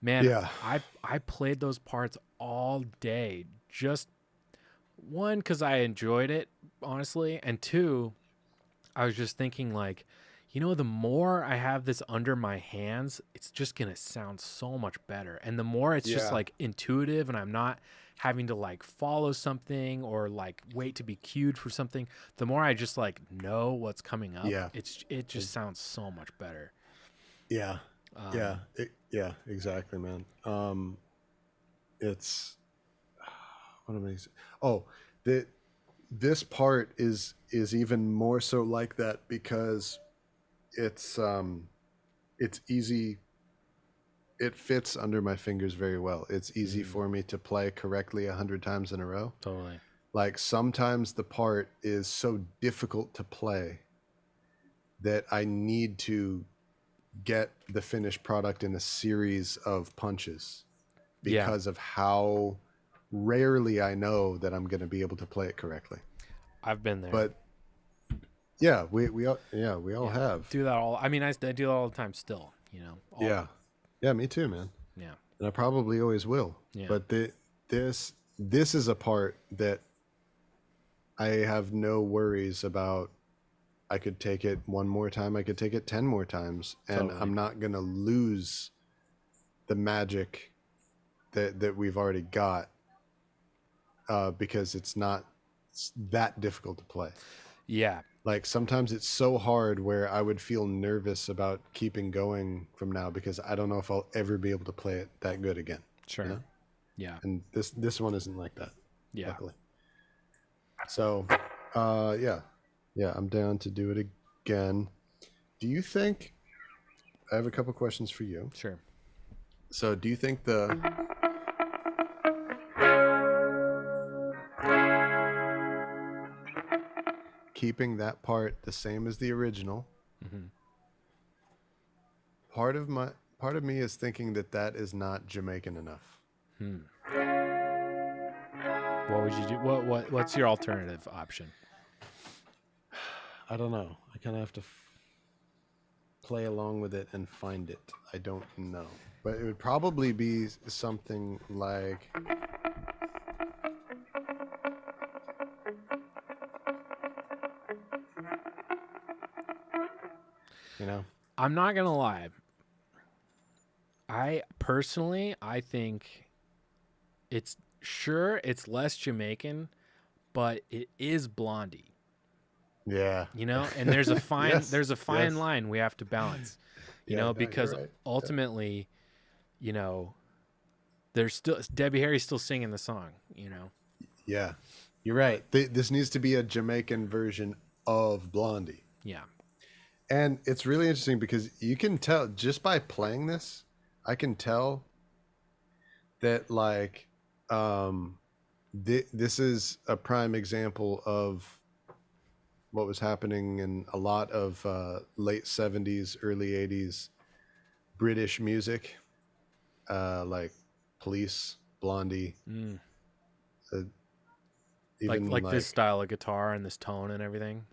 man, I played those parts all day. Just one, because I enjoyed it, honestly, and two, I was just thinking like, the more I have this under my hands, it's just going to sound so much better. And the more it's just like intuitive and I'm not having to like follow something or like wait to be cued for something, the more I just like know what's coming up. It just sounds so much better. Yeah. Exactly, man. It's what am I saying? Oh, this part is even more so like that because it's easy. It fits under my fingers very well. It's easy for me to play correctly 100 times in a row. Totally. Like sometimes the part is so difficult to play that I need to get the finished product in a series of punches because of how rarely I know that I'm going to be able to play it correctly. I've been there. But yeah, we all have. Do that all. I mean, I do that all the time still, Yeah, me too, man. Yeah. And I probably always will. Yeah. But this is a part that I have no worries about. I could take it one more time. I could take it 10 more times, and I'm not going to lose the magic that we've already got because it's not that difficult to play. Yeah. Like sometimes it's so hard where I would feel nervous about keeping going from now because I don't know if I'll ever be able to play it that good again. Sure. Yeah. And this one isn't like that. Yeah. Luckily. So, yeah, I'm down to do it again. Do you think? I have a couple questions for you. Sure. So, do you think keeping that part the same as the original? Mm-hmm. Part of me is thinking that is not Jamaican enough. What would you do? What's your alternative option? I don't know. I kind of have to play along with it and find it. I don't know. But it would probably be something like... I'm not going to lie. I think it's less Jamaican, but it is Blondie. Yeah. And there's a fine line we have to balance, because ultimately, there's still Debbie Harry's still singing the song, Yeah, you're right. This needs to be a Jamaican version of Blondie. Yeah. And it's really interesting because you can tell just by playing this, I can tell that like this is a prime example of what was happening in a lot of late 70s, early 80s British music, like Police, Blondie, Mm. uh, Like even like this style of guitar and this tone and everything.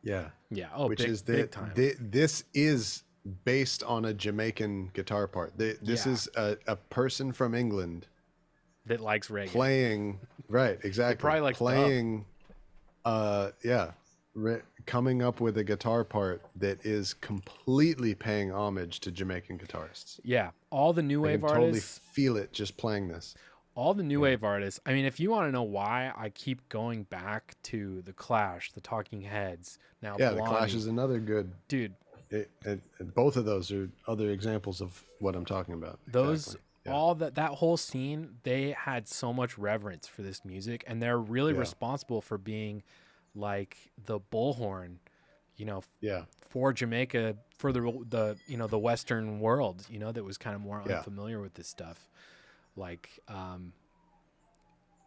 yeah, Yeah. Oh, which big, is big that time. this is based on a Jamaican guitar part. This Yeah. is a person from England That likes reggae. playing, right, exactly, probably likes dub. playing coming up with a guitar part that is completely paying homage to Jamaican guitarists. Yeah. All the new I wave can totally artists. feel it just playing this. All the new wave artists. I mean, if you want to know why I keep going back to the Clash, the Talking Heads, now Yeah, Blondie, the Clash is another good dude. Both of those are other examples of what I'm talking about. Those Exactly. Yeah. all that whole scene, they had so much reverence for this music, and they're really responsible for being like the bullhorn, you know, for Jamaica, for the you know, the Western world, you know, that was kind of more unfamiliar with this stuff. Like,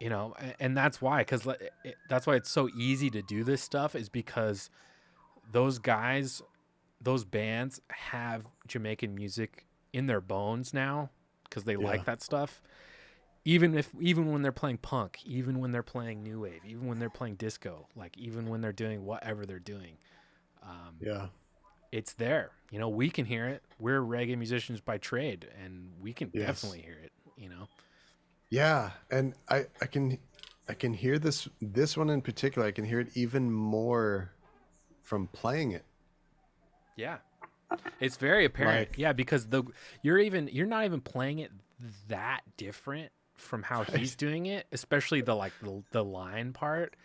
you know, and that's why, because that's why it's so easy to do this stuff, is because those guys, those bands have Jamaican music in their bones now, because they like that stuff. Even when they're playing punk, even when they're playing new wave, even when they're playing disco, like even when they're doing whatever they're doing, it's there. You know, we can hear it. We're reggae musicians by trade, and we can definitely hear it. You know. Yeah, and I can hear this one in particular. I can hear it even more from playing it. Yeah, it's very apparent. Like, yeah, because you're not even playing it that different from how he's doing it, especially the line part,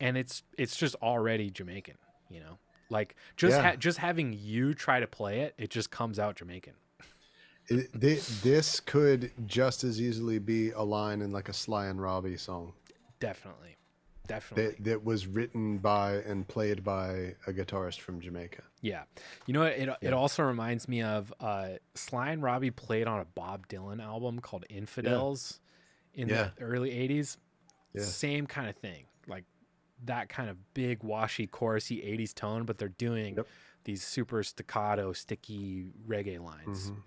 and it's just already Jamaican. You know, like just having you try to play it, it just comes out Jamaican. This could just as easily be a line in like a Sly and Robbie song. Definitely. That was written by and played by a guitarist from Jamaica. Yeah. You know what? It also reminds me of Sly and Robbie played on a Bob Dylan album called Infidels in the early 80s. Yeah. Same kind of thing. Like that kind of big, washy, chorusy 80s tone, but they're doing these super staccato, sticky reggae lines. Mm-hmm.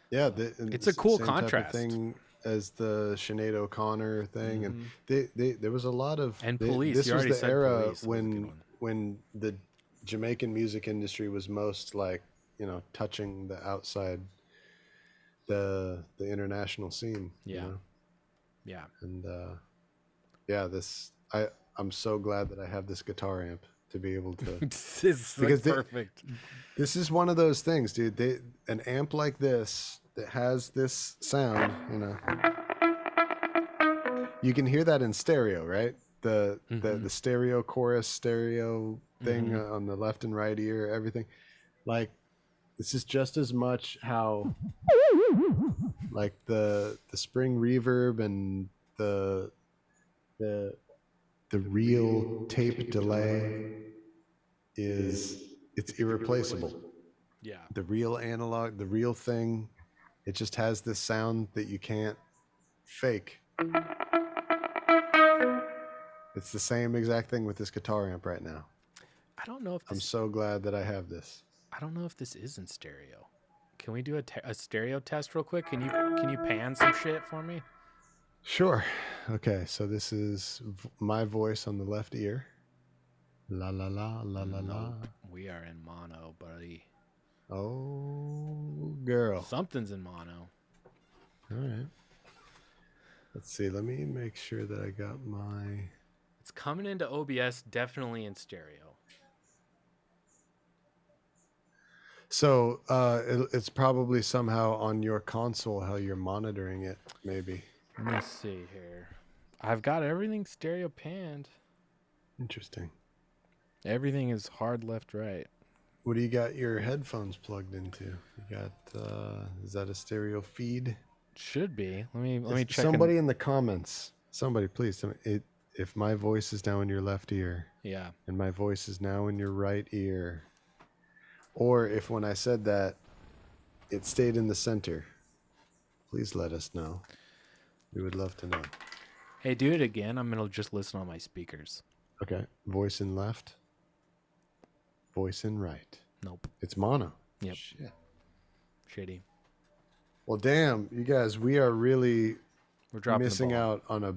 Yeah, it's a cool same contrast. Type of thing as the Sinead O'Connor thing, and there was a lot of Police. This you was the era Police when the Jamaican music industry was most like, you know, touching the outside the international scene. Yeah, you know? Yeah, and I'm so glad that I have this guitar amp to be able to. It's like perfect. This is one of those things, dude. An amp like this that has this sound, you know, you can hear that in stereo, right? The stereo chorus, stereo thing on the left and right ear, everything. Like, this is just as much how, like the spring reverb and the real tape delay it's irreplaceable. Yeah. The real analog, the real thing, it just has this sound that you can't fake. It's the same exact thing with this guitar amp right now. I don't know if I'm so glad that I have this. I don't know if this is in stereo. Can we do a stereo test real quick? Can you pan some shit for me? Sure. Okay, so this is my voice on the left ear. La la la la la la. We are in mono, buddy. Oh, girl. Something's in mono. All right. Let's see. Let me make sure that I got my... It's coming into OBS, definitely in stereo. So it's probably somehow on your console how you're monitoring it, maybe. Let me see here. I've got everything stereo panned. Interesting. Everything is hard left, right. What do you got your headphones plugged into? You got is that a stereo feed? Should be. Let me check. Somebody in the comments. Somebody, please tell me. if my voice is now in your left ear Yeah. and my voice is now in your right ear, or if when I said that it stayed in the center, please let us know. We would love to know. Hey, do it again. I'm gonna just listen on my speakers. Okay. Voice in left. Voice in right. Nope. It's mono. Yep. Shit. Shitty. Well, damn, you guys, we are really We're dropping missing the ball. out on a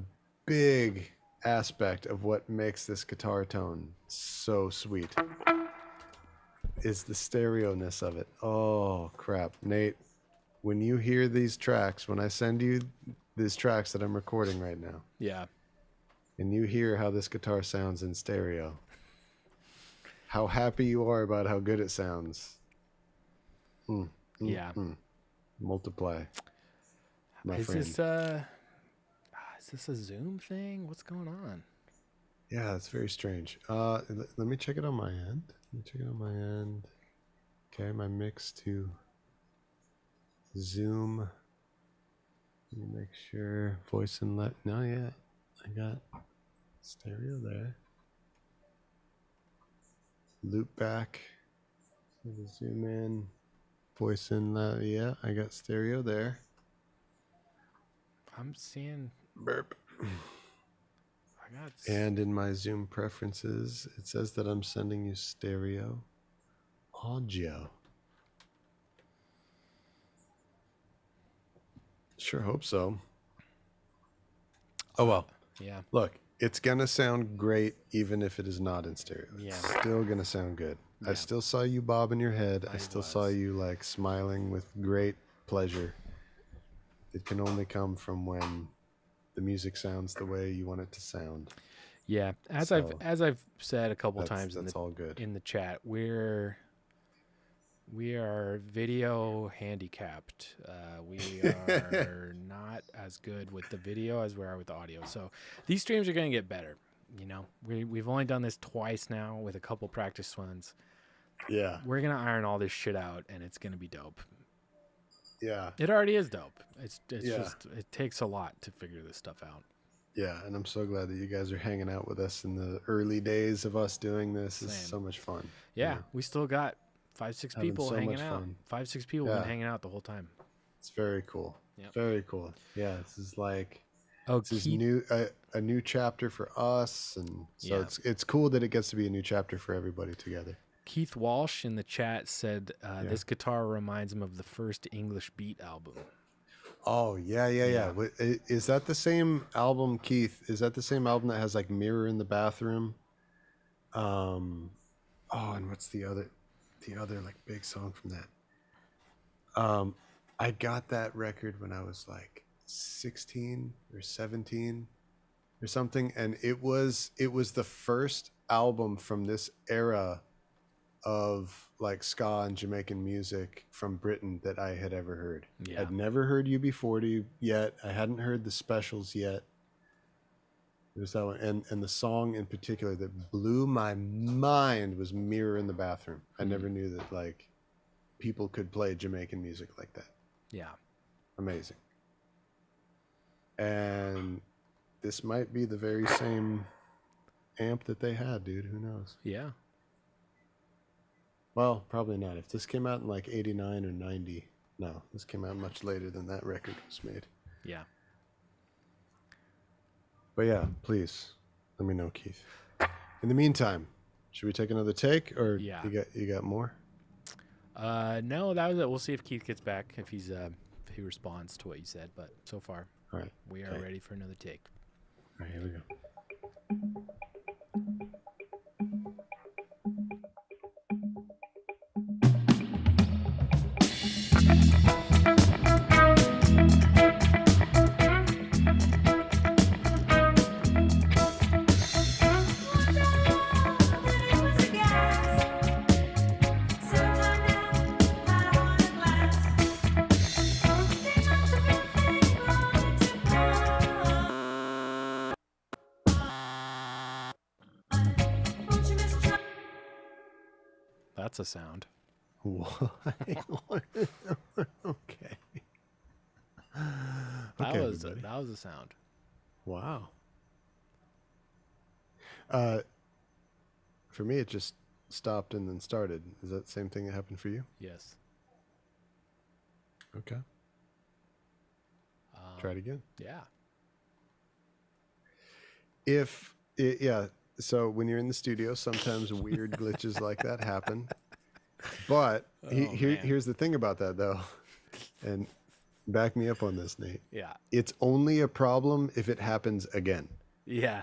big aspect of what makes this guitar tone so sweet. Is the stereo-ness of it. Oh, crap. Nate, when you hear these tracks, when I send you these tracks that I'm recording right now, Yeah. and you hear how this guitar sounds in stereo, how happy you are about how good it sounds. Yeah. Multiply, my Is friend. this a Zoom thing? What's going on? Yeah, it's very strange. Let me check it on my end. Okay, my mix to Zoom. Let me make sure. Voice and left. No, yeah. I got stereo there. Loop back. Zoom in. Voice in left. Yeah, I got stereo there. I'm seeing. Burp. I got. And in my Zoom preferences, it says that I'm sending you stereo audio. Sure hope so. Oh well. Yeah. Look, it's gonna sound great even if it is not in stereo. Yeah. It's still gonna sound good. Yeah. I still saw you bobbing your head. I I still saw was. you like smiling with great pleasure. It can only come from when the music sounds the way you want it to sound. Yeah. As So, I've said a couple times That's all good. in the chat, we are video handicapped. We are not as good with the video as we are with the audio. So these streams are going to get better. You know, we've only done this twice now with a couple practice ones. Yeah. We're going to iron all this shit out, and it's going to be dope. Yeah. It already is dope. It's Yeah. just, it takes a lot to figure this stuff out. Yeah, and I'm so glad that you guys are hanging out with us in the early days of us doing this. This is Same. so much fun. Yeah, we still got 5-6 Having people so hanging much out. fun. 5-6 people Yeah. been hanging out the whole time. It's very cool. Yep. Very cool. Yeah, this is like Oh, this is Keith, new a new chapter for us, and so Yeah. it's cool that it gets to be a new chapter for everybody together. Keith Walsh in the chat said this guitar reminds him of the first English Beat album. Oh yeah. Is that the same album, Keith? Is that the same album that has like Mirror in the Bathroom? Oh, and what's the other like big song from that? I got that record when I was like 16 or 17 or something, and it was the first album from this era of like ska and Jamaican music from Britain that I had ever heard. Yeah. I'd never heard UB40 yet. I hadn't heard the Specials yet. It was that one, and the song in particular that blew my mind was Mirror in the Bathroom. I never knew that like people could play Jamaican music like that. Yeah. Amazing. And this might be the very same amp that they had, dude. Who knows? Yeah. Well, probably not. If this came out in like 89 or 90, no, this came out much later than that record was made. Yeah. But yeah, please let me know, Keith. In the meantime, should we take another take, or Yeah. you got more? No, that was it. We'll see if Keith gets back, if he's if he responds to what you said. But so far, All right, we are ready for another take. all right, here we go. That's a sound. Why? Okay. That Okay, was everybody. that was a sound. Wow. Uh, for me, it just stopped and then started. Is that the same thing that happened for you? Yes. Okay. Try it again. Yeah. Yeah. So when you're in the studio, sometimes weird glitches like that happen. But Man. here's the thing about that, though, and back me up on this, Nate. Yeah. It's only a problem if it happens again. Yeah.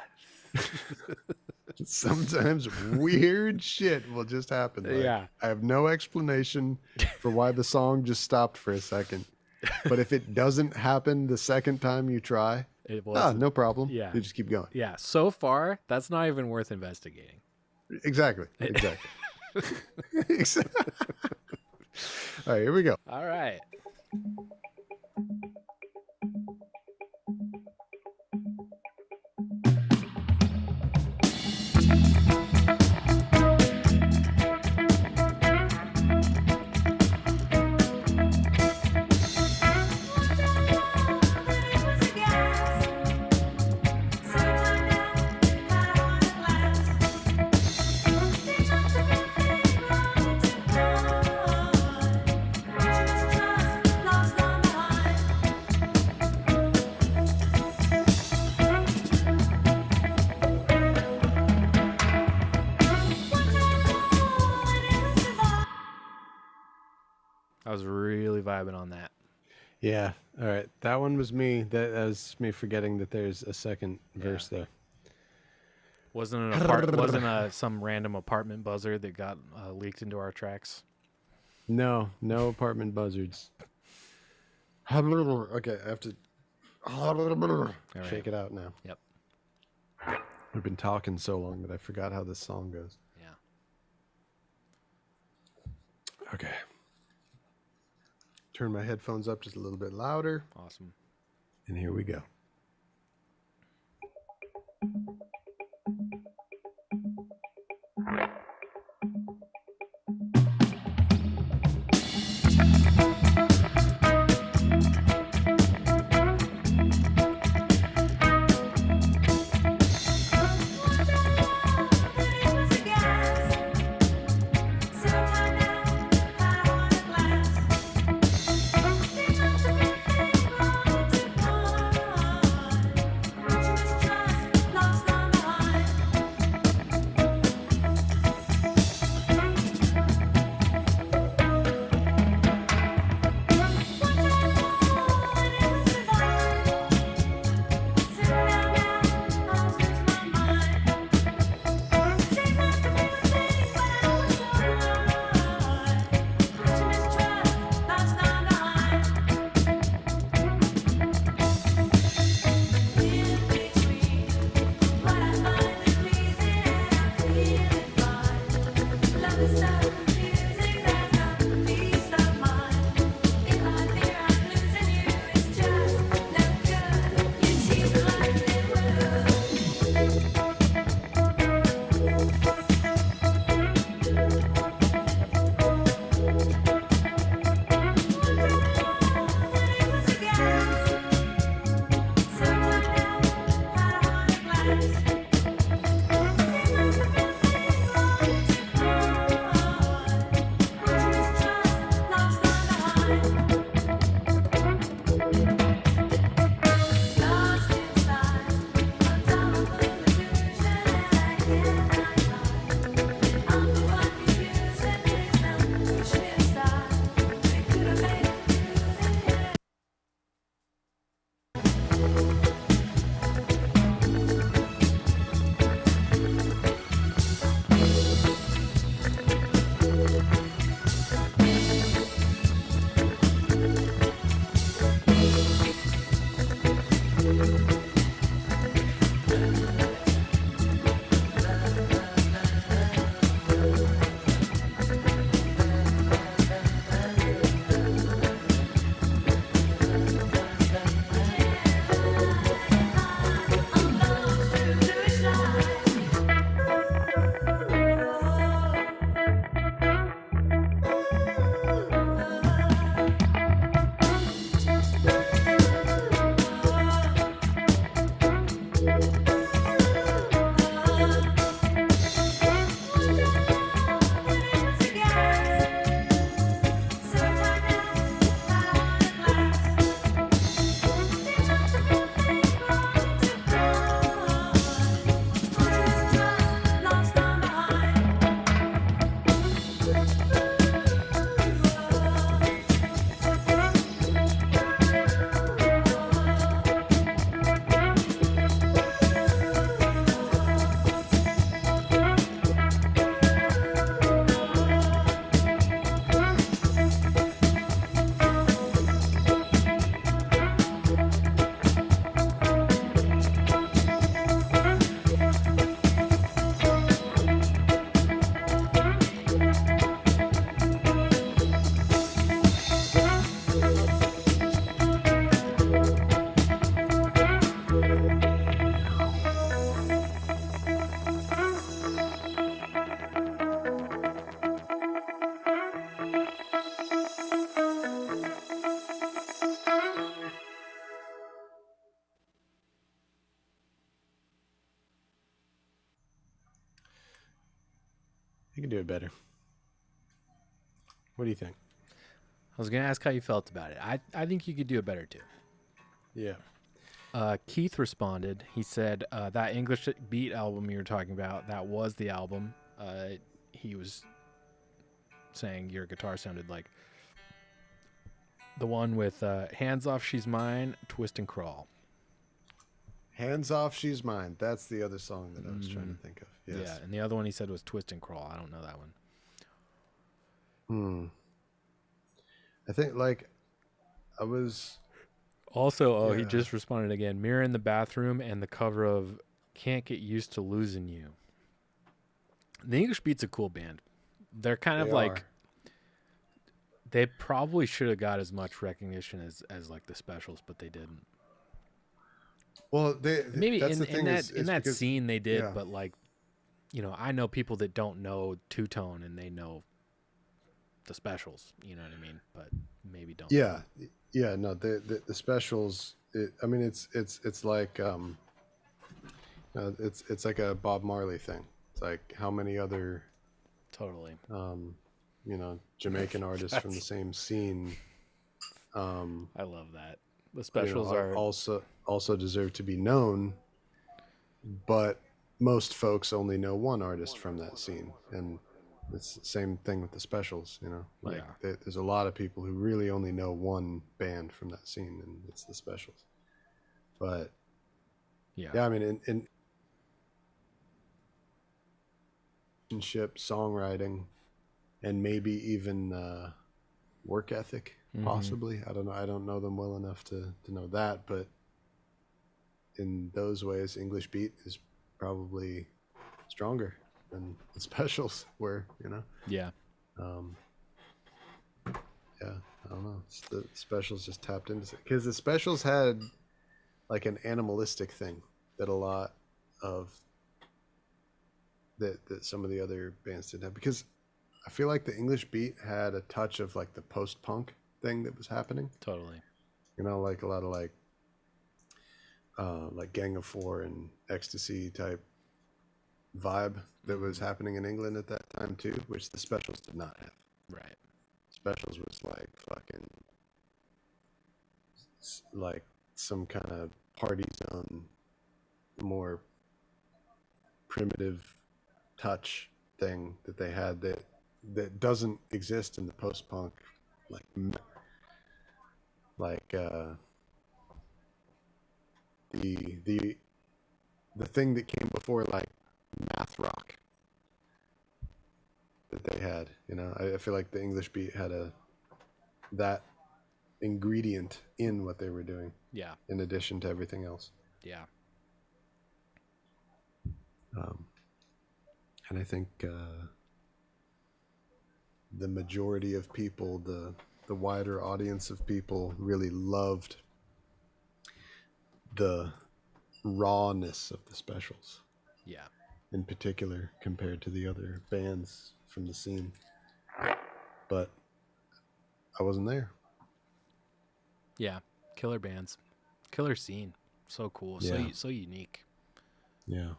Sometimes weird shit will just happen. Like, Yeah. I have no explanation for why the song just stopped for a second. But if it doesn't happen the second time you try, no problem. Yeah. You just keep going. Yeah. So far, that's not even worth investigating. Exactly. Exactly. All right, here we go. All right. I was really vibing on that. Yeah. All right. That one was me. That was me forgetting that there's a second verse there. Wasn't some random apartment buzzer that got leaked into our tracks? No apartment buzzards. Okay, I have to shake it out now. Yep. We've been talking so long that I forgot how this song goes. Yeah. Okay. Turn my headphones up just a little bit louder. Awesome. And here we go. You can do it better. What do you think? I was gonna ask how you felt about it. I think you could do it better too. Yeah. Keith responded. He said that English Beat album you were talking about, that was the album. He was saying your guitar sounded like the one with Hands Off, She's Mine, Twist and Crawl. Hands Off, She's Mine. That's the other song that I was trying to think of. Yes. Yeah, and the other one he said was Twist and Crawl. I don't know that one. I think like I was Also, he just responded again. Mirror in the Bathroom and the cover of Can't Get Used to Losing You. The English Beat's a cool band. They're kind of like, they probably should have got as much recognition as like the Specials, but they didn't. Well, Maybe that's in the thing that because, scene they did, but like, you know, I know people that don't know Two Tone and they know the Specials. You know what I mean? But maybe don't. Yeah. No, the Specials. I mean, it's like it's like a Bob Marley thing. It's like how many other Totally. you know, Jamaican artists from the same scene. I love that. The Specials are also deserve to be known, but most folks only know one artist from that scene, and it's the same thing with the Specials. You know, like there's a lot of people who really only know one band from that scene, and it's the Specials. But I mean, in relationship, songwriting, and maybe even work ethic, possibly. I don't know. I don't know them well enough to know that, but in those ways, English Beat is probably stronger than the Specials were, you know? Yeah. I don't know. The Specials just tapped into it. Because the Specials had like an animalistic thing that a lot of that some of the other bands didn't have. Because I feel like the English Beat had a touch of like the post-punk thing that was happening. Totally. You know, like a lot of like Gang of Four and Ecstasy type vibe that was happening in England at that time too, which the Specials did not have. Right. Specials was like fucking like some kind of party zone, more primitive touch thing that they had that doesn't exist in the post-punk the thing that came before like math rock that they had, you know. I feel like the English Beat had that ingredient in what they were doing. Yeah. In addition to everything else. Yeah. And I think the majority of people, the wider audience of people, really loved the rawness of the Specials. Yeah. In particular, compared to the other bands from the scene. But I wasn't there. Yeah. Killer bands. Killer scene. So cool. Yeah. So unique. Yeah.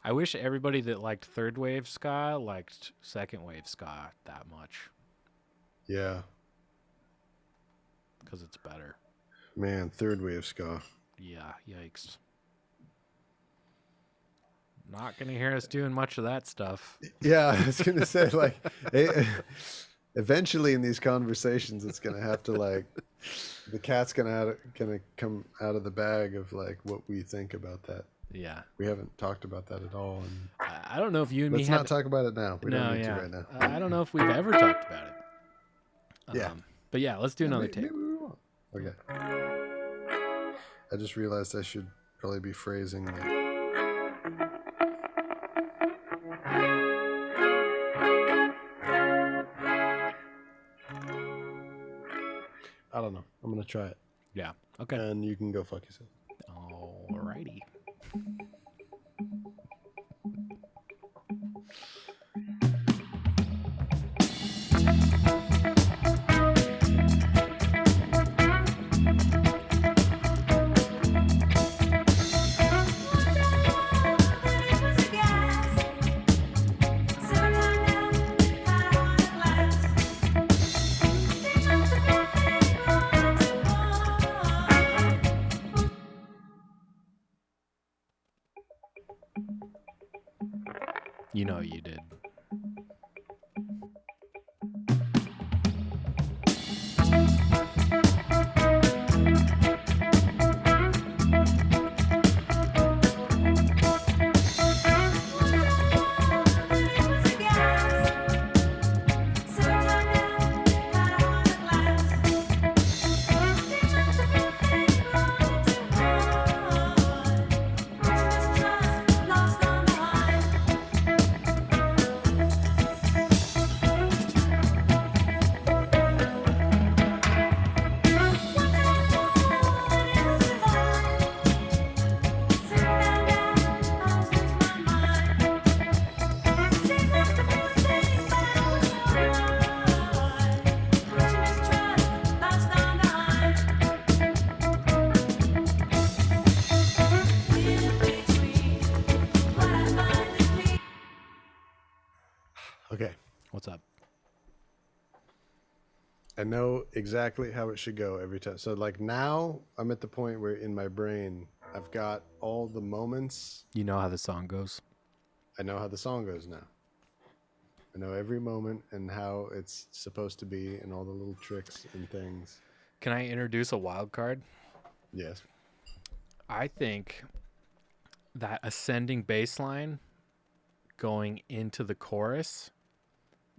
I wish everybody that liked third wave ska liked second wave ska that much. Yeah. Because it's better. Man, third wave ska. Yeah. Yikes. Not going to hear us doing much of that stuff. Yeah, I was going to say, like, eventually in these conversations, it's going to have to, like, the cat's going to come out of the bag of, like, what we think about that. Yeah. We haven't talked about that at all. And I don't know if you and me let's not talk about it now. We don't need to right now. I don't know if we've ever talked about it. Yeah. But yeah, let's do another take. Maybe we won't. Okay. I just realized I should probably be phrasing like, I don't know. I'm going to try it. Yeah. Okay. And you can go fuck yourself. Alrighty. You know you did. Okay. What's up? I know exactly how it should go every time. So like now I'm at the point where in my brain I've got all the moments. You know how the song goes. I know how the song goes now. I know every moment and how it's supposed to be and all the little tricks and things. Can I introduce a wild card? Yes. I think that ascending bass line going into the chorus,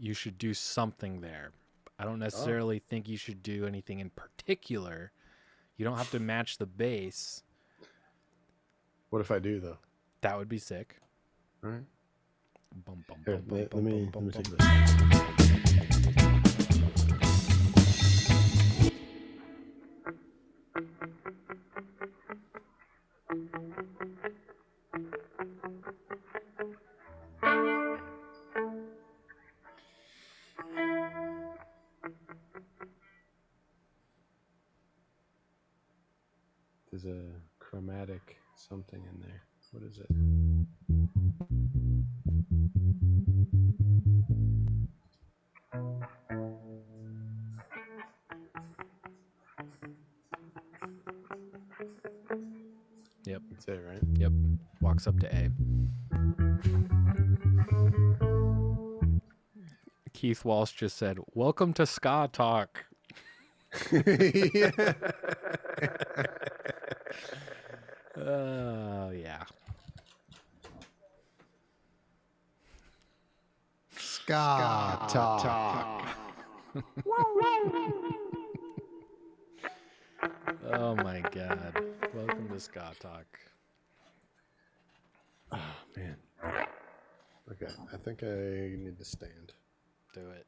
you should do something there. I don't necessarily think you should do anything in particular. You don't have to match the bass. What if I do though? That would be sick. All right. Bum, bum, Here, bum, bum, let bum, me bum, bum, take bum. this. There's a chromatic something in there. What is it? Yep. That's it, right? Yep. Walks up to A. Keith Walsh just said, "Welcome to Ska Talk." Oh, yeah. Ska talk. Oh, my God. Welcome to Ska Talk. Oh, man. Okay, I think I need to stand. Do it.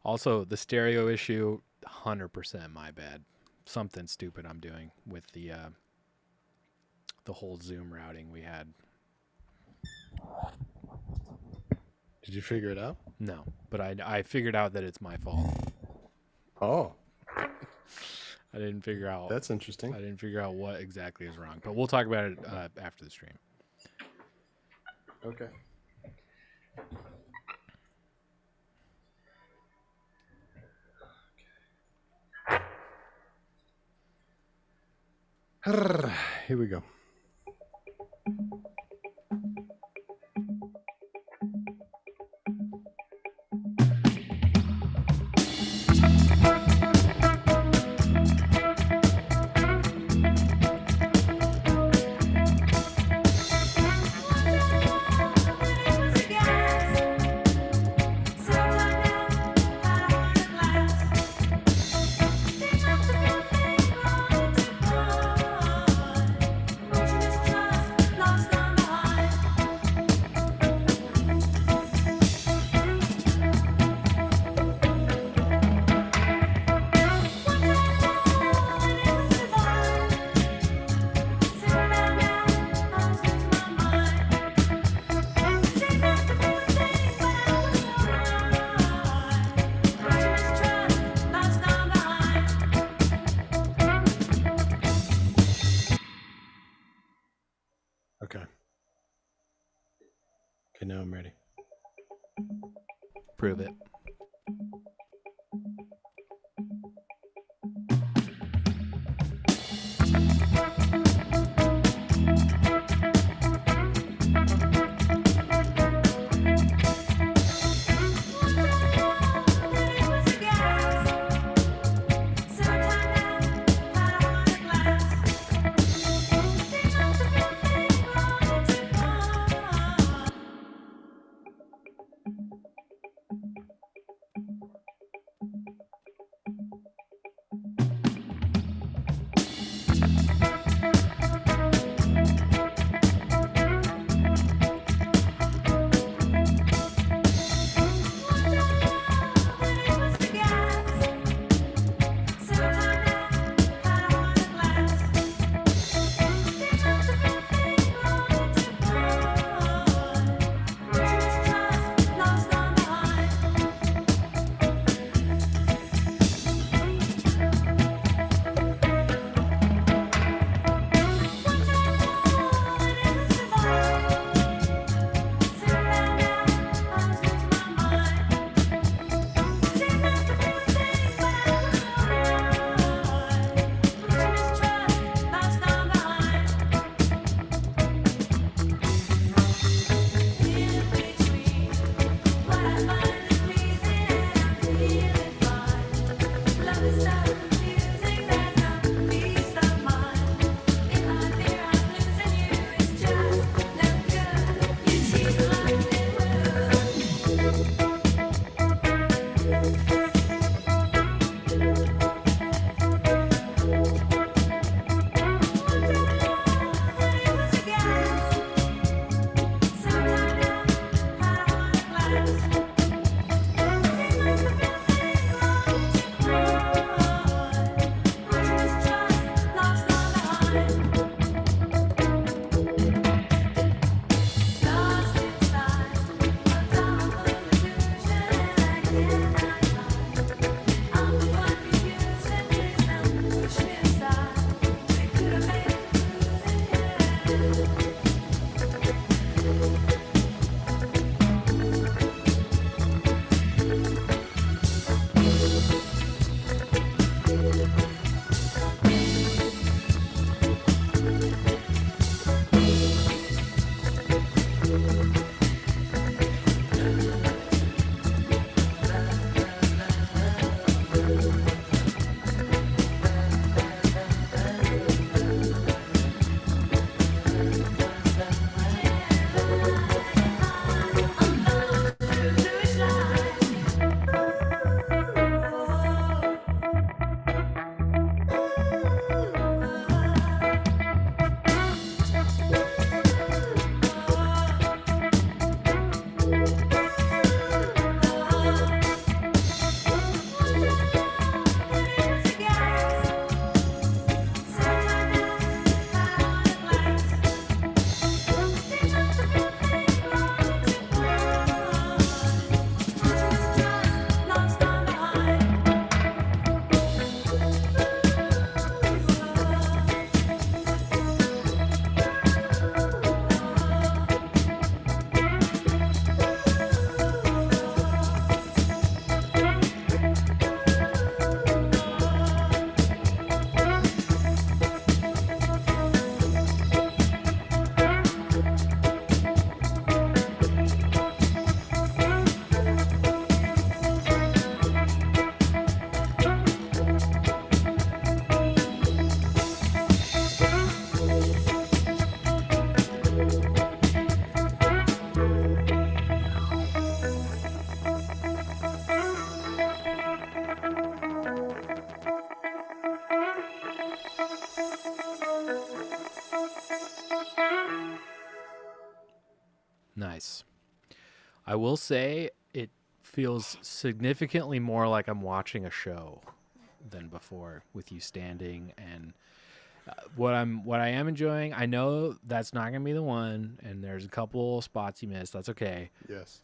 Also, the stereo issue, 100% my bad. Something stupid I'm doing with the whole Zoom routing we had. Did you figure it out? No, but I figured out that it's my fault. Oh, I didn't figure out. that's interesting. I didn't figure out what exactly is wrong, but we'll talk about it after the stream. Okay. Here we go. Okay. Okay, now I'm ready. Prove it. Nice. I will say it feels significantly more like I'm watching a show than before with you standing. And what I am enjoying, I know that's not gonna be the one, and there's a couple spots you missed. That's okay. Yes.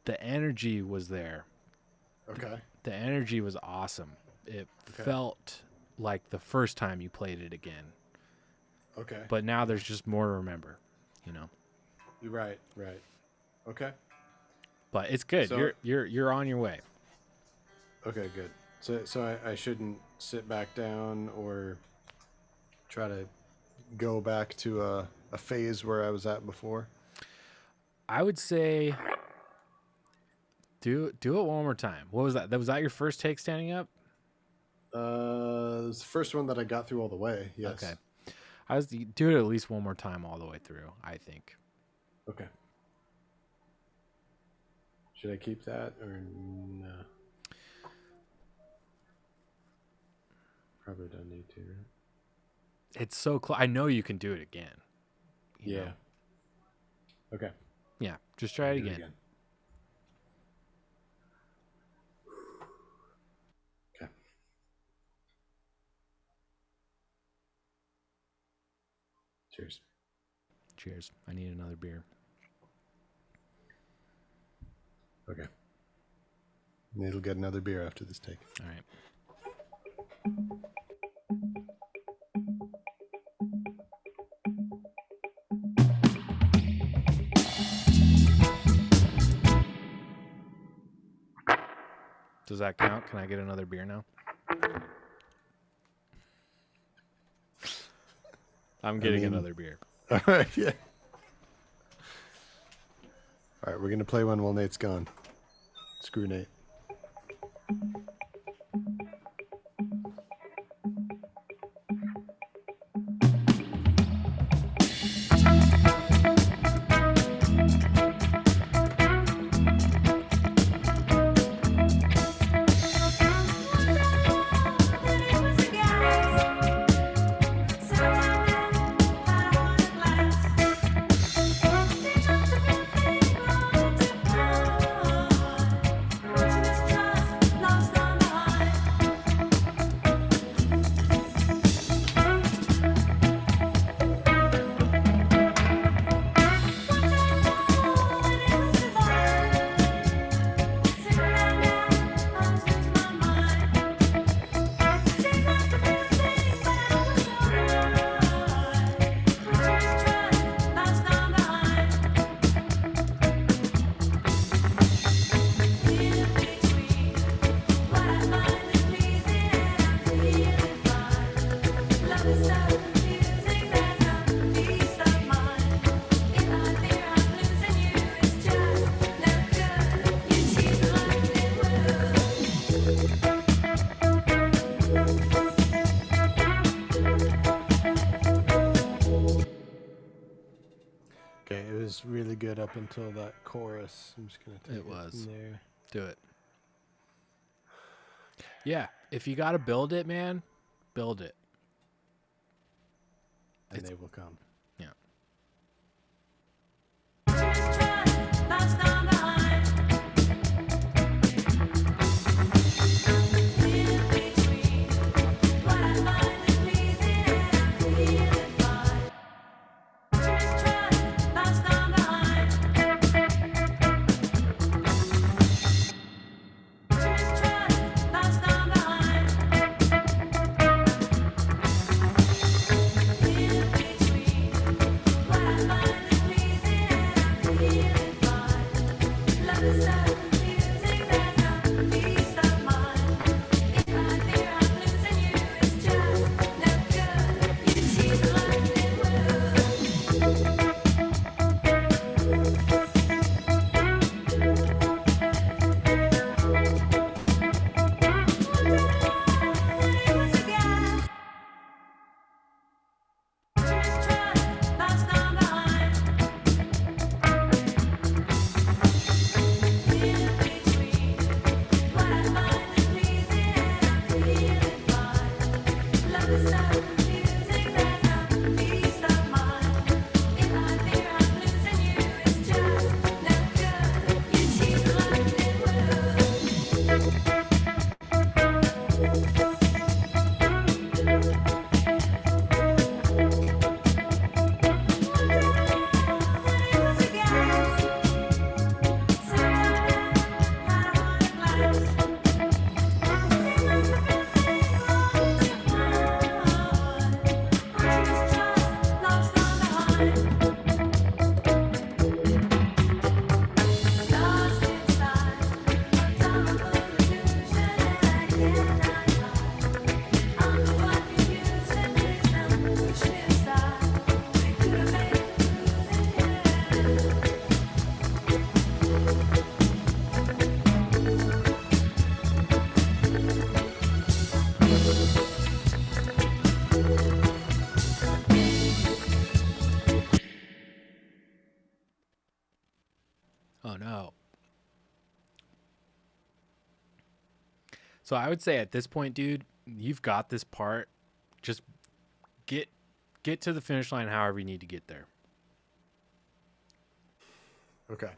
The energy was there. Okay. The energy was awesome. It Okay. felt like the first time you played it again. Okay. But now there's just more to remember, Right. Okay. But it's good. So- You're on your way. Okay, good. So I shouldn't sit back down or try to go back to a phase where I was at before. I would say do it one more time. What was that? Was that your first take standing up? It was the first one that I got through all the way. Yes. Okay. I was do it at least one more time all the way through, I think. Okay. Should I keep that or no? Probably don't need to, right? It's so close. I know you can do it again. you Yeah. know? Okay. Yeah. Just try it Do again. Okay. Cheers. Cheers. I need another beer. Okay. Nate'll get another beer after this take. All right. Does that count? Can I get another beer now? I'm getting mean- another beer. All right, yeah. All right, we're gonna play one while Nate's gone. Screw Nate. Okay, it was really good up until that chorus. I'm just gonna take It was. from there. Do it. Yeah. If you got to build it, man, build it. And It's- they will come. Yeah. Oh no. So I would say at this point, dude, you've got this part. Just get to the finish line however you need to get there. Okay.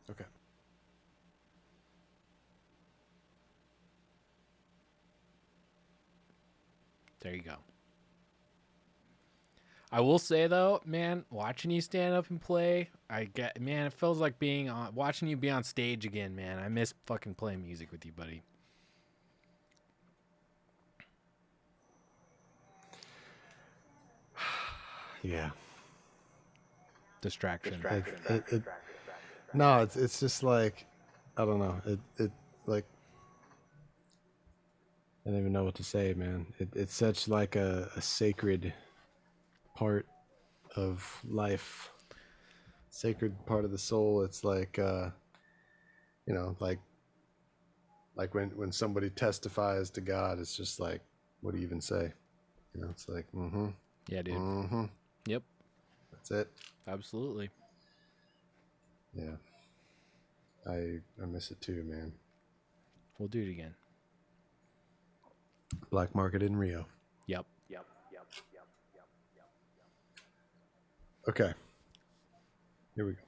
Okay. There you go. I will say though, man, watching you stand up and play, man, it feels like watching you be on stage again, man. I miss fucking playing music with you, buddy. Yeah. Distraction. No, it's just like, I don't know. It like, I don't even know what to say, man. It's such like a sacred part of life, sacred part of the soul. It's like, you know, like when somebody testifies to God, it's just like, what do you even say? You know, it's like, Yeah, dude. Yep. That's it. Absolutely. Yeah. I miss it too, man. We'll do it again. Black Market in Rio. Yep. Okay. Here we go.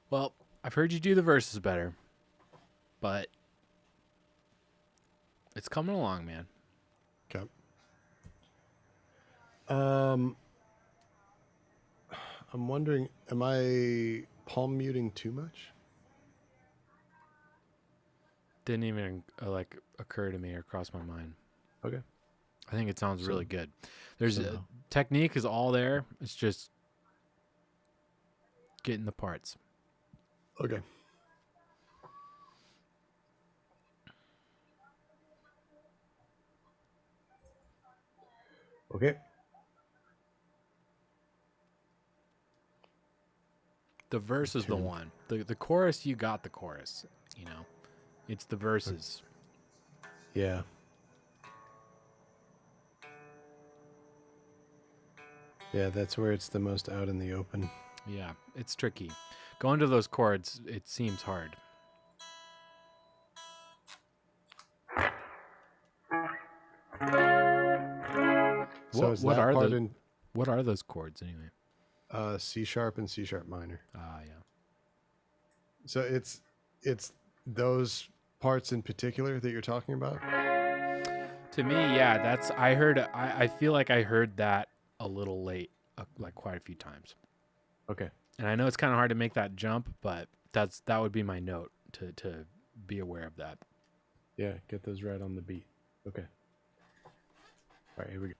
Well, I've heard you do the verses better, but it's coming along, man. Okay. I'm wondering, am I palm muting too much? Didn't even like occur to me or cross my mind. Okay. I think it sounds So- really good. There's so- technique is all there. It's just getting the parts. Okay. Okay. The verse is the Tune. one. The chorus, you got the chorus. You know, it's the verses. Yeah. Yeah, that's where it's the most out in the open. Yeah, it's tricky. Going to those chords, it seems hard. So What- is what that are part the- in What are those chords anyway? C sharp and C sharp minor? Ah, yeah. So it's those parts in particular that you're talking about? To me, yeah, that's I feel like I heard that a little late, like quite a few times. Okay. And I know it's kind of hard to make that jump, but that would be my note to be aware of that. Yeah, get those right on the beat. Okay. All right, here we go.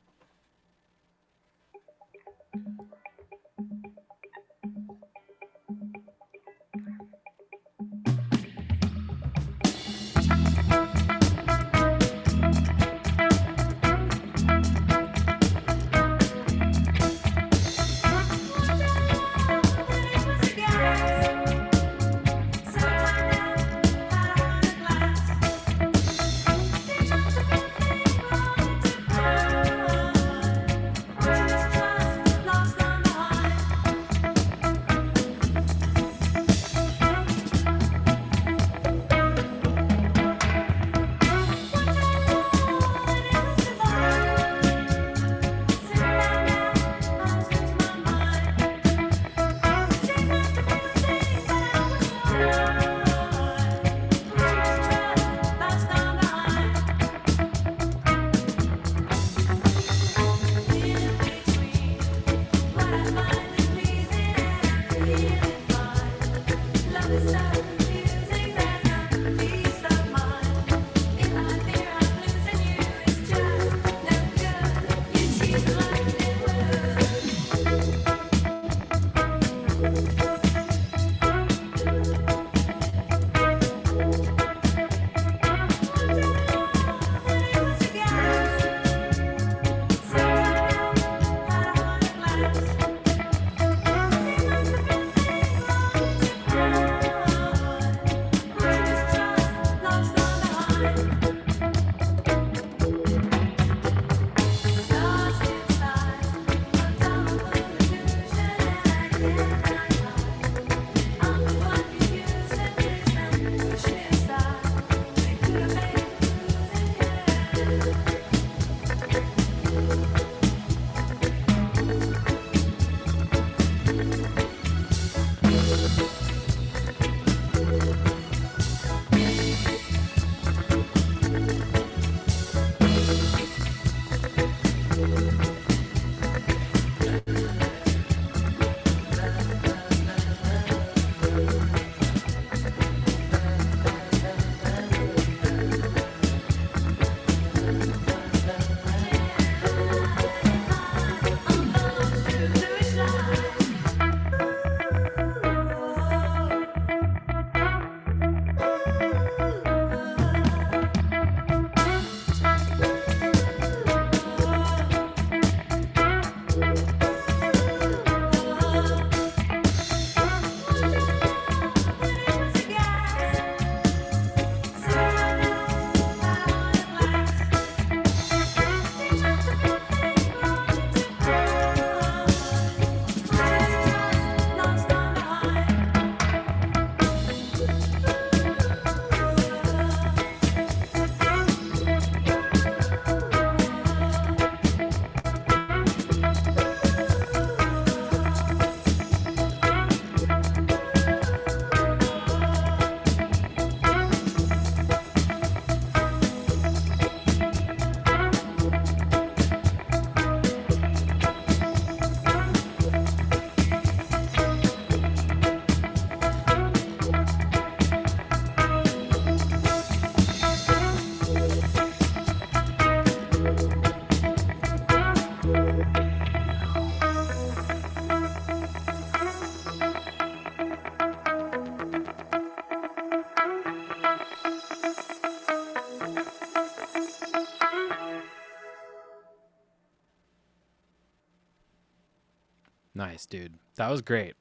Nice, dude. That was great.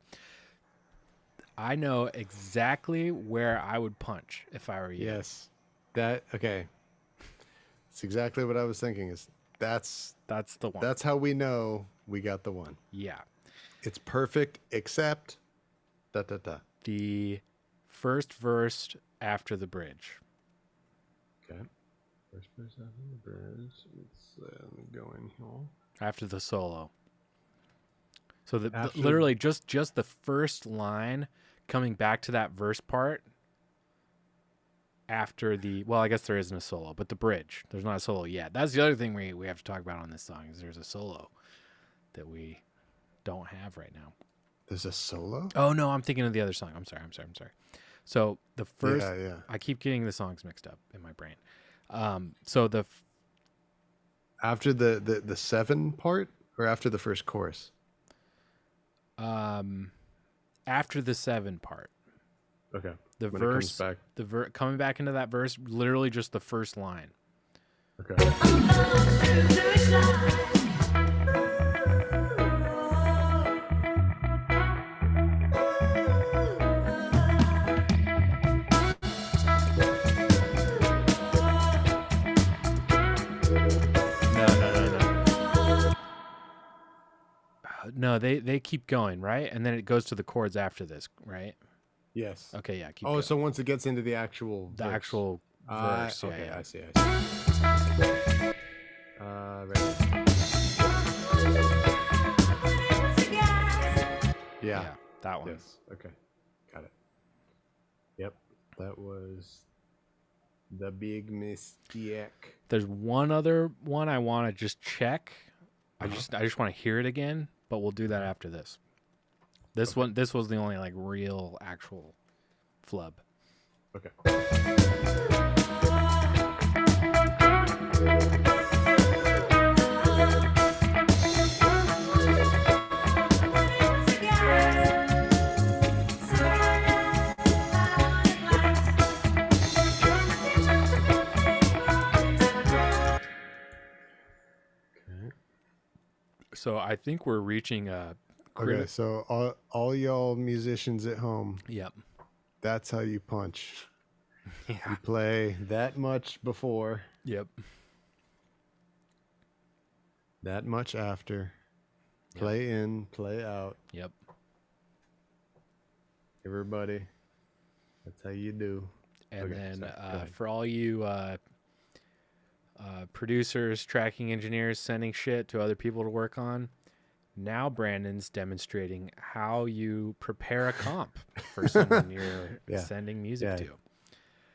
I know exactly where I would punch if I were you. Yes. Okay. That's exactly what I was thinking. That's the one. That's how we know we got the one. Yeah. It's perfect except The first verse after the bridge. Okay. First verse after the bridge. It's going here. After the solo. So After- literally just the first line coming back to that verse part after I guess there isn't a solo, but the bridge. There's not a solo yet. That's the other thing we have to talk about on this song is there's a solo that we don't have right now. There's a solo? Oh no, I'm thinking of the other song. I'm sorry. So the first Yeah. I keep getting the songs mixed up in my brain. So After the 7 part or after the first chorus? after the 7 part. Okay. The When verse it comes back. coming back into that verse, literally just the first line. Okay. No, they keep going, right? And then it goes to the chords after this, right? Yes. Okay, yeah, keep Oh, going. so once it gets into the actual The verse. actual verse, yeah, Okay, yeah. I see. Right. Yeah. That one. Yes. Okay. Got it. Yep. That was the big mistake. There's one other one I want to just check. I just want to hear it again, but we'll do that after this. This was the only like real actual flub. Okay. So I think we're reaching a Okay, so all y'all musicians at home, Yep. that's how you punch. Yeah. You play that much before, Yep. that much after. Play in, play out. Yep. Everybody, that's how you do. And Okay, then sorry, go ahead. for all you producers, tracking engineers sending shit to other people to work on, now Brandon's demonstrating how you prepare a comp for someone you're Yeah. sending music Yeah. to.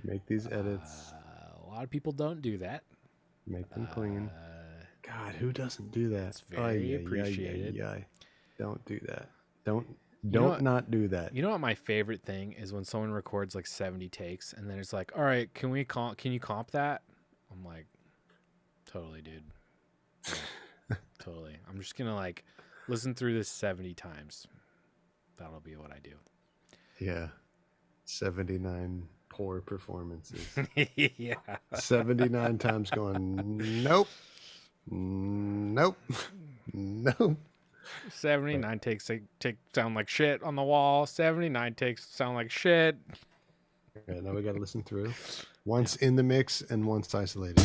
Make these edits, A lot of people don't do that. make them clean. God, who doesn't do that? It's very appreciated. Don't do that. Don't know what- not do that. You know what my favorite thing is when someone records like 70 takes and then it's like, all right, can you comp that? I'm like, totally, dude. Yeah, totally. I'm just gonna like listen through this 70 times. That'll be what I do. Yeah. 79 poor performances. Yeah. 79 times going, nope. Nope. Nope. 79 takes take sound like shit on the wall. 79 takes sound like shit. Okay, now we got to listen through. Once in the mix and once isolated.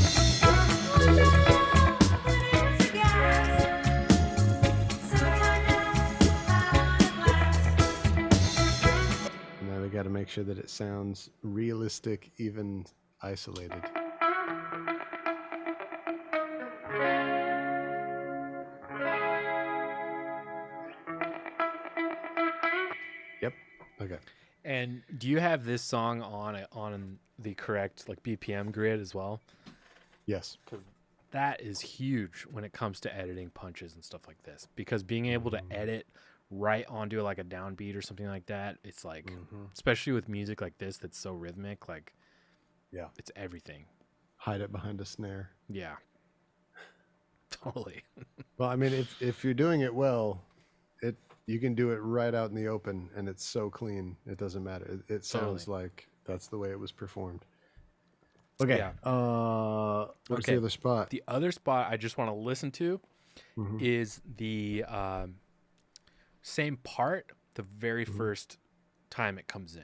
Now we got to make sure that it sounds realistic, even isolated. Yep. Okay. And do you have this song on the correct like BPM grid as well? Yes. That is huge when it comes to editing punches and stuff like this, because being able to edit right onto like a downbeat or something like that, it's like, especially with music like this that's so rhythmic, like, Yeah. it's everything. Hide it behind a snare. Yeah. Totally. Well, I mean, if you're doing it well, you can do it right out in the open, and it's so clean. It doesn't matter. It sounds like that's the way it was performed. Okay. Yeah. What's the other spot? The other spot I just want to listen to is the same part the very first time it comes in.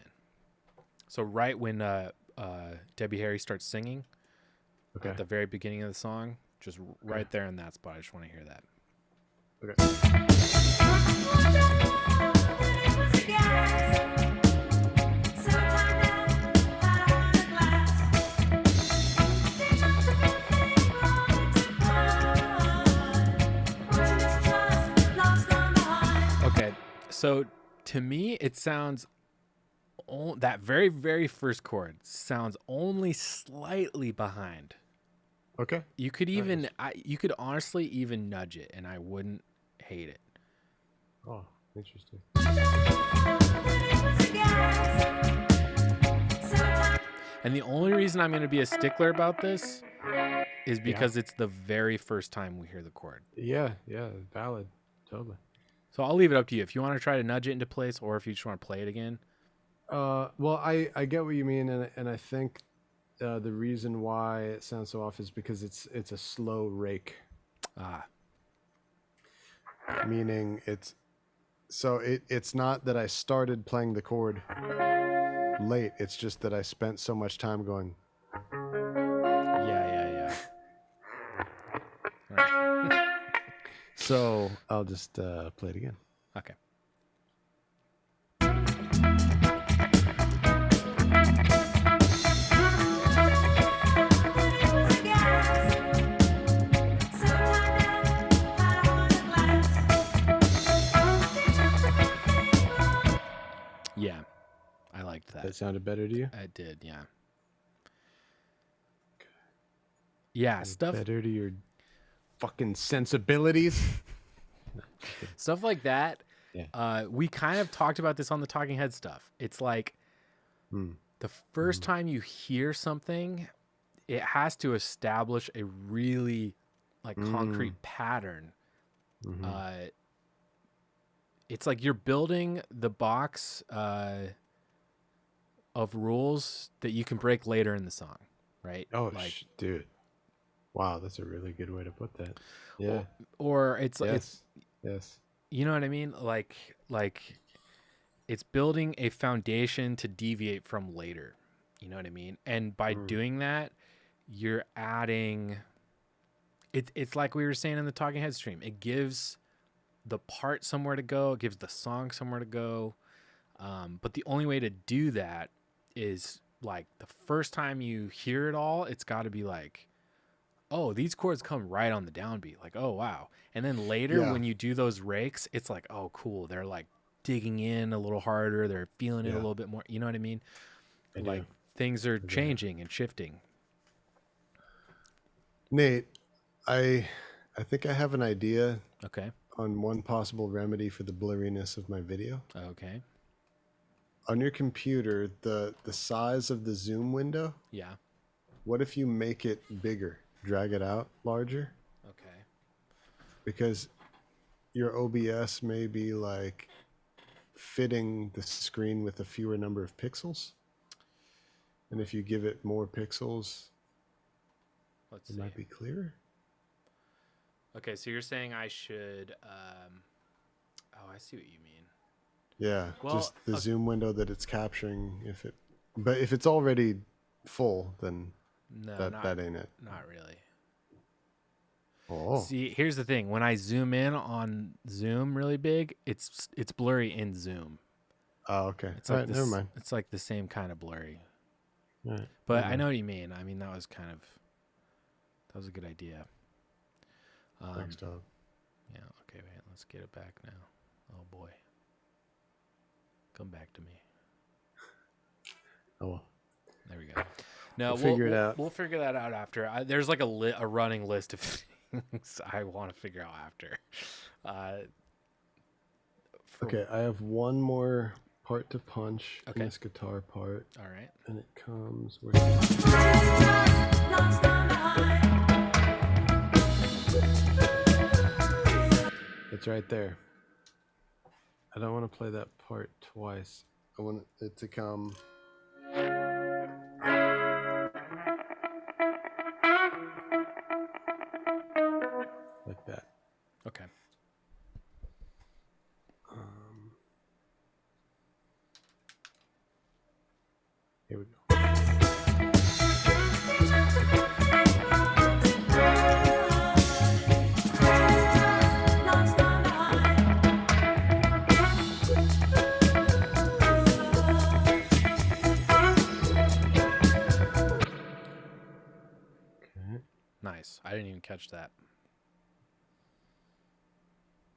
So right when Debbie Harry starts singing Okay. at the very beginning of the song, just right there in that spot. I just want to hear that. Okay. Okay, so to me, it sounds that very, very first chord sounds only slightly behind. Okay. You could even, you could honestly even nudge it, and I wouldn't hate it. Oh, interesting. And the only reason I'm going to be a stickler about this is because it's the very first time we hear the chord. Yeah, valid. Totally. So I'll leave it up to you if you want to try to nudge it into place, or if you just want to play it again. Well, I get what you mean, and I think the reason why it sounds so off is because it's a slow rake, meaning it's not that I started playing the chord late. It's just that I spent so much time going. Yeah. All right. So I'll just play it again. Okay. Yeah, I liked that. That sounded better to you? It did, yeah. Yeah, stuff better to your fucking sensibilities. stuff like that. Yeah. We kind of talked about this on the Talking Head stuff. It's like the first time you hear something, it has to establish a really like concrete pattern. It's like you're building the box of rules that you can break later in the song, right? Oh, like, dude. Wow, that's a really good way to put that. Yeah. Or it's Yes. You know what I mean? Like it's building a foundation to deviate from later. You know what I mean? And by doing that, you're adding. It's like we were saying in the Talking Head stream. It gives the part somewhere to go. It gives the song somewhere to go. But the only way to do that is like the first time you hear it all, it's got to be like, oh, these chords come right on the downbeat. Like, oh, wow. And then later when you do those rakes, it's like, oh, cool. They're like digging in a little harder. They're feeling it a little bit more. You know what I mean? Like things are changing and shifting. Nate, I think I have an idea Okay. on one possible remedy for the blurriness of my video. Okay. On your computer, the size of the zoom window, Yeah. what if you make it bigger? Drag it out larger? Okay. Because your OBS may be like fitting the screen with a fewer number of pixels. And if you give it more pixels, it might be clearer. Okay, so you're saying I should oh, I see what you mean. Yeah, Well, just the zoom window that it's capturing. But if it's already full, then that ain't it. Not really. Oh, See, here's the thing. When I zoom in on Zoom really big, it's blurry in Zoom. oh, okay. It's All like right, never mind. It's like the same kind of blurry. All right, But I know what you mean. I mean, that was a good idea. Thanks, dog. Yeah. Okay. Wait. Let's get it back now. Oh boy. Come back to me. Oh well. There we go. No, We'll figure it out. We'll figure that out after. There's like a running list of things I want to figure out after. Okay, I have one more part to punch Okay. in this guitar part. All right. And it comes where it's right there. I don't want to play that part twice. I want it to come like that. Okay. Here we go. Nice. I didn't even catch that.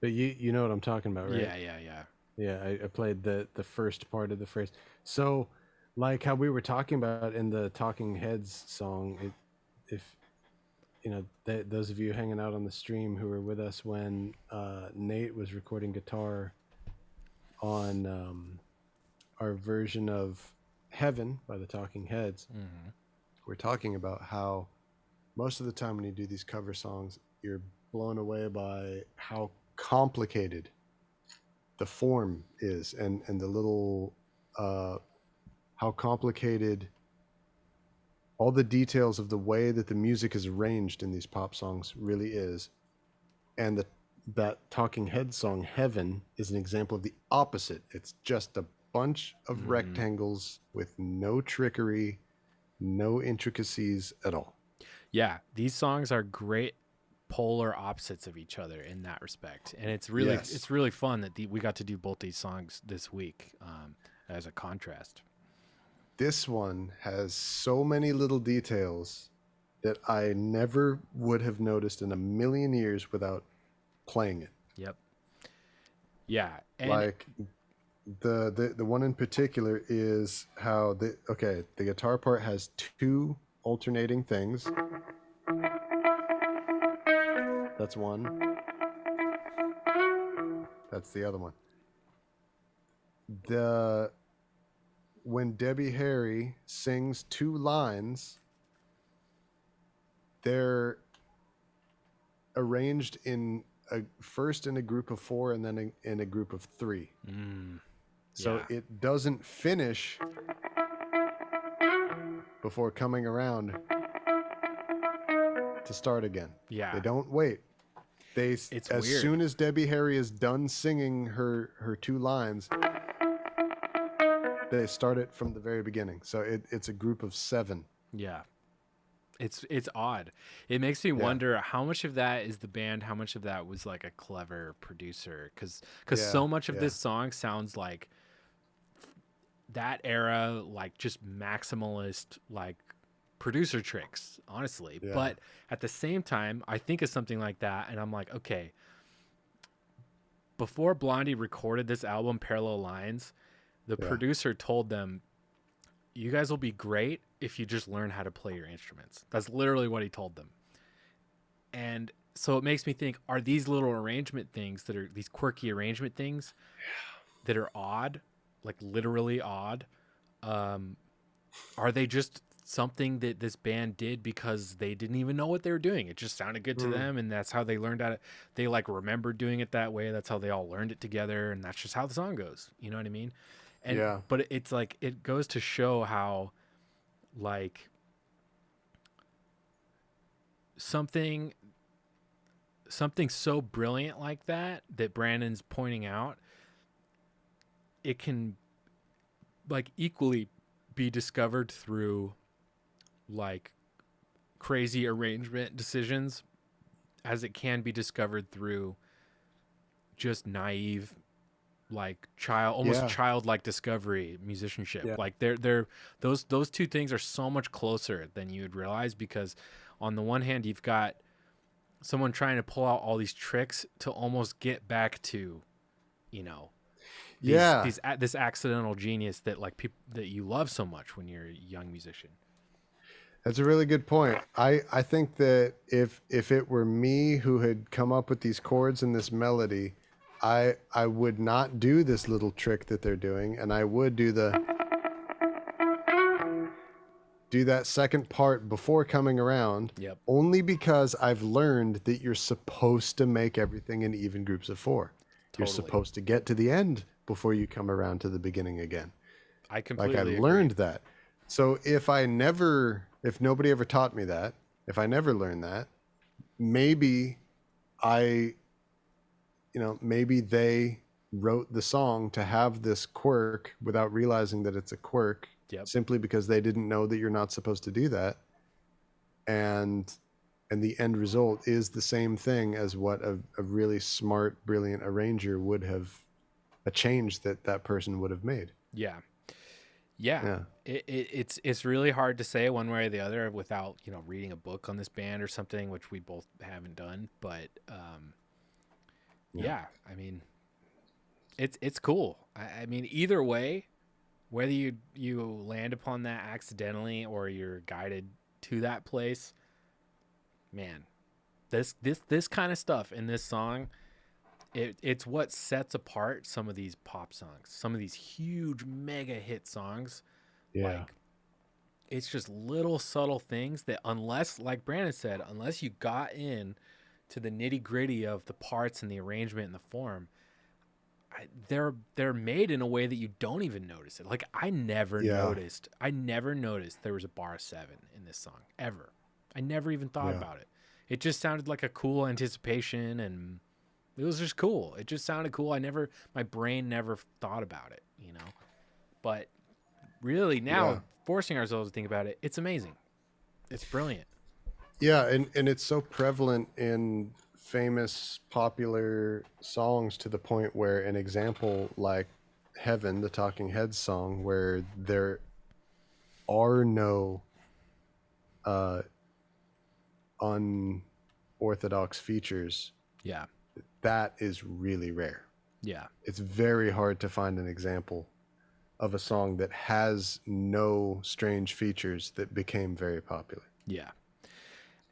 But you know what I'm talking about, right? Yeah. Yeah, I played the first part of the phrase. So, like how we were talking about in the Talking Heads song, if you know, those of you hanging out on the stream who were with us when Nate was recording guitar on our version of Heaven by the Talking Heads, we're talking about how most of the time when you do these cover songs, you're blown away by how complicated the form is and the little how complicated all the details of the way that the music is arranged in these pop songs really is. And that Talking Head song Heaven is an example of the opposite. It's just a bunch of rectangles with no trickery, no intricacies at all. Yeah, these songs are great polar opposites of each other in that respect, and it's really fun that we got to do both these songs this week as a contrast. This one has so many little details that I never would have noticed in a million years without playing it. Yep. Yeah, and like the one in particular is how the guitar part has two alternating things. That's one. That's the other one. When Debbie Harry sings two lines, they're arranged first in a group of four and then in a group of three. So it doesn't finish before coming around to start again. Yeah. They don't wait. As weird. Soon as Debbie Harry is done singing her two lines, they start it from the very beginning. So it's a group of seven. Yeah. It's odd. It makes me wonder how much of that is the band, how much of that was like a clever producer, because so much of this song sounds like that era, like just maximalist, like producer tricks, honestly. Yeah. But at the same time, I think of something like that and I'm like, okay, before Blondie recorded this album, Parallel Lines, the producer told them, you guys will be great if you just learn how to play your instruments. That's literally what he told them. And so it makes me think, are these little arrangement things that are these quirky arrangement things that are odd, like literally odd, are they just something that this band did because they didn't even know what they were doing? It just sounded good to them, and that's how they learned how to, they like remember doing it that way. That's how they all learned it together, and that's just how the song goes. You know what I mean? And but it's like, it goes to show how like something so brilliant like that Brandon's pointing out, it can like equally be discovered through like crazy arrangement decisions as it can be discovered through just naive, like childlike discovery, musicianship. Like they're those two things are so much closer than you would realize, because on the one hand you've got someone trying to pull out all these tricks to almost get back to, you know, this accidental genius that like people that you love so much when you're a young musician. That's a really good point. I think that if it were me who had come up with these chords and this melody, I would not do this little trick that they're doing, and I would do that second part before coming around. Yep. Only because I've learned that you're supposed to make everything in even groups of four. You're supposed to get to the end before you come around to the beginning again. I completely agree. Learned that. So if nobody ever taught me that, if I never learned that, maybe they wrote the song to have this quirk without realizing that it's a quirk, Yep. simply because they didn't know that you're not supposed to do that. And the end result is the same thing as what a really smart, brilliant arranger would have, a change that that person would have made. Yeah. Yeah. Yeah. It's really hard to say one way or the other without, reading a book on this band or something, which we both haven't done. But yeah, I mean, it's cool. I mean, either way, whether you land upon that accidentally or you're guided to that place, man, this kind of stuff in this song, it's what sets apart some of these pop songs, some of these huge mega hit songs. Yeah. Like, it's just little subtle things that, unless, like Brandon said, unless you got in to the nitty gritty of the parts and the arrangement and the form, they're made in a way that you don't even notice it. Like, I never noticed there was a bar 7 in this song ever. I never even thought about it. It just sounded like a cool anticipation, and it was just cool. It just sounded cool. My brain never thought about it, But really, now forcing ourselves to think about it, it's amazing. It's brilliant. Yeah, and it's so prevalent in famous, popular songs to the point where an example like Heaven, the Talking Heads song, where there are no unorthodox features, Yeah. that is really rare. Yeah. It's very hard to find an example of a song that has no strange features that became very popular. Yeah.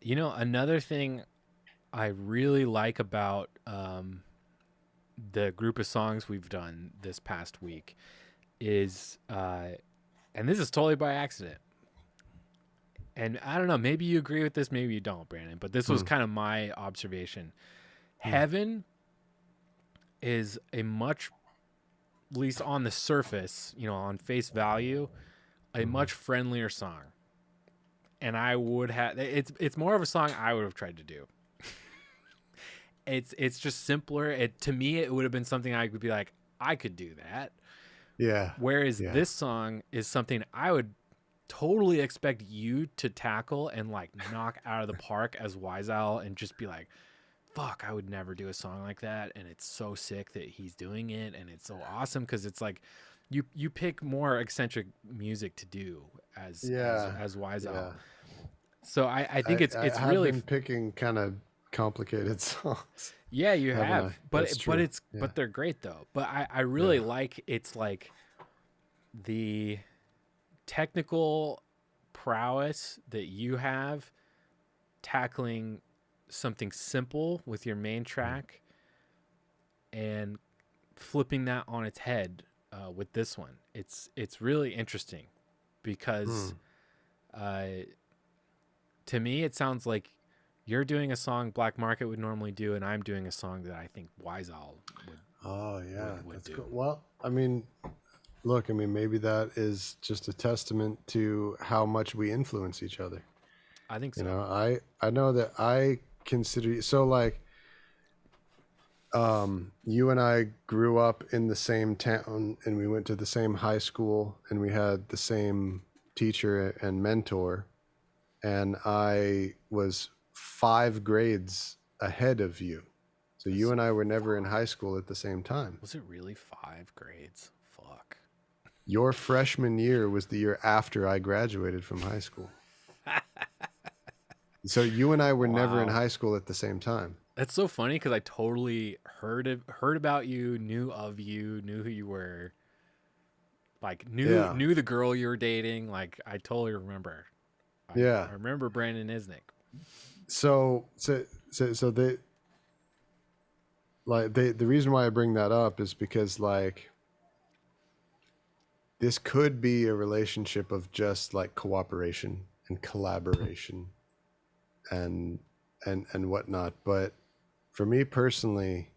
Another thing I really like about the group of songs we've done this past week is, and this is totally by accident, and I don't know, maybe you agree with this, maybe you don't, Brandon, but this was kind of my observation. Heaven is a much, at least on the surface, on face value, a much friendlier song. And I would have, it's more of a song I would have tried to do. It's just simpler. To me, it would have been something I would be like, I could do that. Yeah. Whereas this song is something I would totally expect you to tackle and like knock out of the park as Wise Owl, and just be like, fuck, I would never do a song like that. And it's so sick that he's doing it. And it's so awesome, because it's like, you pick more eccentric music to do as Wise Owl. So I think it's really been picking kind of complicated songs. Yeah, you have, but true. But they're great though. But I really like, it's like the technical prowess that you have tackling something simple with your main track and flipping that on its head with this one. It's really interesting because to me it sounds like you're doing a song Black Market would normally do, and I'm doing a song that I think Wise Owl would that's do. cool. Well, I mean, look, maybe that is just a testament to how much we influence each other. I think so. I know that I consider you, so like, you and I grew up in the same town, and we went to the same high school, and we had the same teacher and mentor, and I was 5 grades ahead of you. So you and I were never in high school at the same time. Was it really 5 grades? Fuck. Your freshman year was the year after I graduated from high school. So you and I were never in high school at the same time. That's so funny, because I totally heard about you, knew of you, knew who you were, like knew the girl you were dating. Like, I totally remember. I remember Brandon Isnick. So the reason why I bring that up is because, like, this could be a relationship of just like cooperation and collaboration and whatnot. But for me personally,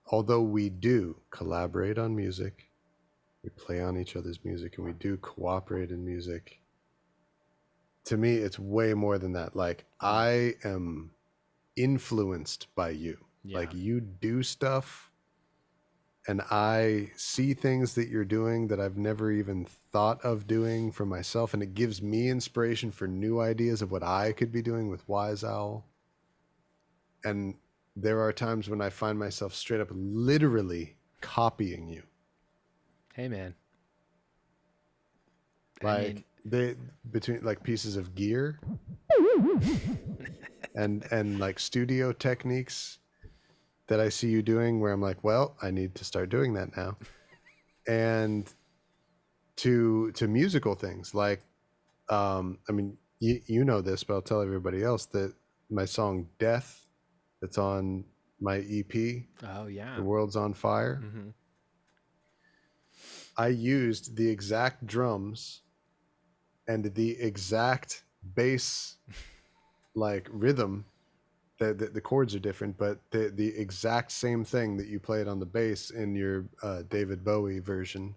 although we do collaborate on music, we play on each other's music, and we do cooperate in music, to me, it's way more than that. Like, I am influenced by you. Yeah. Like, you do stuff and I see things that you're doing that I've never even thought of doing for myself, and it gives me inspiration for new ideas of what I could be doing with Wise Owl. And there are times when I find myself straight up literally copying you. Hey, man. I Like mean, they between like pieces of gear and like studio techniques that I see you doing where I'm like, well, I need to start doing that now. And to musical things like I mean you know this, but I'll tell everybody else that my song Death that's on my EP, oh yeah. The World's on Fire, Mm-hmm. I used the exact drums and the exact bass like rhythm. The chords are different, but the exact same thing that you played on the bass in your David Bowie version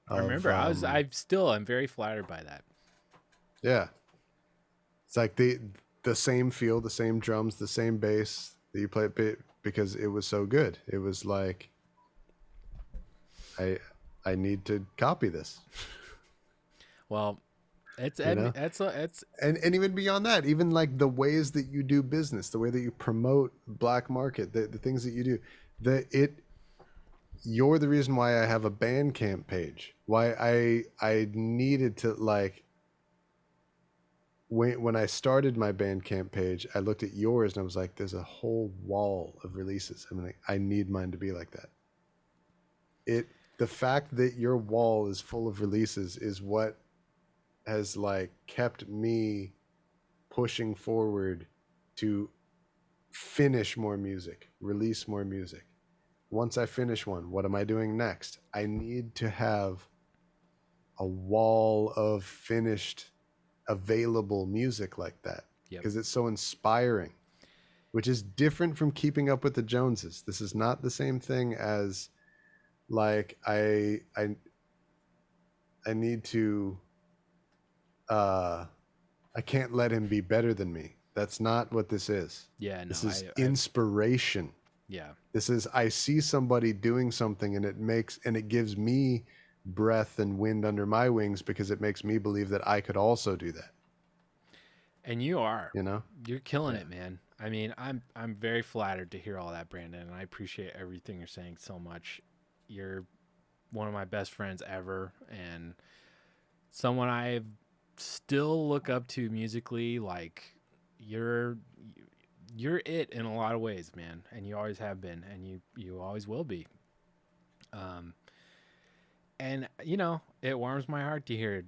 I of remember. I'm very flattered by that. yeah. It's like the same feel, the same drums, the same bass that you played because it was so good. It was like I need to copy this, Well, it's you know? it's And even beyond that, even like the ways that you do business, the way that you promote black market, the things that you do, you're the reason why I have a Bandcamp page. Why I needed to like when I started my Bandcamp page, I looked at yours and I was like, there's a whole wall of releases. I mean, like, I need mine to be like that. The fact that your wall is full of releases is what has like kept me pushing forward to finish more music, release more music. Once I finish one, what am I doing next? I need to have a wall of finished available music like that yep. because it's so inspiring, which is different from keeping up with the Joneses. This is not the same thing as like I need to I can't let him be better than me. That's not what this is. Yeah, no. This is inspiration. Yeah. This is I see somebody doing something and it gives me breath and wind under my wings because it makes me believe that I could also do that. And you are. You know? You're killing it, man. I mean, I'm very flattered to hear all that, Brandon, and I appreciate everything you're saying so much. You're one of my best friends ever and someone I still look up to musically. Like you're it in a lot of ways, man, and you always have been, and you always will be. And you know, it warms my heart to hear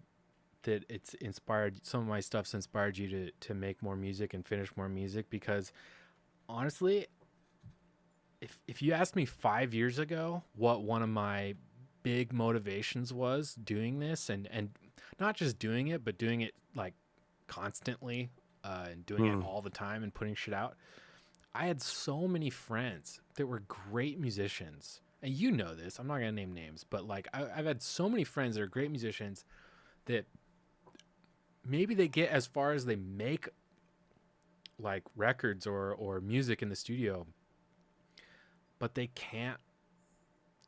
that it's inspired, some of my stuff's inspired you to make more music and finish more music, because honestly, if you asked me 5 years ago what one of my big motivations was doing this, and not just doing it, but doing it like constantly, and doing it all the time and putting shit out, I had so many friends that were great musicians. And you know this, I'm not going to name names, but like I've had so many friends that are great musicians that maybe they get as far as they make like records or music in the studio, but they can't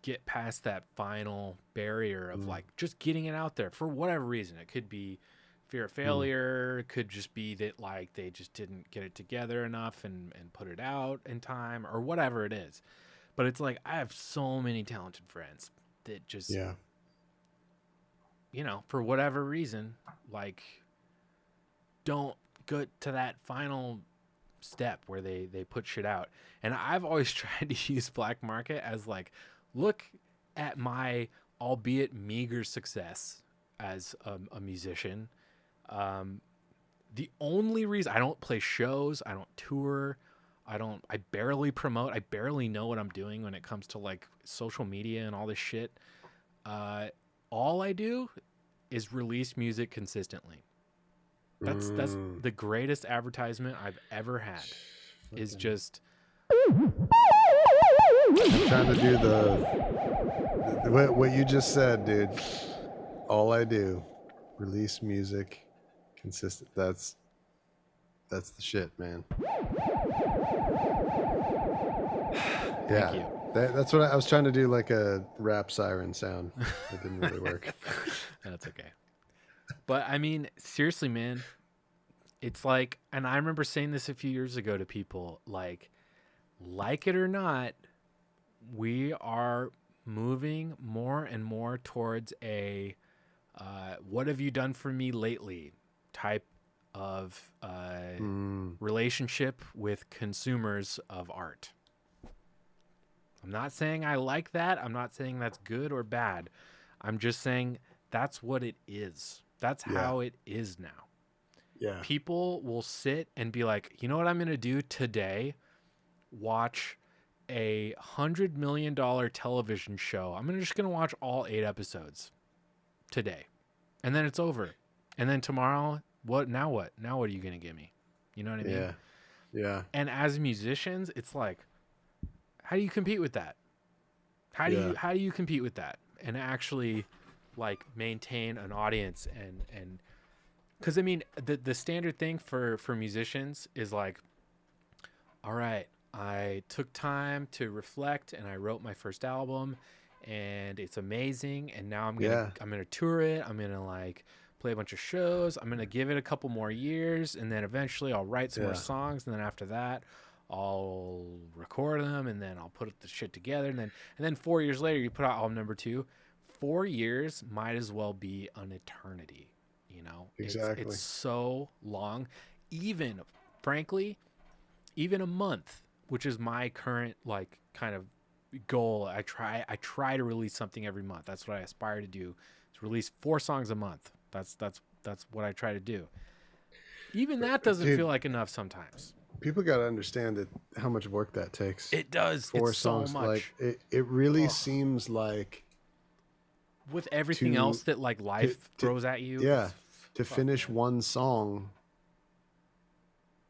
get past that final barrier of like just getting it out there for whatever reason. It could be fear of failure. It could just be that like they just didn't get it together enough and put it out in time, or whatever it is. But it's like I have so many talented friends that just, you know, for whatever reason, like don't get to that final step where they put shit out. And I've always tried to use black market as like, look at my albeit meager success as a musician. The only reason I don't play shows, I don't tour, I barely promote, I barely know what I'm doing when it comes to like social media and all this shit. All I do is release music consistently. That's the greatest advertisement I've ever had. Is just I'm trying to do what you just said, dude. All I do, release music, consistent. That's the shit, man. Thank you. That's what I was trying to do, like a rap siren sound. It didn't really work. That's okay. But I mean, seriously, man, it's like, and I remember saying this a few years ago to people, like it or not, we are moving more and more towards a what have you done for me lately type of relationship with consumers of art. I'm not saying I like that. I'm not saying that's good or bad. I'm just saying that's what it is. That's how it is now. Yeah. People will sit and be like, you know what I'm going to do today? Watch $100 million television show. I'm just going to watch all 8 episodes today. And then it's over. And then tomorrow, what? Now what are you going to give me? You know what I mean? Yeah. Yeah. And as musicians, it's like, how do you compete with that? How do you compete with that and actually like maintain an audience and because I mean the standard thing for musicians is like, all right, I took time to reflect and I wrote my first album and it's amazing and now I'm gonna tour it. I'm gonna like play a bunch of shows. I'm gonna give it a couple more years and then eventually I'll write some more songs and then after that I'll record them and then I'll put the shit together and then 4 years later you put out album number 2. 4 years might as well be an eternity, you know. Exactly. It's so long. Even frankly, even a month, which is my current like kind of goal. I try to release something every month. That's what I aspire to do. Is release 4 songs a month. That's what I try to do. Even that doesn't feel like enough sometimes. People got to understand that how much work that takes. It does. 4 it's songs, so much. like it really seems like with everything else that like life throws at you. Yeah, to finish one song.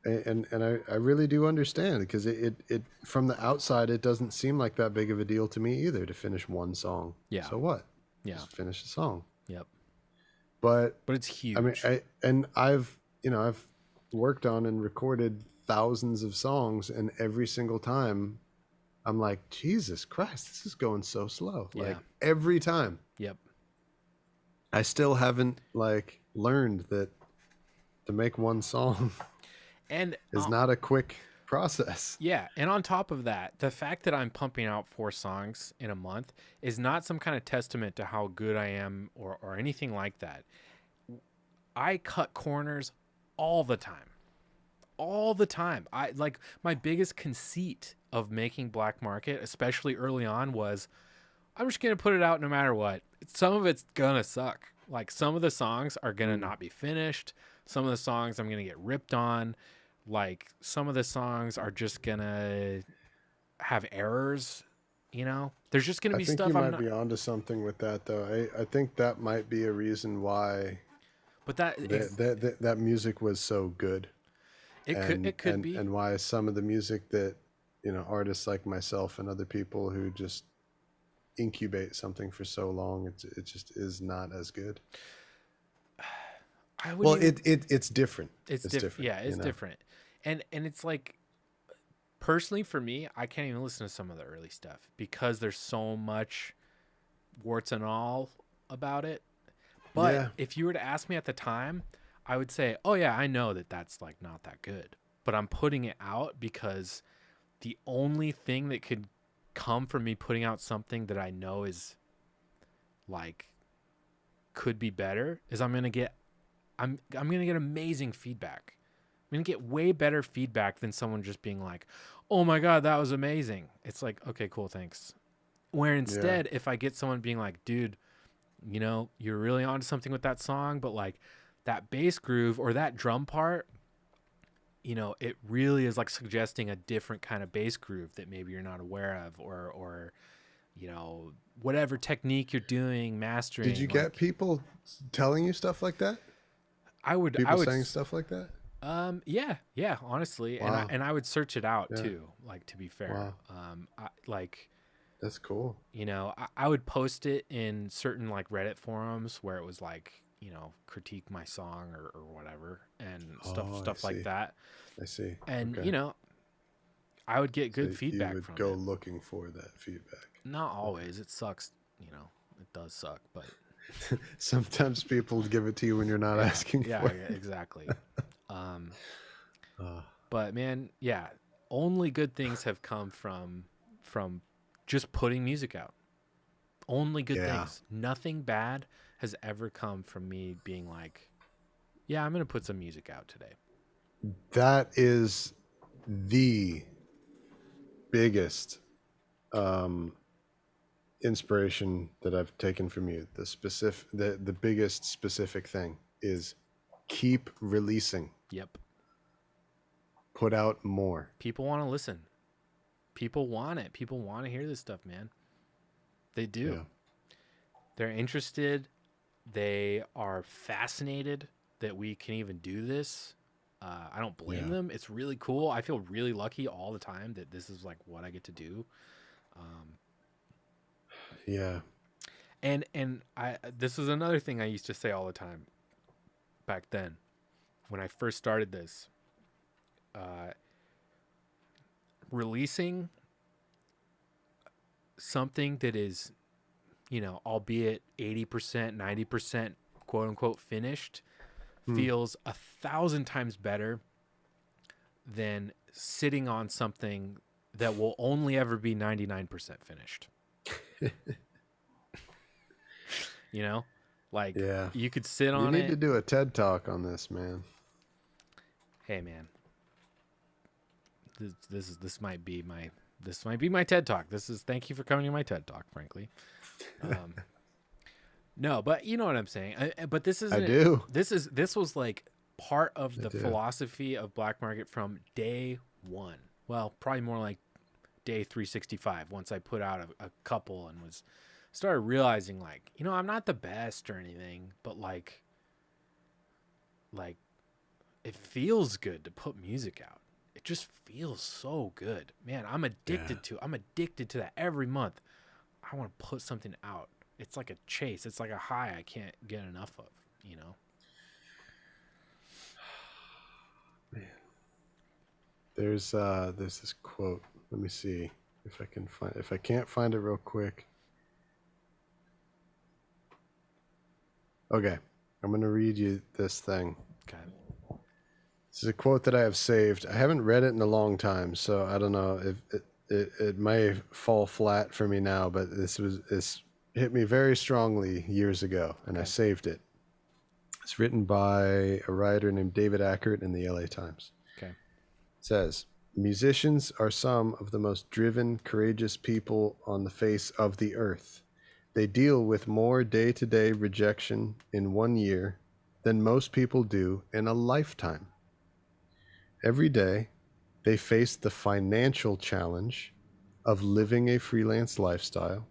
And I really do understand because it from the outside it doesn't seem like that big of a deal to me either to finish one song. Yeah. So what? Yeah. Just finish the song. Yep. But it's huge. I mean, I've worked on and recorded thousands of songs, and every single time I'm like, Jesus Christ, this is going so slow. Yeah. Like every time. Yep. I still haven't like learned that to make one song and is not a quick process. Yeah, and on top of that, the fact that I'm pumping out 4 songs in a month is not some kind of testament to how good I am or anything like that. I cut corners all the time. All the time. I like my biggest conceit of making Black Market, especially early on, was I'm just going to put it out no matter what. Some of it's going to suck. Like some of the songs are going to not be finished. Some of the songs I'm going to get ripped on. Like some of the songs are just going to have errors, you know? There's just going to be stuff I think you might be onto something with that though. I think that might be a reason why that music was so good. It could be. And why some of the music that, artists like myself and other people who just incubate something for so long, it just is not as good. It's different. It's different. Yeah, it's different. And it's like, personally for me, I can't even listen to some of the early stuff because there's so much warts and all about it. But if you were to ask me at the time, I would say, oh yeah, I know that that's like not that good, but I'm putting it out because the only thing that could come from me putting out something that I know is like could be better is I'm gonna get amazing feedback. I'm gonna get way better feedback than someone just being like, oh my god, that was amazing. It's like, okay, cool, thanks. Where instead, if I get someone being like, dude, you're really onto something with that song, but like that bass groove or that drum part, it really is like suggesting a different kind of bass groove that maybe you're not aware of, or whatever technique you're doing, mastering. Did you get people telling you stuff like that? I would saying stuff like that. Yeah, honestly, wow. and I would search it out too. Like, to be fair, wow. That's cool. I would post it in certain like Reddit forums where it was like, critique my song or whatever and stuff like that. I see. And, okay. I would get good So you feedback would from go it. looking for that feedback. Not always. It sucks, it does suck, but Sometimes people give it to you when you're not asking yeah, for it. exactly. Um, Uh, but man, yeah, only good things have come from just putting music out. Only good yeah, things. Nothing bad has ever come from me being like, yeah, I'm going to put some music out today. that is the biggest inspiration that I've taken from you. The biggest specific thing is keep releasing, Yep. put out more. People want to listen. People want it. People want to hear this stuff, man. They do. Yeah. They're interested. They are fascinated that we can even do this. I don't blame Yeah. them. It's really cool. I feel really lucky all the time that this is like what I get to do. Yeah. And I this is another thing I used to say all the time back then when I first started this. Releasing something that is, albeit 80%, 90% quote unquote finished feels 1,000 times better than sitting on something that will only ever be 99% finished. Like Yeah. you could sit You on need it. to do a TED talk on this, man. Hey man, this might be my TED talk. Thank you for coming to my TED talk, frankly. No, but you know what I'm saying. But this isn't. I do. This was like part of the do. philosophy of Black Market from day one. Well, probably more like day 365. Once I put out a couple and started realizing like, I'm not the best or anything, but like it feels good to put music out. It just feels so good, man. I'm addicted to that every month. I want to put something out. It's like a chase. It's like a high I can't get enough of, Man. There's this quote. Let me see if I can't find it real quick. Okay. I'm going to read you this thing. Okay. This is a quote that I have saved. I haven't read it in a long time, so I don't know if it may fall flat for me now, but this hit me very strongly years ago, and I saved it. It's written by a writer named David Ackert in the LA Times. Okay. It says, musicians are some of the most driven, courageous people on the face of the earth. They deal with more day-to-day rejection in 1 year than most people do in a lifetime. Every day, they face the financial challenge of living a freelance lifestyle,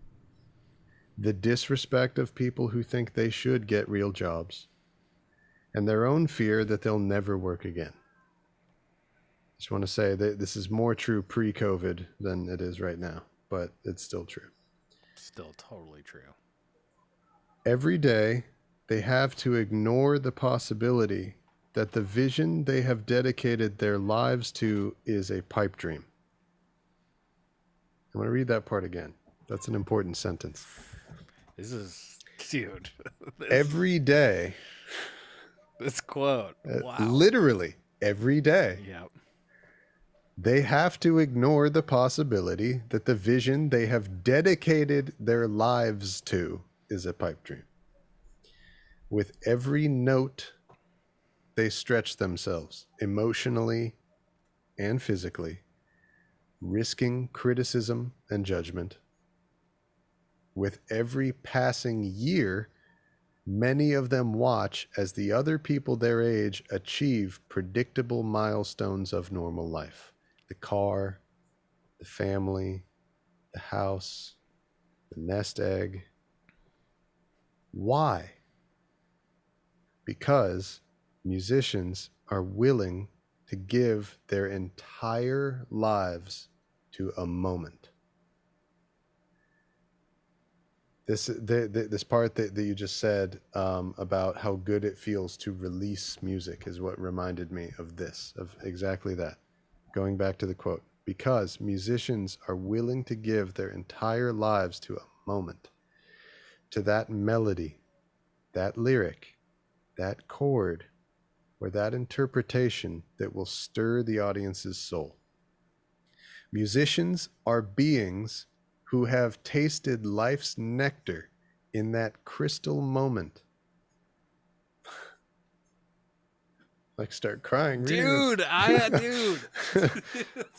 the disrespect of people who think they should get real jobs, and their own fear that they'll never work again. Just want to say that this is more true pre-COVID than it is right now, but it's still true. Still totally true. Every day, they have to ignore the possibility that the vision they have dedicated their lives to is a pipe dream. I'm going to read that part again. That's an important sentence. This is, dude. Every day. This quote. Wow. Literally every day. Yep. They have to ignore the possibility that the vision they have dedicated their lives to is a pipe dream. With every note, they stretch themselves emotionally and physically, risking criticism and judgment. With every passing year, many of them watch as the other people their age achieve predictable milestones of normal life. The car, the family, the house, the nest egg. Why? Because musicians are willing to give their entire lives to a moment. This part that you just said about how good it feels to release music is what reminded me of this, of exactly that. Going back to the quote, because musicians are willing to give their entire lives to a moment, to that melody, that lyric, that chord, or that interpretation that will stir the audience's soul. Musicians are beings who have tasted life's nectar in that crystal moment. Like start crying, Dude,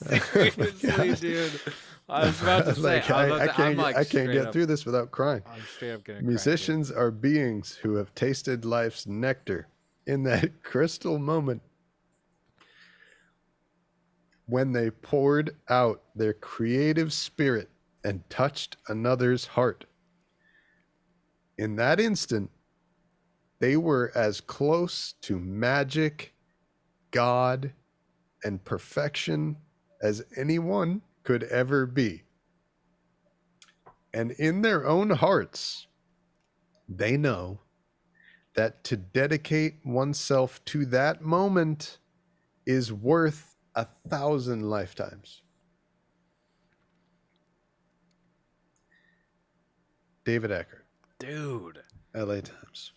seriously, dude. I was about to say, I can't get through this without crying. I'm straight up gonna cry. Musicians are beings who have tasted life's nectar in that crystal moment when they poured out their creative spirit and touched another's heart. In that instant, they were as close to magic, God, and perfection as anyone could ever be. And in their own hearts, they know that to dedicate oneself to that moment is worth 1,000 lifetimes. David Eckert. Dude. LA Times.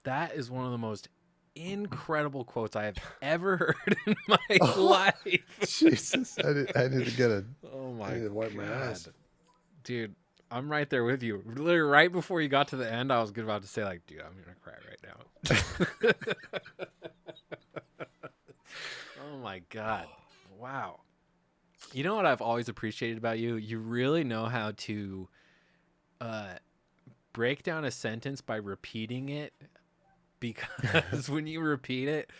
That is one of the most incredible quotes I have ever heard in my life. Jesus. I need to get I need to wipe my eyes. Dude, I'm right there with you. Literally right before you got to the end, I was about to say, like, dude, I'm gonna cry right now. Oh my God. Wow. You know what I've always appreciated about you? You really know how to break down a sentence by repeating it, because when you repeat it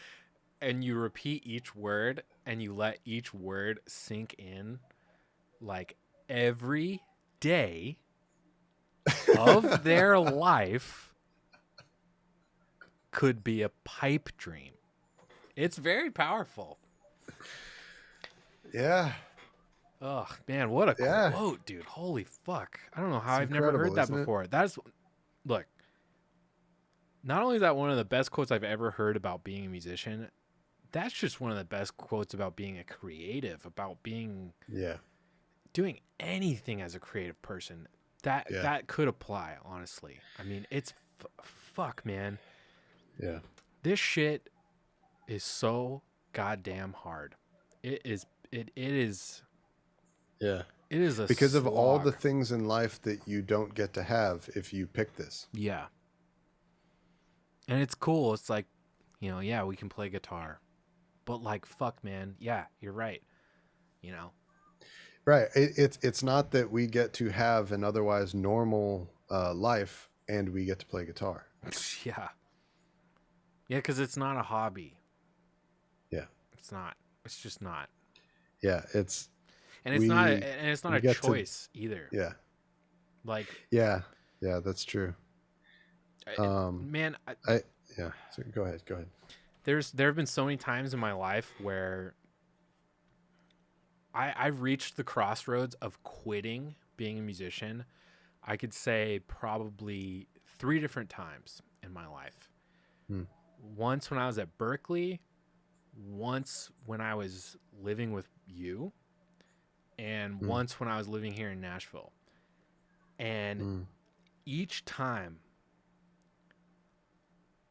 and you repeat each word and you let each word sink in, like every day of their life could be a pipe dream. It's very powerful. Yeah. Oh man, what a quote, dude. Holy fuck. I don't know how I've never heard that before. Look, not only is that one of the best quotes I've ever heard about being a musician, that's just one of the best quotes about being a creative, about being doing anything as a creative person. That could apply, honestly. I mean, it's fuck, man. Yeah. This shit is so goddamn hard. It is. Yeah. It is a because slog. of all the things in life that you don't get to have if you pick this. Yeah. And it's cool. It's like, yeah, we can play guitar. But like, fuck, man. Yeah, you're right. Right. It's not that we get to have an otherwise normal life and we get to play guitar. Yeah. Yeah, because it's not a hobby. Yeah. It's not. It's just not. Yeah, it's not a choice either. Yeah. Like. Yeah, that's true. Man, So go ahead. There have been so many times in my life where I've reached the crossroads of quitting being a musician. I could say probably 3 different times in my life. Once when I was at Berkeley, once when I was living with you, and once when I was living here in Nashville. And each time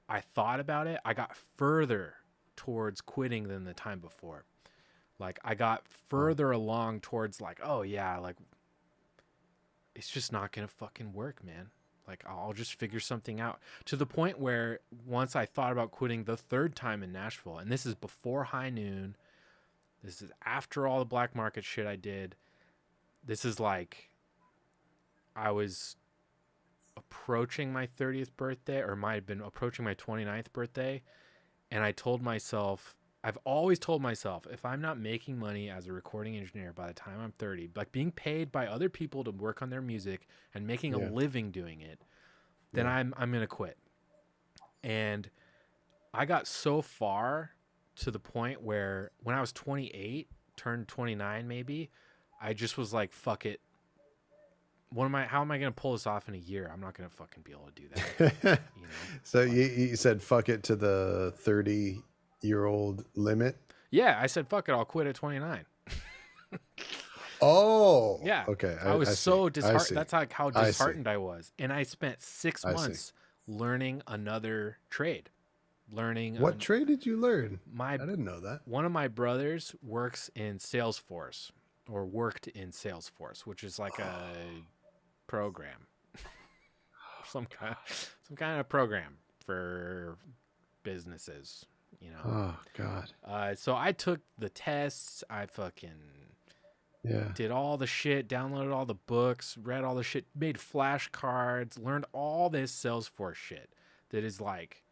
I thought about it, I got further towards quitting than the time before. Like, I got further along towards like, oh yeah, like it's just not gonna fucking work, man. Like, I'll just figure something out. To the point where once I thought about quitting the 3rd time in Nashville, and this is before High Noon, this is after all the black market shit I did. This is like, I was approaching my 30th birthday, or might have been approaching my 29th birthday. And I told myself, I've always told myself, if I'm not making money as a recording engineer by the time I'm 30, like being paid by other people to work on their music and making a living doing it, then I'm going to quit. And I got so far to the point where when I was 28, turned 29 maybe, I just was like, fuck it. How am I going to pull this off in a year? I'm not going to fucking be able to do that. So you said fuck it to the 30-year-old limit? Yeah, I said, fuck it, I'll quit at 29. Oh, Yeah. okay. I was I see. so I disheartened. see. That's like how I see. disheartened I was. And I spent six I see. months learning another trade. Learning What trade did you learn? my I didn't know that. one of my brothers works in Salesforce, or worked in Salesforce, which is like a program, some kind of program for businesses, you know. Oh God. So I took the tests. I fucking Yeah. did all the shit, downloaded all the books, read all the shit, made flashcards, learned all this Salesforce shit that is like,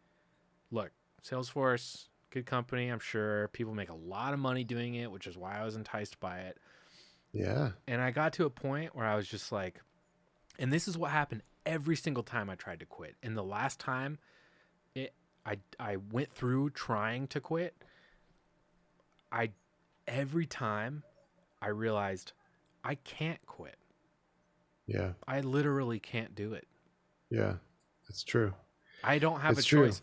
look, Salesforce, good company, I'm sure. People make a lot of money doing it, which is why I was enticed by it. Yeah. And I got to a point where I was just like, and this is what happened every single time I tried to quit. And the last time I went through trying to quit, I every time I realized I can't quit. Yeah. I literally can't do it. Yeah. It's true. I don't have It's a true. choice.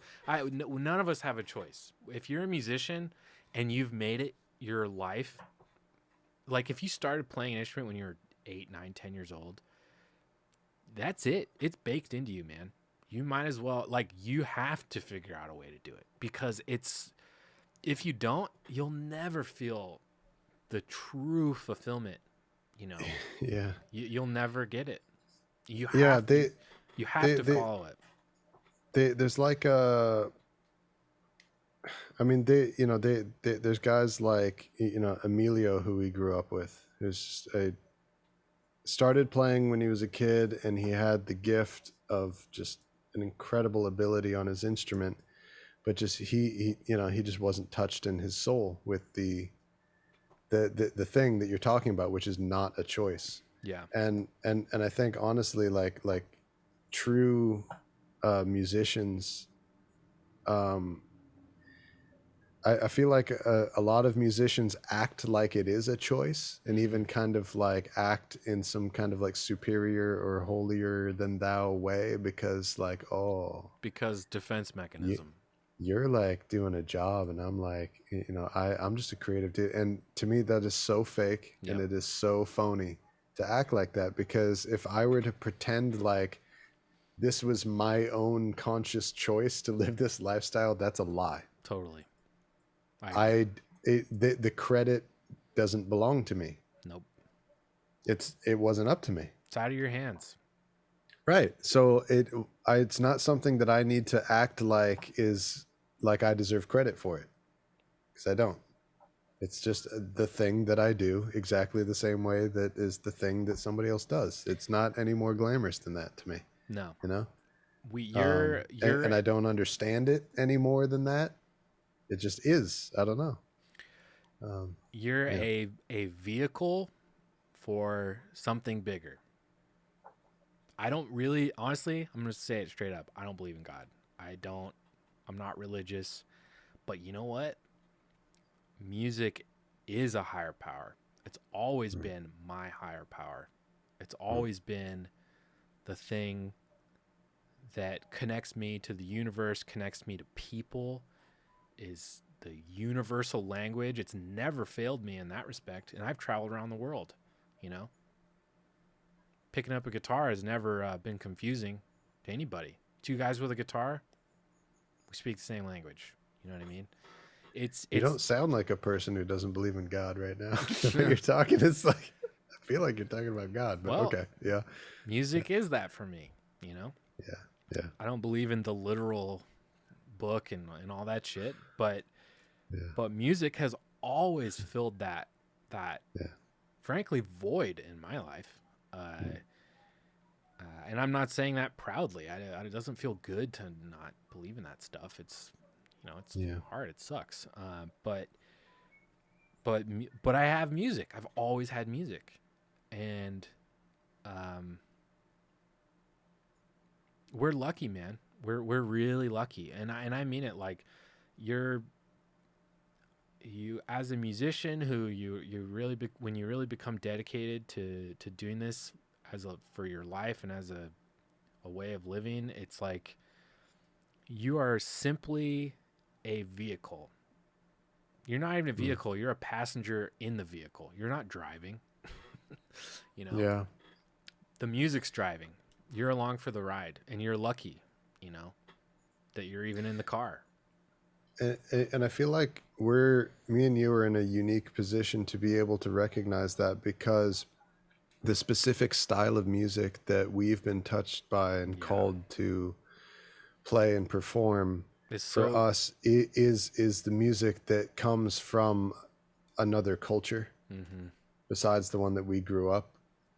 None of us have a choice. If you're a musician and you've made it your life, like if you started playing an instrument when you were 8, 9, 10 years old, that's it. It's baked into you, man. You might as well, like, you have to figure out a way to do it, because if you don't, you'll never feel the true fulfillment. You know, Yeah. you'll never get it. You Yeah. have you have to follow it. There's like a, I mean, there's guys like, Emilio, who we grew up with, who's a started playing when he was a kid, and he had the gift of just an incredible ability on his instrument, but just he just wasn't touched in his soul with the thing that you're talking about, which is not a choice. Yeah. And I think honestly, like true musicians, um I feel like a lot of musicians act like it is a choice, and even kind of like act in some kind of like superior or holier than thou way, because like, oh, Because defense you, mechanism. you're like doing a job, and I'm like, I'm just a creative dude. And to me, that is so fake, and Yep. it is so phony to act like that, because if I were to pretend like this was my own conscious choice to live this lifestyle, that's a lie. Totally. I agree. The credit doesn't belong to me. Nope. It wasn't up to me. It's out of your hands. Right. So it's not something that I need to act like is like I deserve credit for it, because I don't. It's just the thing that I do exactly the same way that is the thing that somebody else does. It's not any more glamorous than that to me, No. you know? You're And I don't understand it any more than that. It just is. I don't know. you're Yeah. a vehicle for something bigger. I don't really, honestly, I'm going to say it straight up. I don't believe in God. I'm not religious, but you know what? Music is a higher power. It's always been my higher power. It's always been the thing that connects me to the universe, connects me to people, is the universal language. It's never failed me in that respect. And I've traveled around the world, you know? Picking up a guitar has never been confusing to anybody. Two guys with a guitar, we speak the same language. You know what I mean? You don't sound like a person who doesn't believe in God right now. The way you're talking, it's like, I feel like you're talking about God, but well, okay. Yeah. music is that for me, you know? Yeah. Yeah. I don't believe in the literal book and all that shit, but Yeah. music has always filled that Yeah. frankly void in my life. And I'm not saying that proudly. It doesn't feel good to not believe in that stuff. It's, it's Yeah. hard. It sucks. But I have music. I've always had music, and we're lucky, man. We're really lucky, and I mean it. Like, you as a musician who you really when you really become dedicated to doing this for your life and as a way of living, it's like you are simply a vehicle You're not even a vehicle. You're a passenger in the vehicle. You're not driving. You know, Yeah. the music's driving. You're along for the ride, and you're lucky, you know, that you're even in the car. And I feel like me and you are in a unique position to be able to recognize that, because the specific style of music that we've been touched by and called to play and perform for us is the music that comes from another culture besides the one that we grew up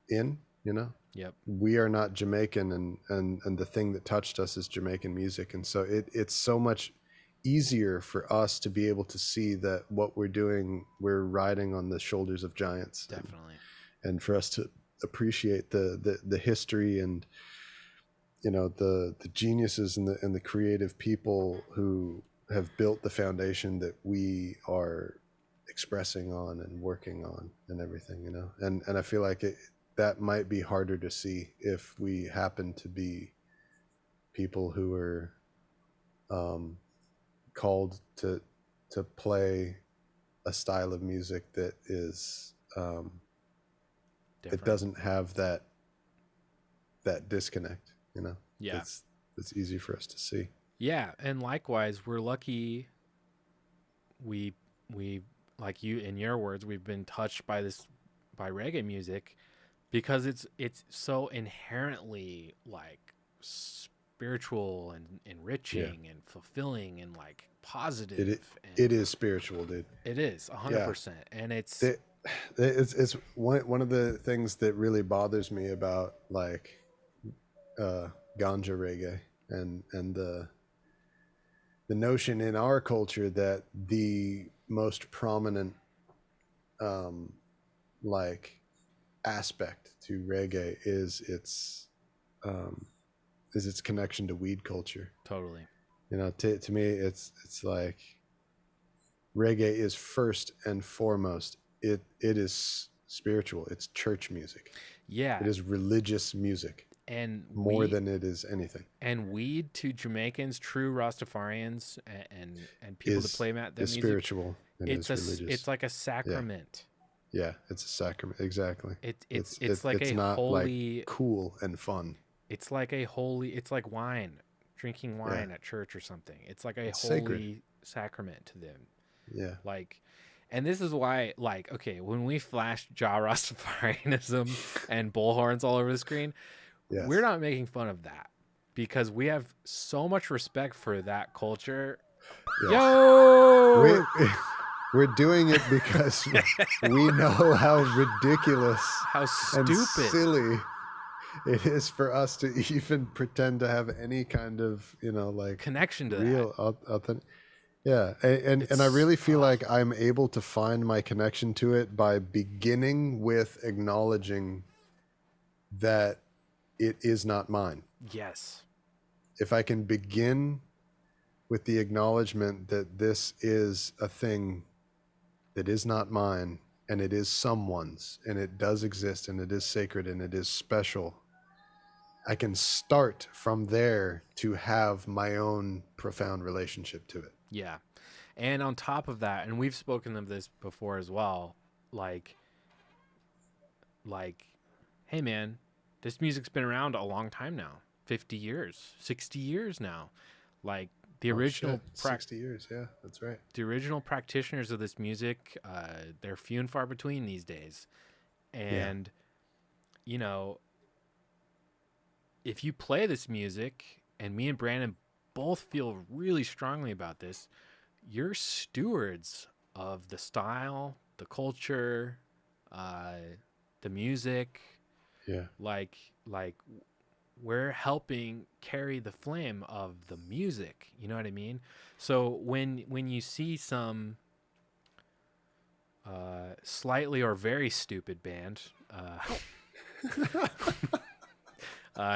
in, you know? Yep. We are not Jamaican, and the thing that touched us is Jamaican music. And so it's so much easier for us to be able to see that what we're doing, we're riding on the shoulders of giants. Definitely. And for us to appreciate the history and, you know, the geniuses and the creative people who have built the foundation that we are expressing on and working on and everything, you know. And I feel like that might be harder to see if we happen to be people who are called to play a style of music that is it doesn't have that disconnect, you know. Yeah, it's easy for us to see. Yeah, and likewise, we're lucky. We like you, in your words, we've been touched by reggae music, because it's so inherently like spiritual and enriching and fulfilling and like positive. It is spiritual, dude. It is 100%, and it's one of the things that really bothers me about like ganja reggae and the notion in our culture that the most prominent like aspect to reggae is its connection to weed culture. Totally. You know, to me, it's like reggae is first and foremost. It is spiritual. It's church music. Yeah. It is religious music. And more than it is anything. And weed to Jamaicans, true Rastafarians, and people that play that music, spiritual. And it's religious. It's like a sacrament. Yeah, it's a sacrament. Exactly. It's like a not holy, like cool and fun. It's like a holy. It's like wine, drinking wine at church or something. It's like it's holy sacred sacrament to them. Yeah. Like, and this is why, like, okay, when we flash Ja Rastafarianism and bullhorns all over the screen. Yes. We're not making fun of that, because we have so much respect for that culture. Yes. Yo! We're doing it because we know how ridiculous, how stupid, and silly it is for us to even pretend to have any kind of, you know, like connection to real authentic. Yeah, and I really feel like I'm able to find my connection to it by beginning with acknowledging that it is not mine. Yes. If I can begin with the acknowledgement that this is a thing that is not mine, and it is someone's, and it does exist, and it is sacred, and it is special, I can start from there to have my own profound relationship to it. Yeah. And on top of that, and we've spoken of this before as well, like, hey man, this music's been around a long time now, 50 years, 60 years now. Like the original 60 years. Yeah, that's right. The original practitioners of this music, they're few and far between these days. And, you know, if you play this music, and me and Brandon both feel really strongly about this, you're stewards of the style, the culture, the music. Yeah. Like we're helping carry the flame of the music. You know what I mean? So when you see some slightly or very stupid band,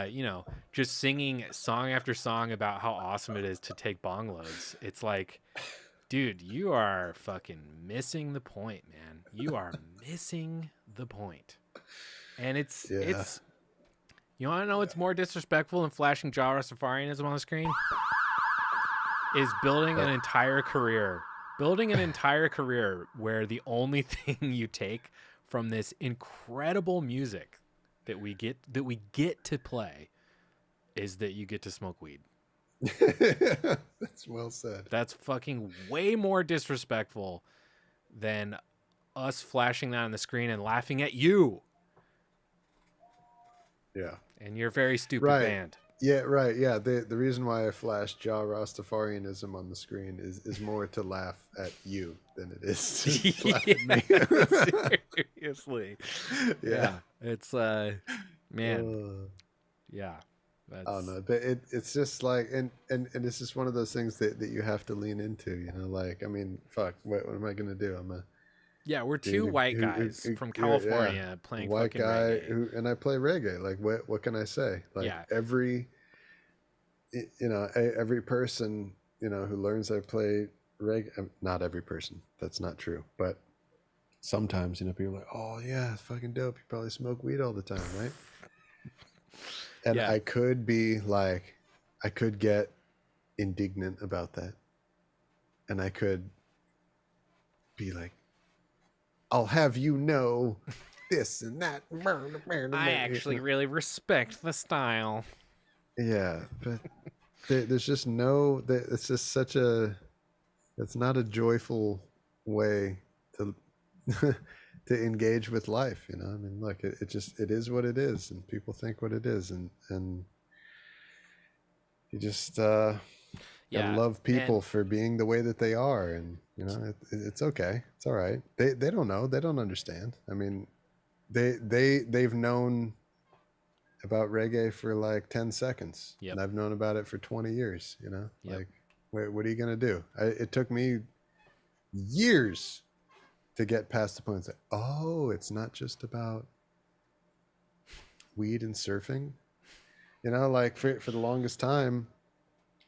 you know, just singing song after song about how awesome it is to take bong loads, it's like, dude, you are fucking missing the point, man. You are missing the point. And it's you want to know what's more disrespectful than flashing Ja Rastafarianism on the screen? Is building an entire career Building an entire career where the only thing you take from this incredible music that we get to play is that you get to smoke weed. That's well said. That's fucking way more disrespectful than us flashing that on the screen and laughing at you Yeah. and your very stupid Right. band. Yeah, right. Yeah. The reason why I flashed Jah Rastafarianism on the screen is more to laugh at you than it is to laugh at me. Seriously. Yeah. It's man. Yeah. That's I don't know, but it's just like, and it's just one of those things that you have to lean into, you know, like, I mean, fuck, what am I going to do? I'm a yeah, we're two dude white guys from California playing white fucking guy reggae. and I play reggae. Like, what can I say? Like, Yeah. every person, you know, who learns I play reggae, not every person, that's not true, but sometimes, you know, people are like, oh yeah, it's fucking dope, you probably smoke weed all the time, right? And Yeah. I could be like, I could get indignant about that, and I could be like, I'll have you know this and that. I actually really respect the style. Yeah, but there's just no, it's just such a, it's not a joyful way to to engage with life, you know. I mean, look, it just, it is what it is, and people think what it is, and you just gotta love people for being the way that they are, and you know, it's okay, it's all right. They don't know, they don't understand. I mean, they've known about reggae for like 10 seconds, and I've known about it for 20 years, you know. Like, what are you gonna do? It took me years to get past the point and say, oh, it's not just about weed and surfing, you know. Like, for the longest time,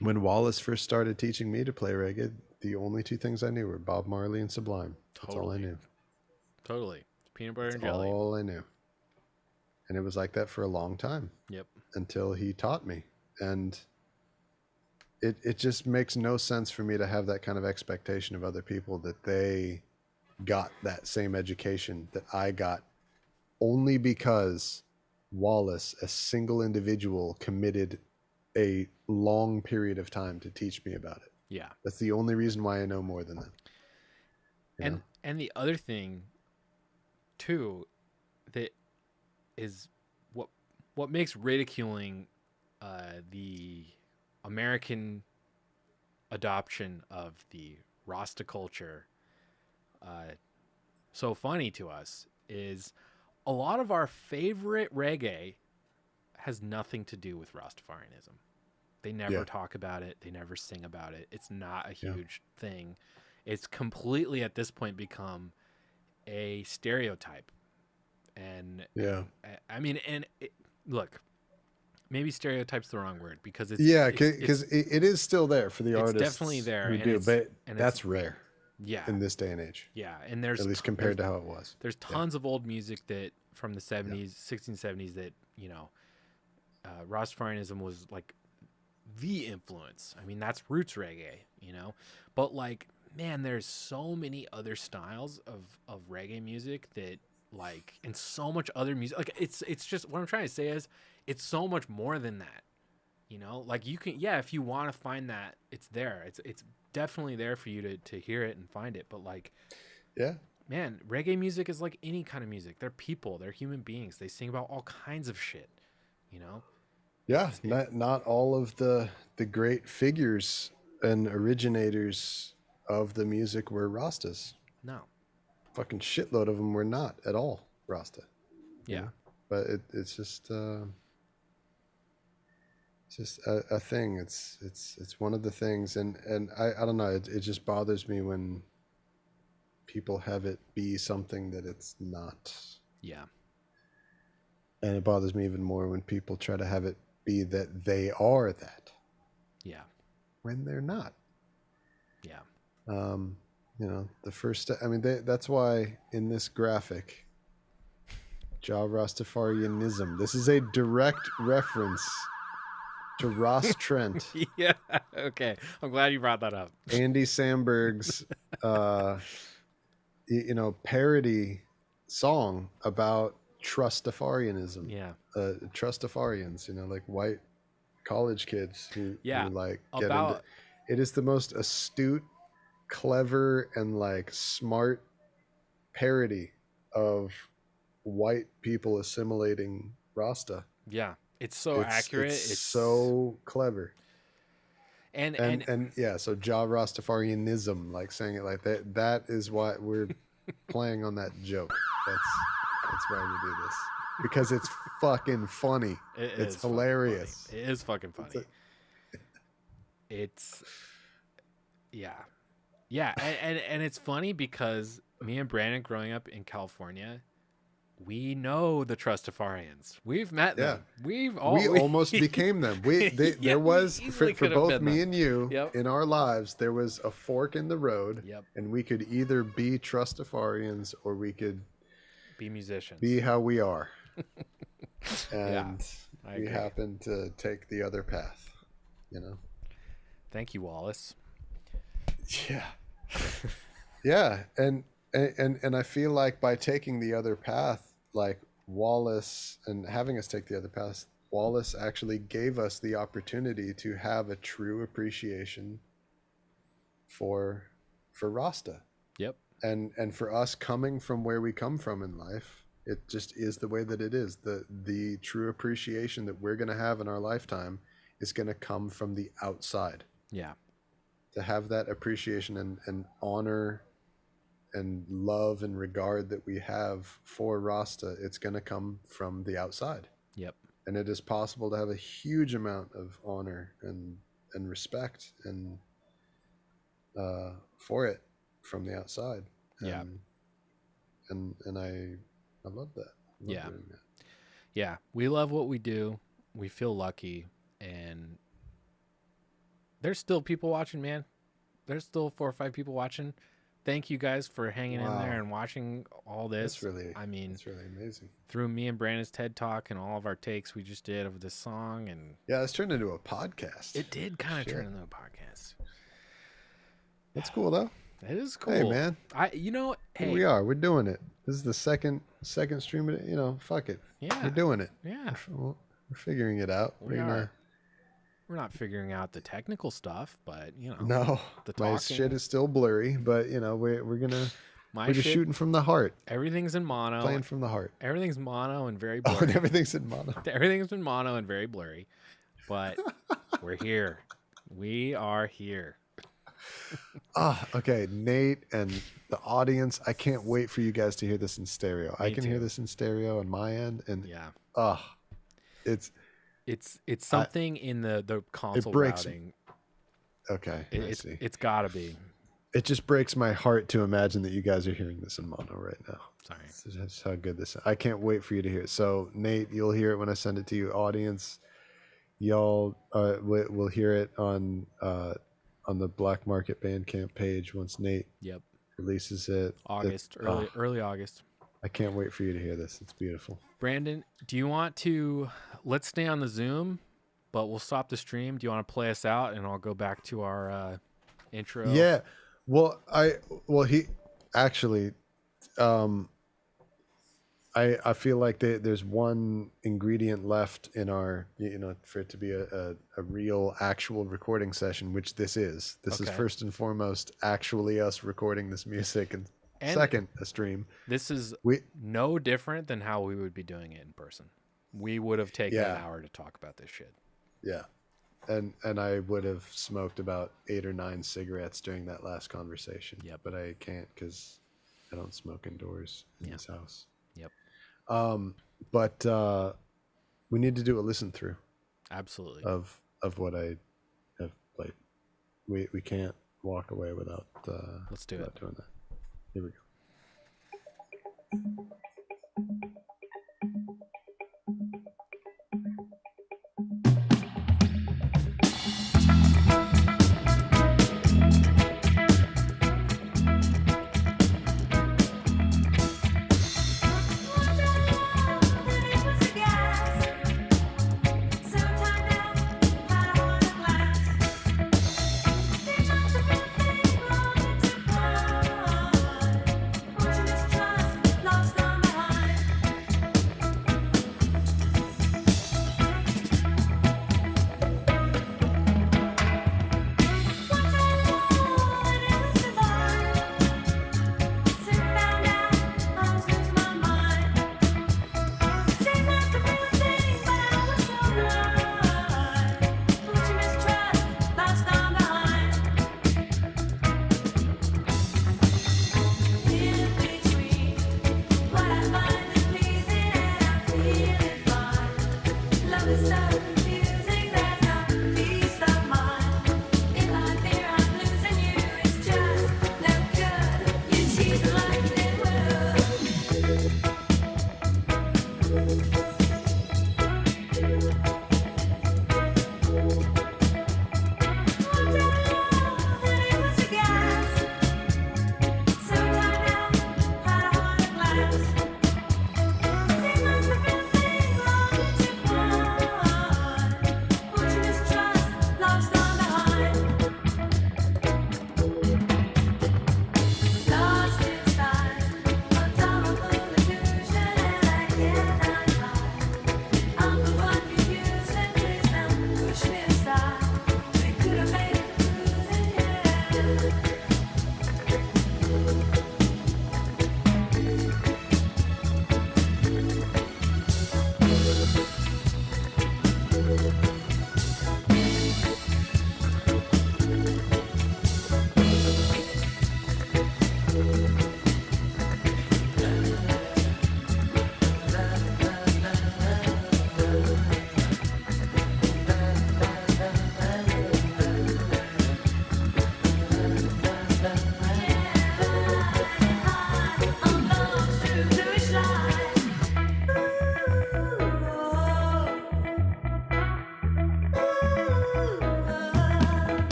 when Wallace first started teaching me to play reggae, the only two things I knew were Bob Marley and Sublime. That's all I knew. Totally. Peanut butter and That's jelly. all I knew. And it was like that for a long time. Yep. Until he taught me. And it just makes no sense for me to have that kind of expectation of other people, that they got that same education that I got, only because Wallace, a single individual, committed a long period of time to teach me about it. Yeah. That's the only reason why I know more than them. And the other thing too that is what makes ridiculing the American adoption of the Rasta culture so funny to us is a lot of our favorite reggae has nothing to do with Rastafarianism. They never talk about it. They never sing about it. It's not a huge thing. It's completely, at this point, become a stereotype. And I mean, and look, maybe stereotype's the wrong word, because it's because it is still there for the artists. It's definitely there, who do, but that's rare. Yeah. In this day and age. Yeah, and there's, at least compared to how it was. There's tons of old music that from the 70s, 16, 70s that, you know, Rastafarianism was like the influence. I mean, that's roots reggae, you know. But like, man, there's so many other styles of reggae music that, like, and so much other music. Like, it's just, what I'm trying to say is, it's so much more than that, you know. Like, you can, if you want to find that, it's there. It's definitely there for you to hear it and find it. But like, man, reggae music is like any kind of music. They're people, they're human beings. They sing about all kinds of shit, you know. Not all of the great figures and originators of the music were Rastas. No, fucking shitload of them were not at all Rasta. Yeah, but it's just a thing. It's one of the things, and I don't know. It just bothers me when people have it be something that it's not. Yeah. And it bothers me even more when people try to have it be that they are that. Yeah. When they're not. Yeah. You know, the first, I mean, that's why in this graphic, Jah Rastafarianism, this is a direct reference to Ross Trent. Yeah. Okay. I'm glad you brought that up. Andy Samberg's uh, parody song about Trustafarianism. Yeah. Trustafarians, like white college kids who Yeah. like get into. About It is the most astute, clever, and like smart parody of white people assimilating Rasta. yeah. It's so It's accurate. It's so clever. and And and and yeah, so Ja Rastafarianism, like saying it like that, that is why we're playing on that joke. That's why we do this. Because it's fucking funny. It's hilarious. It is fucking funny. It's It's yeah. Yeah, and it's funny because me and Brandon growing up in California, we know the Trustafarians. We've met them. We almost became them. There was for both me and you in our lives, there was a fork in the road. Yep. And we could either be Trustafarians or we could be musicians. Be how we are. And I we agree. happen to take the other path, Thank you, Wallace. Yeah. Yeah, and I feel like by taking the other path, like Wallace and having us take the other path, Wallace actually gave us the opportunity to have a true appreciation for Rasta. Yep. And for us coming from where we come from in life, it just is the way that it is. The true appreciation that we're going to have in our lifetime is going to come from the outside. Yeah. To have that appreciation and honor and love and regard that we have for Rasta, it's going to come from the outside. Yep. And it is possible to have a huge amount of honor and respect and for it from the outside. Yeah. And I love that. I love doing that. Yeah. We love what we do. We feel lucky, and there's still people watching, man. There's still 4 or 5 people watching. Thank you guys for hanging in there and watching all this. It's really amazing. Through me and Brandon's TED Talk and all of our takes we just did of this song, and it's turned into a podcast. it did kind of turn into a podcast. That's cool though. It is cool. Hey man, hey, we're doing it. This is the second stream of it. Fuck it. Yeah, we're doing it. Yeah, we're figuring it out. We're not figuring out the technical stuff, but no, my shit is still blurry, but we're just shooting from the heart. Everything's in mono. Playing from the heart. Everything's mono and very blurry. Oh, and everything's in mono. Everything's in mono and very blurry, but we're here. We are here. Okay, Nate and the audience. I can't wait for you guys to hear this in stereo. I can hear this in stereo on my end, and it's something in the console it breaks, routing. Okay, it's gotta be. It just breaks my heart to imagine that you guys are hearing this in mono right now. Sorry, that's how good this is. I can't wait for you to hear it. So Nate, you'll hear it when I send it to you. Audience, y'all will hear it on the Black Market Bandcamp page once Nate releases it. Early August. I can't wait for you to hear this. It's beautiful. Brandon, do you want to, let's stay on the Zoom, but we'll stop the stream. Do you want to play us out and I'll go back to our intro? Yeah. Well, he actually, I feel like there's one ingredient left in our, for it to be a real actual recording session, which this is. This is first and foremost actually us recording this music, and second, a stream. This is no different than how we would be doing it in person. We would have taken an hour to talk about this shit. Yeah. And I would have smoked about 8 or 9 cigarettes during that last conversation. Yep. But I can't because I don't smoke indoors in this house. Yep. But we need to do a listen through. Absolutely. Of what I have played. We can't walk away without let's do it. Doing that. Here we go.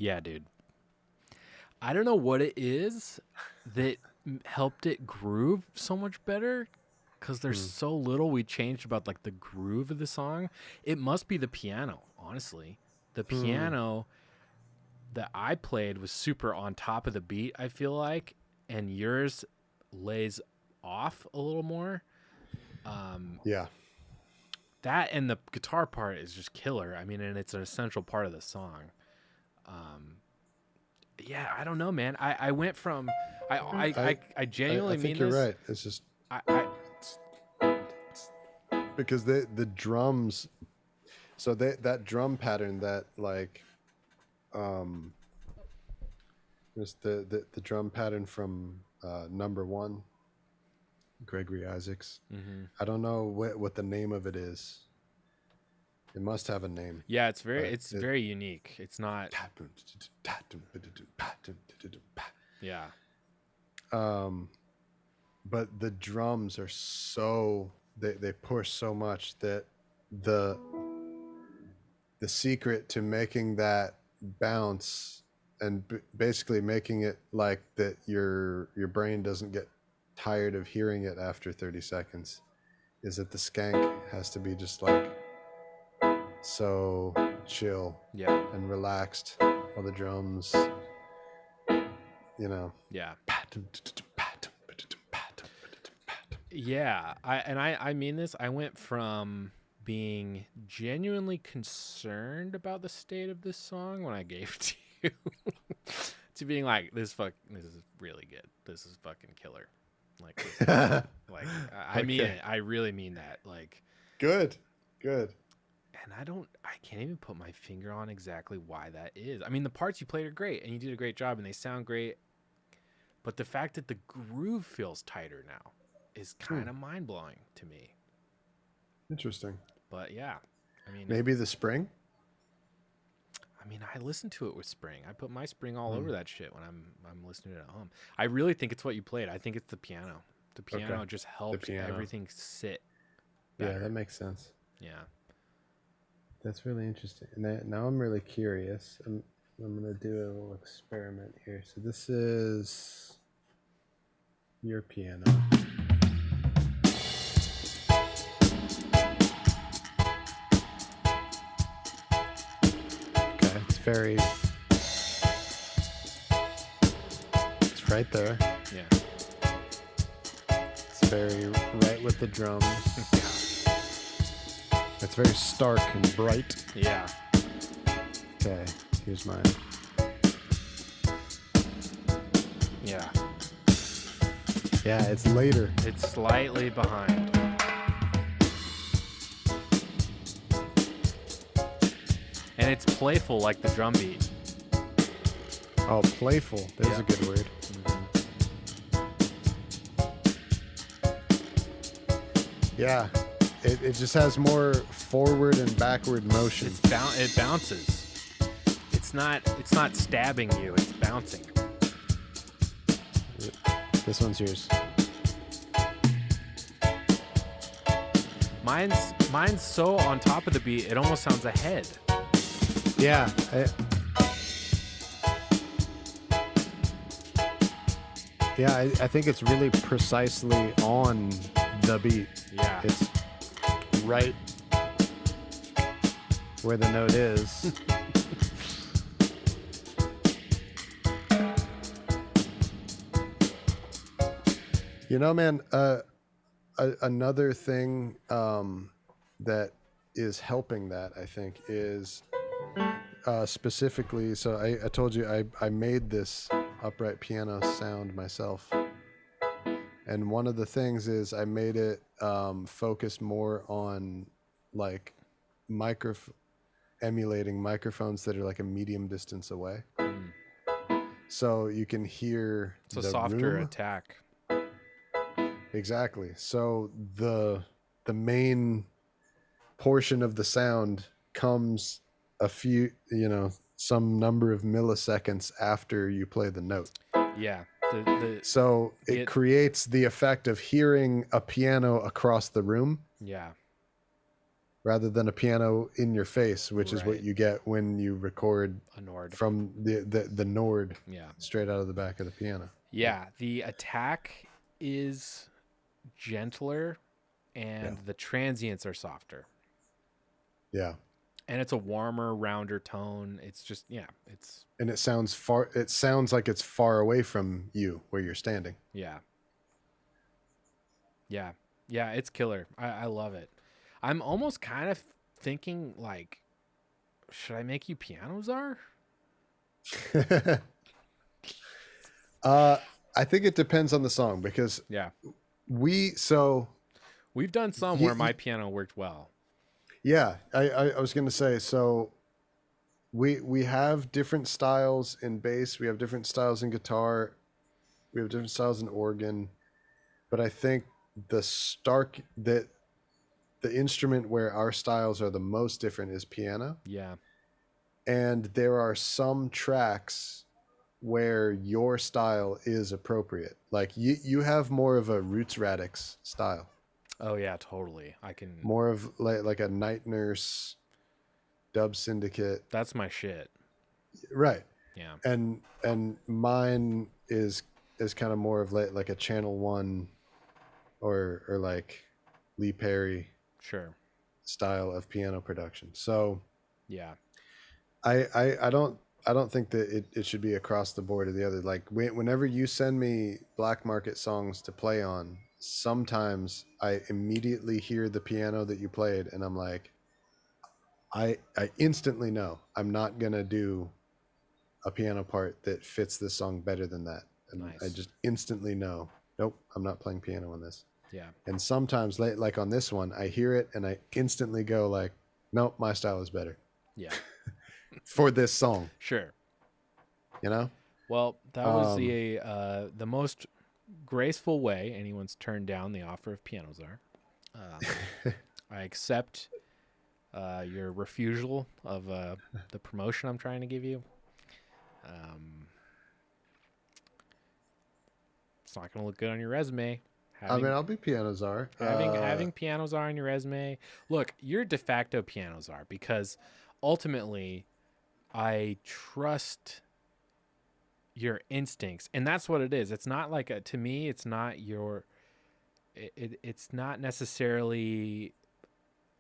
Yeah, dude. I don't know what it is that helped it groove so much better, because there's so little we changed about like the groove of the song. It must be the piano, honestly. The piano that I played was super on top of the beat, I feel like, and yours lays off a little more. Yeah. That and the guitar part is just killer. I mean, and it's an essential part of the song. Yeah, I don't know, man. I went from I genuinely I think mean you're this. right. It's just I because the drums, so that drum pattern that like, just the drum pattern from number one, Gregory Isaacs. I don't know what the name of it is. It must have a name. yeah, it's very unique. It's not. Yeah. But the drums are so they push so much that the secret to making that bounce and basically making it like that your brain doesn't get tired of hearing it after 30 seconds is that the skank has to be just like so chill and relaxed while the drums, you know. Yeah. Yeah, I mean this. I went from being genuinely concerned about the state of this song when I gave it to you to being like, this is really good. This is fucking killer. Like, I mean it. I really mean that. Like, good. And I can't even put my finger on exactly why that is. I mean, the parts you played are great, and you did a great job, and they sound great. But the fact that the groove feels tighter now is kind of mind-blowing to me. Interesting. But yeah, I mean, maybe the spring. I mean, I listen to it with spring. I put my spring all over that shit when I'm listening to it at home. I really think it's what you played. I think it's the piano. The piano just helped everything sit better. Yeah, that makes sense. Yeah. That's really interesting. And now I'm really curious. I'm going to do a little experiment here. So this is your piano. Okay, it's right there. Yeah. It's very right with the drums. It's very stark and bright. Yeah. Okay, here's mine. Yeah. Yeah, it's later. It's slightly behind. And it's playful like the drum beat. Oh, playful. There's a good word. Yeah. It just has more forward and backward motion. It bounces. It's not stabbing you. It's bouncing. This one's yours. Mine's so on top of the beat, it almost sounds ahead. Yeah. I think it's really precisely on the beat. Yeah. It's right where the note is. You know, man, another thing that is helping that, I think, is specifically, so I told you I made this upright piano sound myself. And one of the things is I made it focus more on like emulating microphones that are like a medium distance away. So you can hear it's a the softer room. attack. Exactly. So the main portion of the sound comes a few, some number of milliseconds after you play the note. Yeah. So it creates the effect of hearing a piano across the room. Yeah. rather than a piano in your face, which is what Right. you get when you record A Nord. from the Nord Yeah. straight out of the back of the piano. Yeah. The attack is gentler Yeah. and the transients are softer. Yeah. And it's a warmer, rounder tone. It's just, yeah, it's, And it sounds like it's far away from you where you're standing. yeah. Yeah. Yeah. It's killer. I love it. I'm almost kind of thinking, like, should I make you piano czar? I think it depends on the song because Yeah. We've done some where my piano worked well. yeah, I was gonna say, so we have different styles in bass, we have different styles in guitar, we have different styles in organ, but I think that the instrument where our styles are the most different is piano. Yeah. And there are some tracks where your style is appropriate. Like you have more of a Roots Radix style, Oh, yeah, totally. I can. more of like a Night Nurse, Dub Syndicate, That's my shit. right? Yeah. And mine is kind of more of like a Channel One or like Lee Perry Sure. style of piano production. So Yeah. I don't think that it should be across the board or the other. Like whenever you send me black market songs to play on, sometimes I immediately hear the piano that you played and I'm like, I instantly know I'm not gonna do a piano part that fits this song better than that. And Nice. I just instantly know, nope, I'm not playing piano on this. Yeah. And sometimes like on this one, I hear it and I instantly go like, nope, my style is better Yeah. for this song, Sure. you know? Well, that was the most graceful way anyone's turned down the offer of piano czar. I accept your refusal of the promotion I'm trying to give you. It's not going to look good on your resume. I mean, I'll be piano czar. Having piano czar on your resume. Look, you're de facto piano czar because ultimately I trust your instincts, and that's what it is. It's not like to me it's not it's not necessarily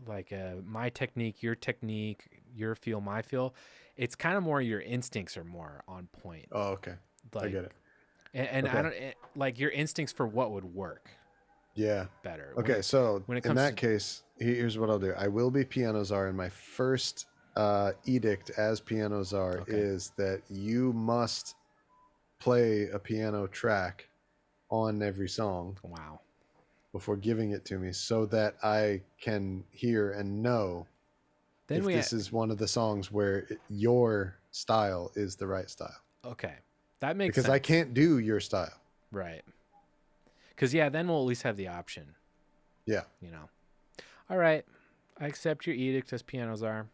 like my technique, your feel, my feel. It's kind of more your instincts are more on point. Oh, okay. Like, I get it. And Okay. I don't like your instincts for what would work Yeah. better. Okay, so when it in comes that to- case, here's what I'll do. I will be piano czar, and my first edict as piano czar Okay. is that you must play a piano track on every song Wow. before giving it to me so that I can hear and know Then if we this is one of the songs where your style is the right style. okay. That makes Because sense. I can't do your style. Right. Because, yeah, then we'll at least have the option, Yeah. you know. All right. I accept your edict as piano czar.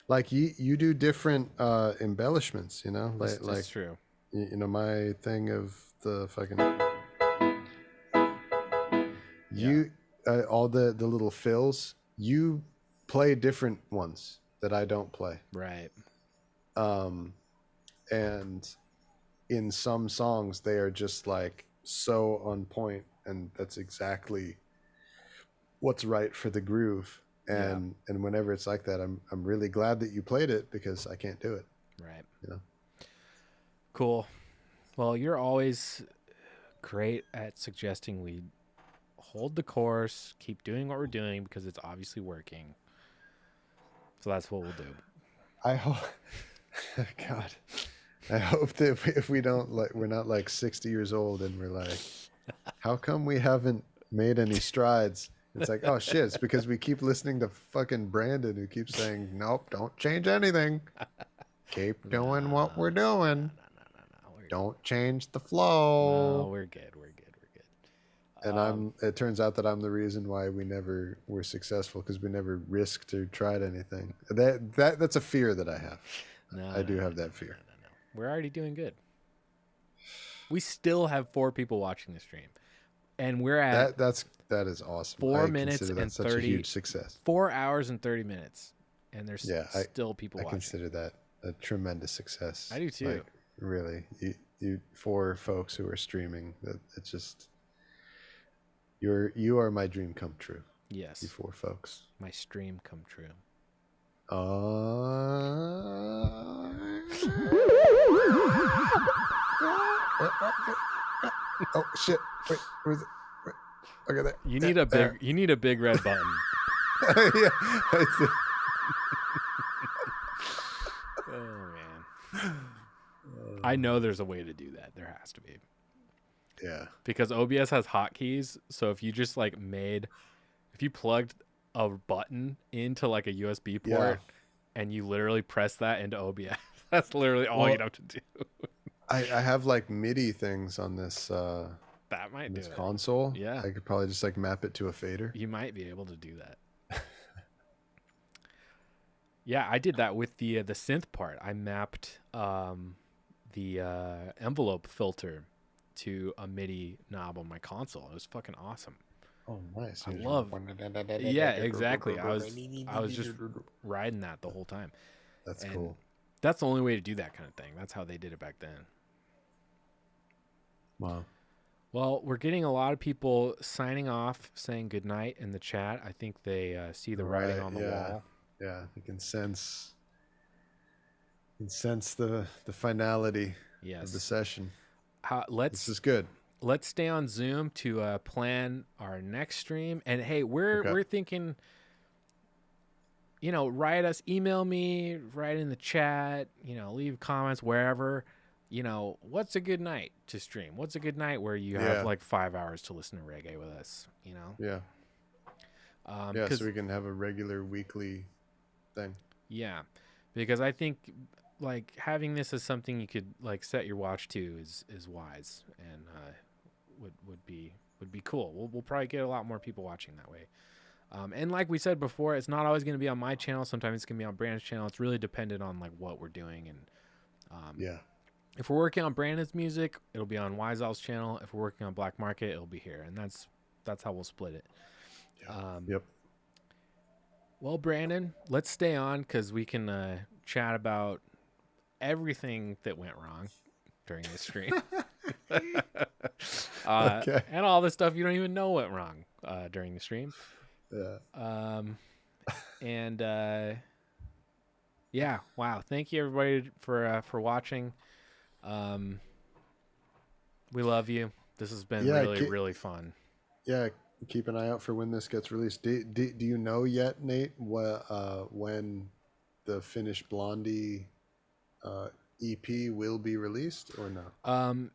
Like you do different embellishments, you know? That's true. You know, my thing of the fucking all the little fills, you play different ones that I don't play. Right. And in some songs they are just like so on point, and that's exactly what's right for the groove. And whenever it's like that, I'm really glad that you played it because I can't do it. Right. You know. Cool. Well, you're always great at suggesting we hold the course, keep doing what we're doing because it's obviously working. So that's what we'll do. I hope God, I hope that if we don't, like, we're not like 60 years old and we're like, how come we haven't made any strides? It's like, oh shit, it's because we keep listening to fucking Brandon who keeps saying, nope, don't change anything. Keep doing what we're doing. Don't change the flow. No, we're good. We're good. And it turns out that I'm the reason why we never were successful, because we never risked or tried anything. That's a fear that I have. I do have that fear. No. We're already doing good. We still have 4 people watching the stream, and we're at That's that is awesome. 4 I minutes consider that and such 30 a huge success. 4 hours and 30 minutes, and there's still people I watching. consider that a tremendous success. I do too. Like, really, you for folks who are streaming, that it's just you are my dream come true. Yes, You 4 folks. my stream come true. Oh shit! Wait, where's it? Wait. Okay, there. You need a big. There. You need a big red button. Yeah, that's it. Oh man. I know there's a way to do that. There has to be. Yeah. Because OBS has hotkeys, so if you just like if you plugged a button into like a USB port and you literally press that into OBS, that's literally all you'd have to do. I have like MIDI things on this That might do this it. console. Yeah. I could probably just like map it to a fader. You might be able to do that. Yeah, I did that with the synth part. I mapped the envelope filter to a MIDI knob on my console. It was fucking awesome. Oh, nice. I love. Yeah, exactly. I was just riding that the whole time. That's And cool. That's the only way to do that kind of thing. That's how they did it back then. Wow. Well, we're getting a lot of people signing off, saying goodnight in the chat. I think they see the writing on the wall. Yeah, you can sense the finality of the session. This is good. Let's stay on Zoom to plan our next stream. And hey, we're thinking, write us, email me, write in the chat, leave comments wherever. What's a good night to stream? What's a good night where you have like 5 hours to listen to reggae with us? Yeah. So we can have a regular weekly thing. Yeah, because I think like having this as something you could like set your watch to is wise and would be cool. We'll probably get a lot more people watching that way. And like we said before, it's not always going to be on my channel. Sometimes it's going to be on Brandon's channel. It's really dependent on like what we're doing. And if we're working on Brandon's music, it'll be on Wise Owl's channel. If we're working on Black Market, it'll be here. And that's how we'll split it. Yep. Well, Brandon, let's stay on because we can chat about everything that went wrong during this stream. Okay. And all the stuff you don't even know went wrong during the stream. Yeah. Yeah. Wow. Thank you everybody for watching. We love you. This has been really fun. Yeah. Keep an eye out for when this gets released. Do you know yet, Nate, when the finished Blondie EP will be released or no?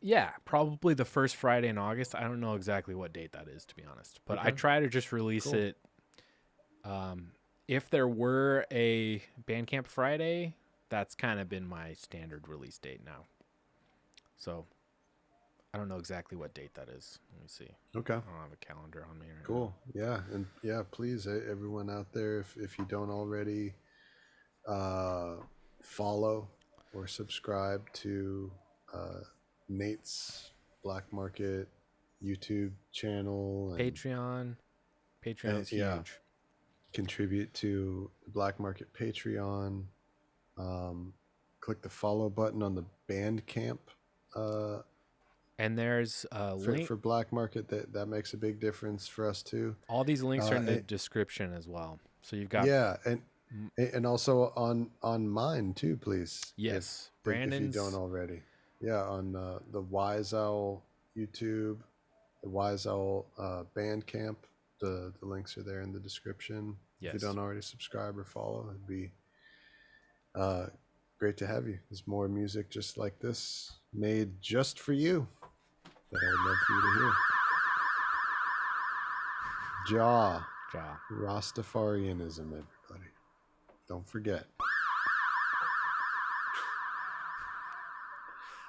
Yeah, probably the first Friday in August. I don't know exactly what date that is, to be honest, but I try to just release it. If there were a Bandcamp Friday, that's kind of been my standard release date now. So I don't know exactly what date that is. Let me see. Okay. I don't have a calendar on me right now. Cool. Yeah. And yeah, please, everyone out there, if you don't already follow or subscribe to Nate's Black Market YouTube channel. And Patreon's huge. Contribute to the Black Market Patreon. Click the follow button on the Bandcamp. And there's a link for Black Market. That makes a big difference for us too. All these links are in the description as well. So you've got and also on mine too, please. Yes, Brandon's. If you don't already. Yeah, on the Wise Owl YouTube, the Wise Owl Bandcamp. The links are there in the description. Yes. If you don't already subscribe or follow, it'd be great to have you. There's more music just like this made just for you that I would love for you to hear. Jaw. Rastafarianism, everybody. Don't forget.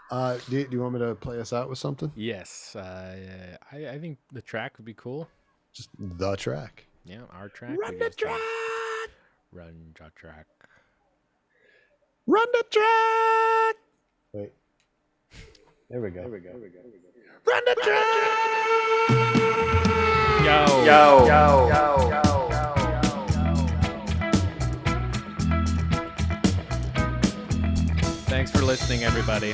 Do you want me to play us out with something? Yes. I think the track would be cool. Just the track. Yeah, our track. Run the track. Run the track. Run the track. Wait. There we go. Run the track. Thanks for listening, everybody.